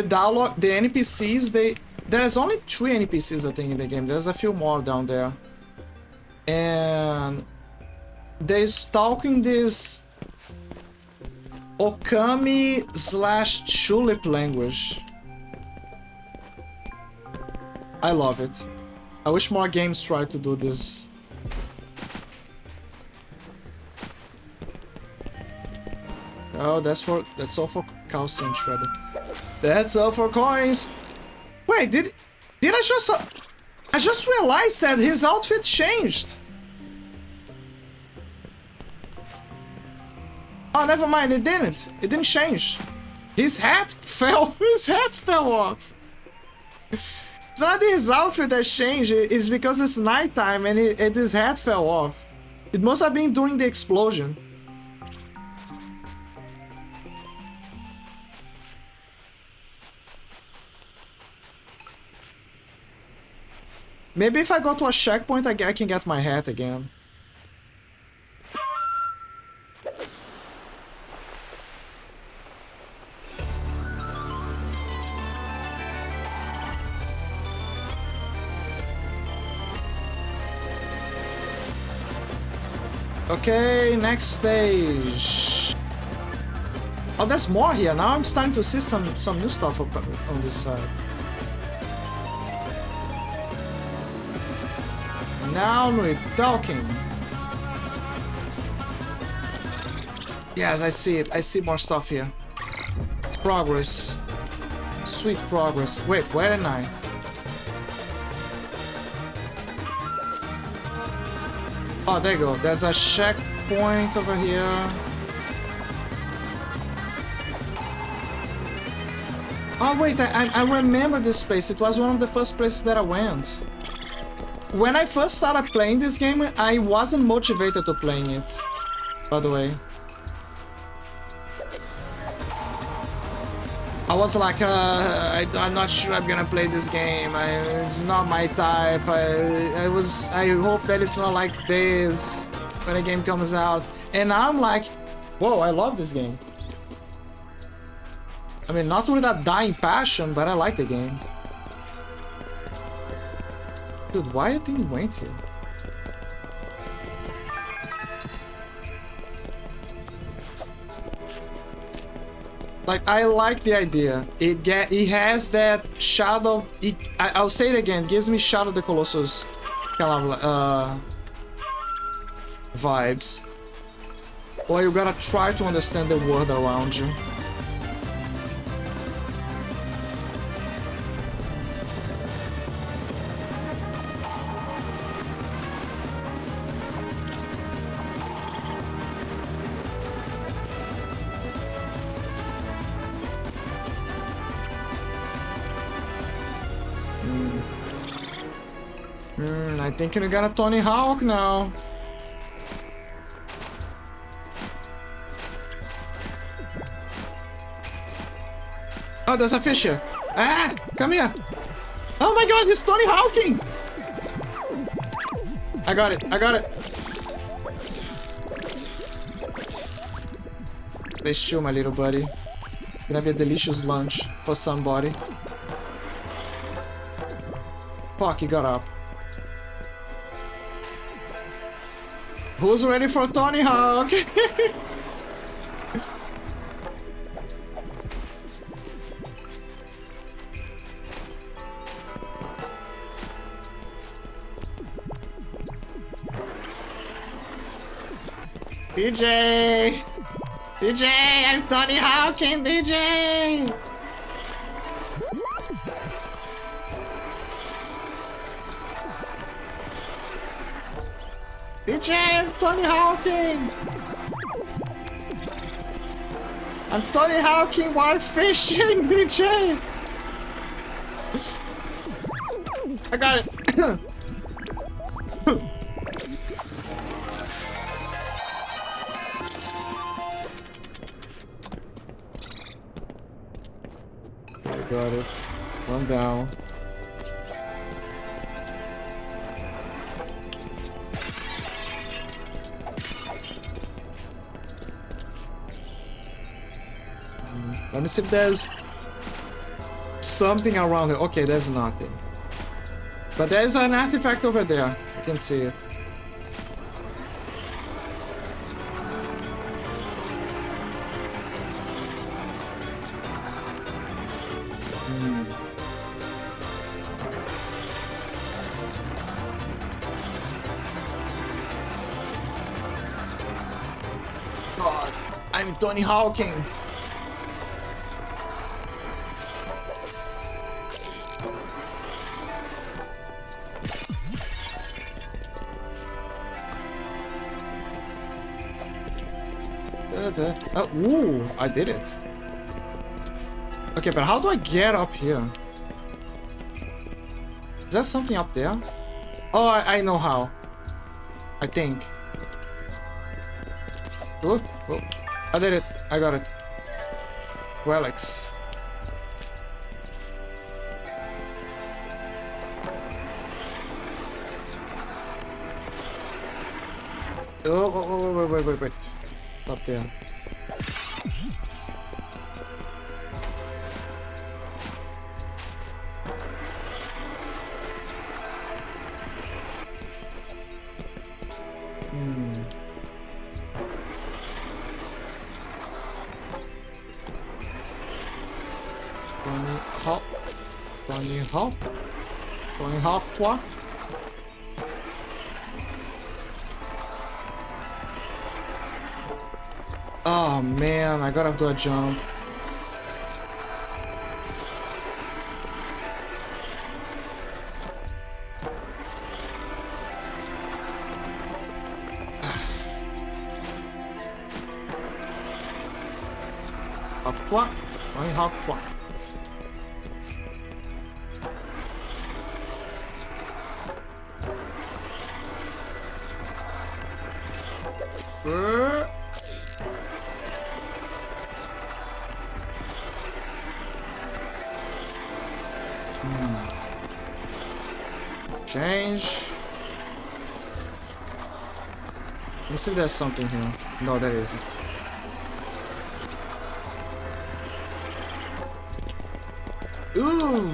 dialogue, the NPCs, there's only 3 NPCs I think in the game. There's a few more down there, and they're talking this Okami/Tulip language. I love it. I wish more games tried to do this. Oh, that's all for calcium shredder. That's all for coins. Wait, did I just realized that his outfit changed. Oh, never mind, it didn't. It didn't change. His hat fell. His hat fell off. It's not his outfit that changed. It's because it's nighttime and his hat fell off. It must have been during the explosion. Maybe if I go to a checkpoint, I can get my hat again. Okay, next stage. Oh, there's more here. Now I'm starting to see some new stuff up on this side. Now we're talking. Yes, I see it. I see more stuff here. Progress. Sweet progress. Wait, where am I? Oh, there you go. There's a checkpoint over here. Oh wait, I remember this place. It was one of the first places that I went. When I first started playing this game, I wasn't motivated to playing it. By the way. I was like, I'm not sure I'm gonna play this game. It's not my type. I hope that it's not like this when the game comes out. And I'm like, whoa, I love this game. I mean, not with a dying passion, but I like the game. Dude, why I didn't wait here? Like, I like the idea. It has that Shadow. I'll say it again. It gives me Shadow of the Colossus kind of vibes. Or you gotta try to understand the world around you. I think you got a Tony Hawk now. Oh, there's a fish here. Ah, come here. Oh my god, he's Tony Hawking. I got it, I got it. Stay still, my little buddy. Gonna be a delicious lunch for somebody. Fuck, he got up. Who's ready for Tony Hawk? DJ! DJ! I'm Tony Hawk and DJ! DJ, I'm Tony Hawking! I'm Tony Hawking while fishing, DJ! I got it! I got it. One down. Let me see if there's something around it. Okay, there's nothing. But there's an artifact over there. You can see it. God, I'm Tony Hawking. Oh, ooh, I did it. Okay, but how do I get up here? Is there something up there? Oh, I know how. I think. Oh, oh, I did it. I got it. Relics. Oh, wait. Up there. Tony Hawk, toi? Oh man, I gotta do a jump. Hop-toi. Oui, hop-toi. Change. Let me see if there's something here. No, there isn't. Ooh,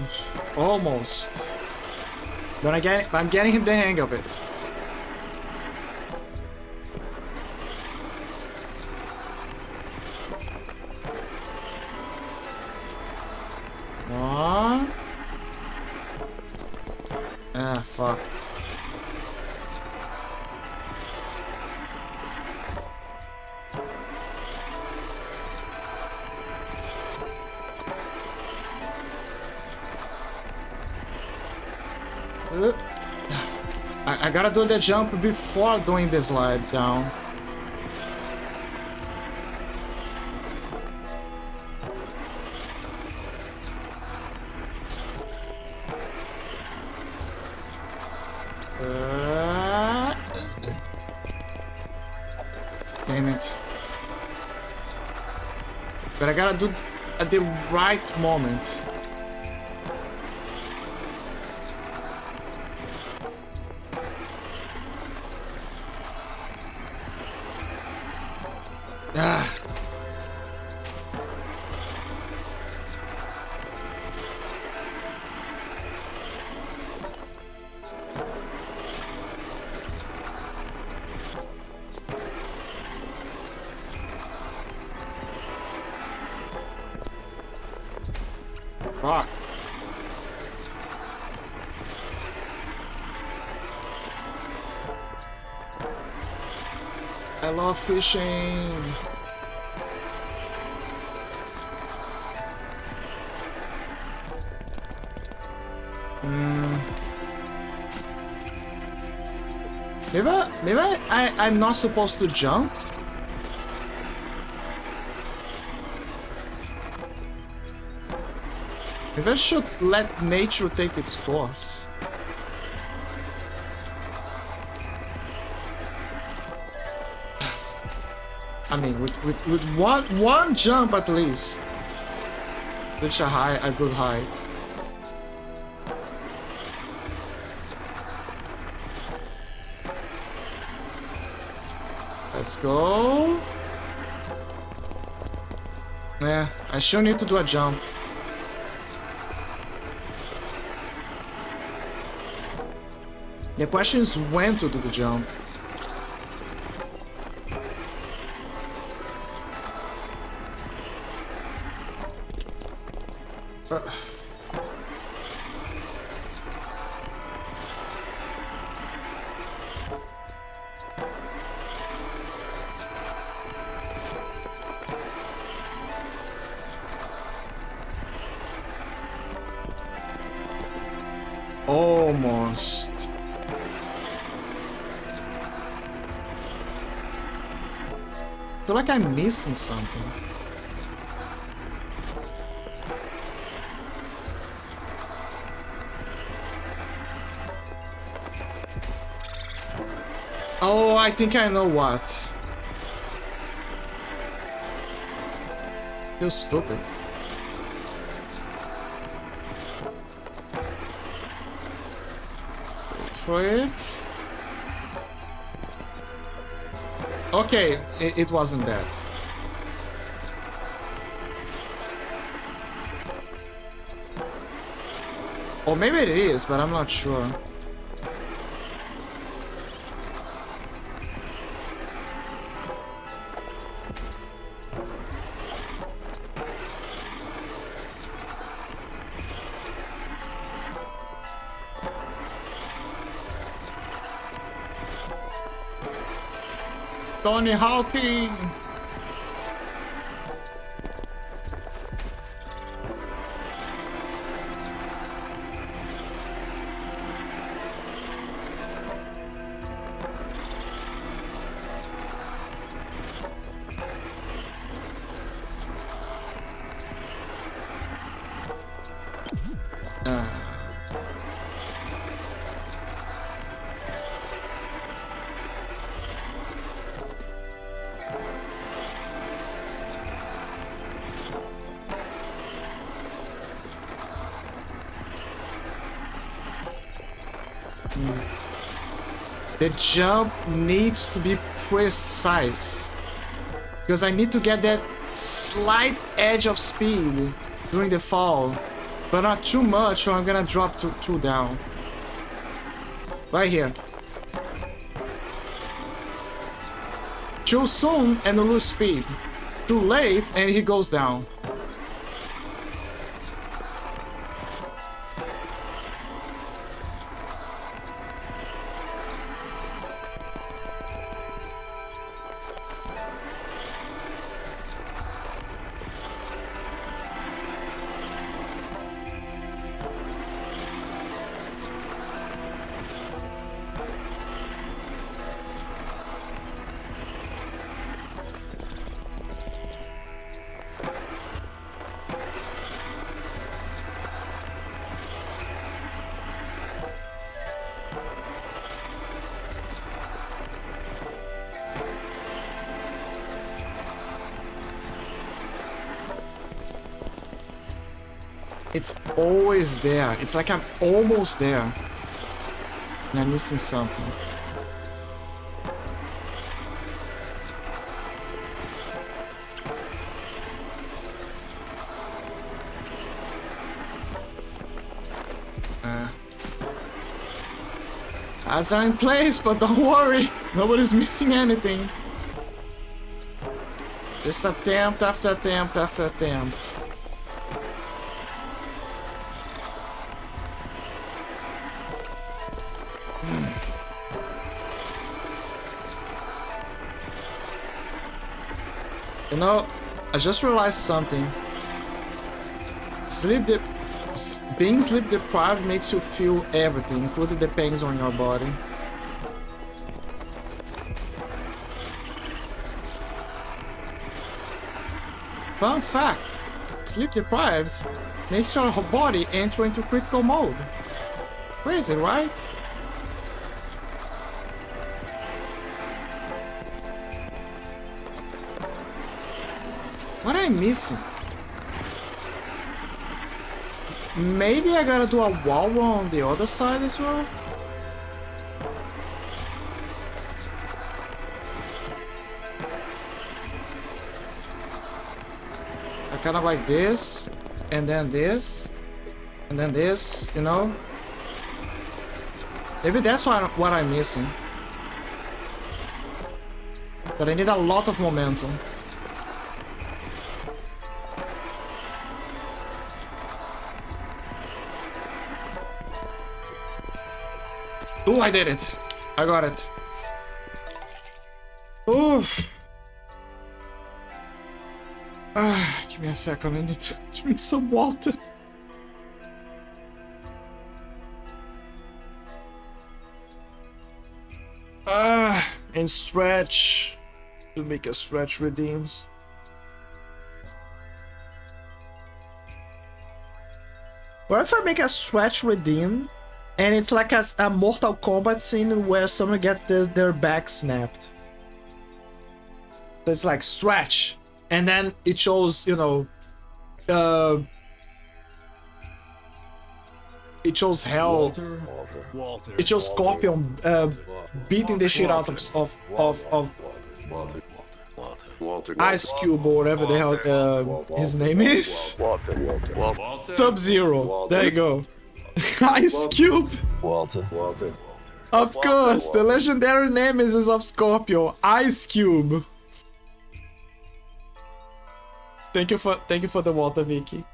almost. But I'm getting the hang of it. One. Ah, fuck. I gotta do the jump before doing the slide down. Damn it. But I gotta do at the right moment. Ah. Fuck. I love fishing. Maybe I'm not supposed to jump. Maybe I should let nature take its course. I mean, with one jump at least, reach a good height. Let's go. Yeah, I sure need to do a jump. The question is when to do the jump. Almost. I feel like I'm missing something. Oh, I think I know what. Feel stupid. Wait for it. Okay, it wasn't that. Or maybe it is, but I'm not sure. Tony Hawking! The jump needs to be precise. Because I need to get that slight edge of speed during the fall. But not too much or I'm gonna drop too down. Right here. Too soon and you lose speed. Too late and he goes down. It's always there. It's like I'm almost there. And I'm missing something. Odds are in place, but don't worry. Nobody's missing anything. Just attempt after attempt after attempt. You know, I just realized something. Being sleep deprived makes you feel everything, including the pains on your body. Fun fact, sleep deprived makes your body enter into critical mode. Crazy, right? What am I missing? Maybe I gotta do a wall run on the other side as well? I kinda like this, and then this, and then this, you know? Maybe that's what I'm missing. But I need a lot of momentum. Oh, I did it. I got it. Oof. Give me a second. I need to drink some water. And stretch. To make a stretch redeems. What if I make a stretch redeem? And it's like a Mortal Kombat scene where someone gets their back snapped. So it's like stretch, and then it shows, you know, it shows hell. It shows Scorpion beating the shit out of Ice Cube or whatever the hell his name is. Sub-Zero. There you go. Ice Cube. Walter. Of course, the legendary nemesis of Scorpio, Ice Cube. Thank you for the water, Vicky.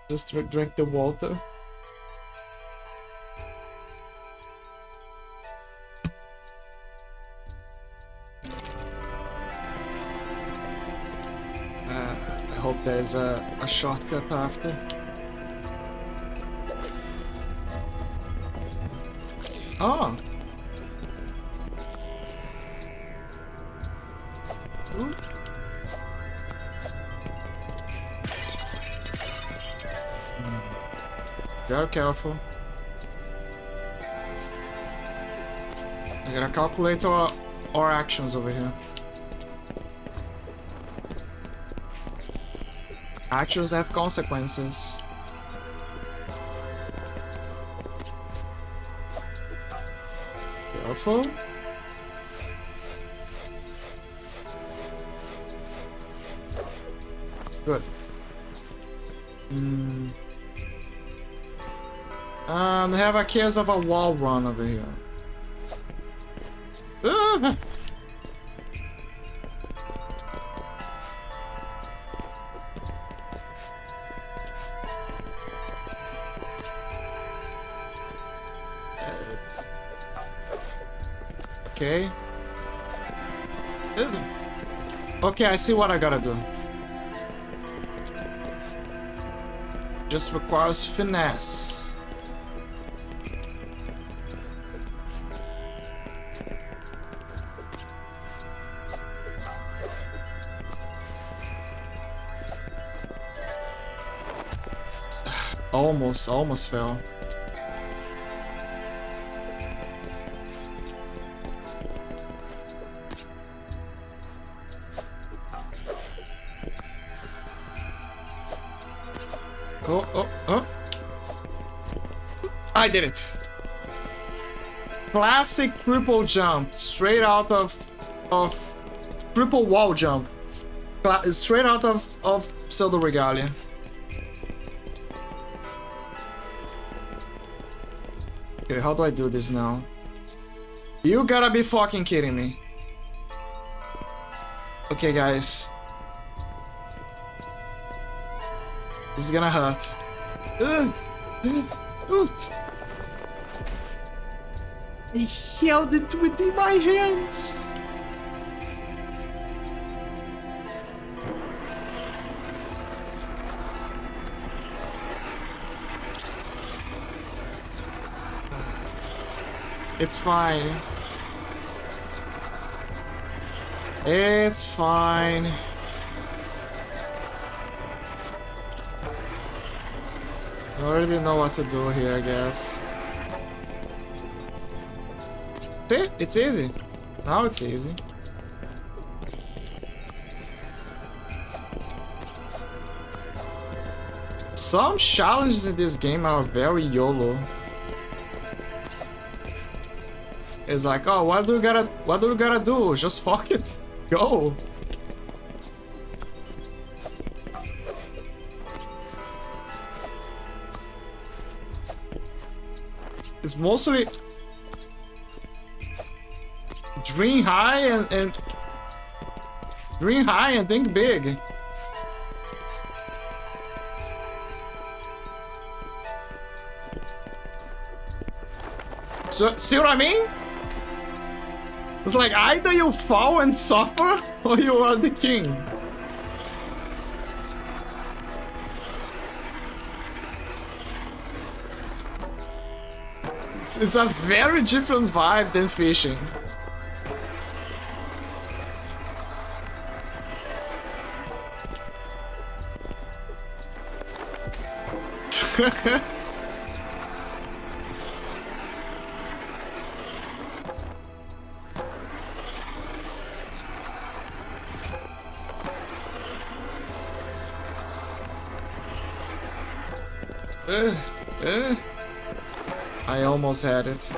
Just drink the water. I hope there's a shortcut after. Oh. Ooh. Very careful. I gotta calculate our actions over here. Actions have consequences. careful. Good. We have a case of a wall run over here. Ah! Okay. Okay, I see what I gotta do. Just requires finesse. Almost fell. Oh. I did it. Classic triple jump, straight out of triple wall jump. Straight out of Pseudo Regalia. Okay, how do I do this now? You gotta be fucking kidding me. Okay, guys. This is gonna hurt. I held it within my hands. It's fine. It's fine. I already know what to do here, I guess. See? It's easy. Now it's easy. Some challenges in this game are very YOLO. It's like, oh, what do we gotta do? Just fuck it. Go. It's mostly dream high and dream high and think big. So, see what I mean? It's like either you fall and suffer or you are the king. It's a very different vibe than fishing. I almost had it.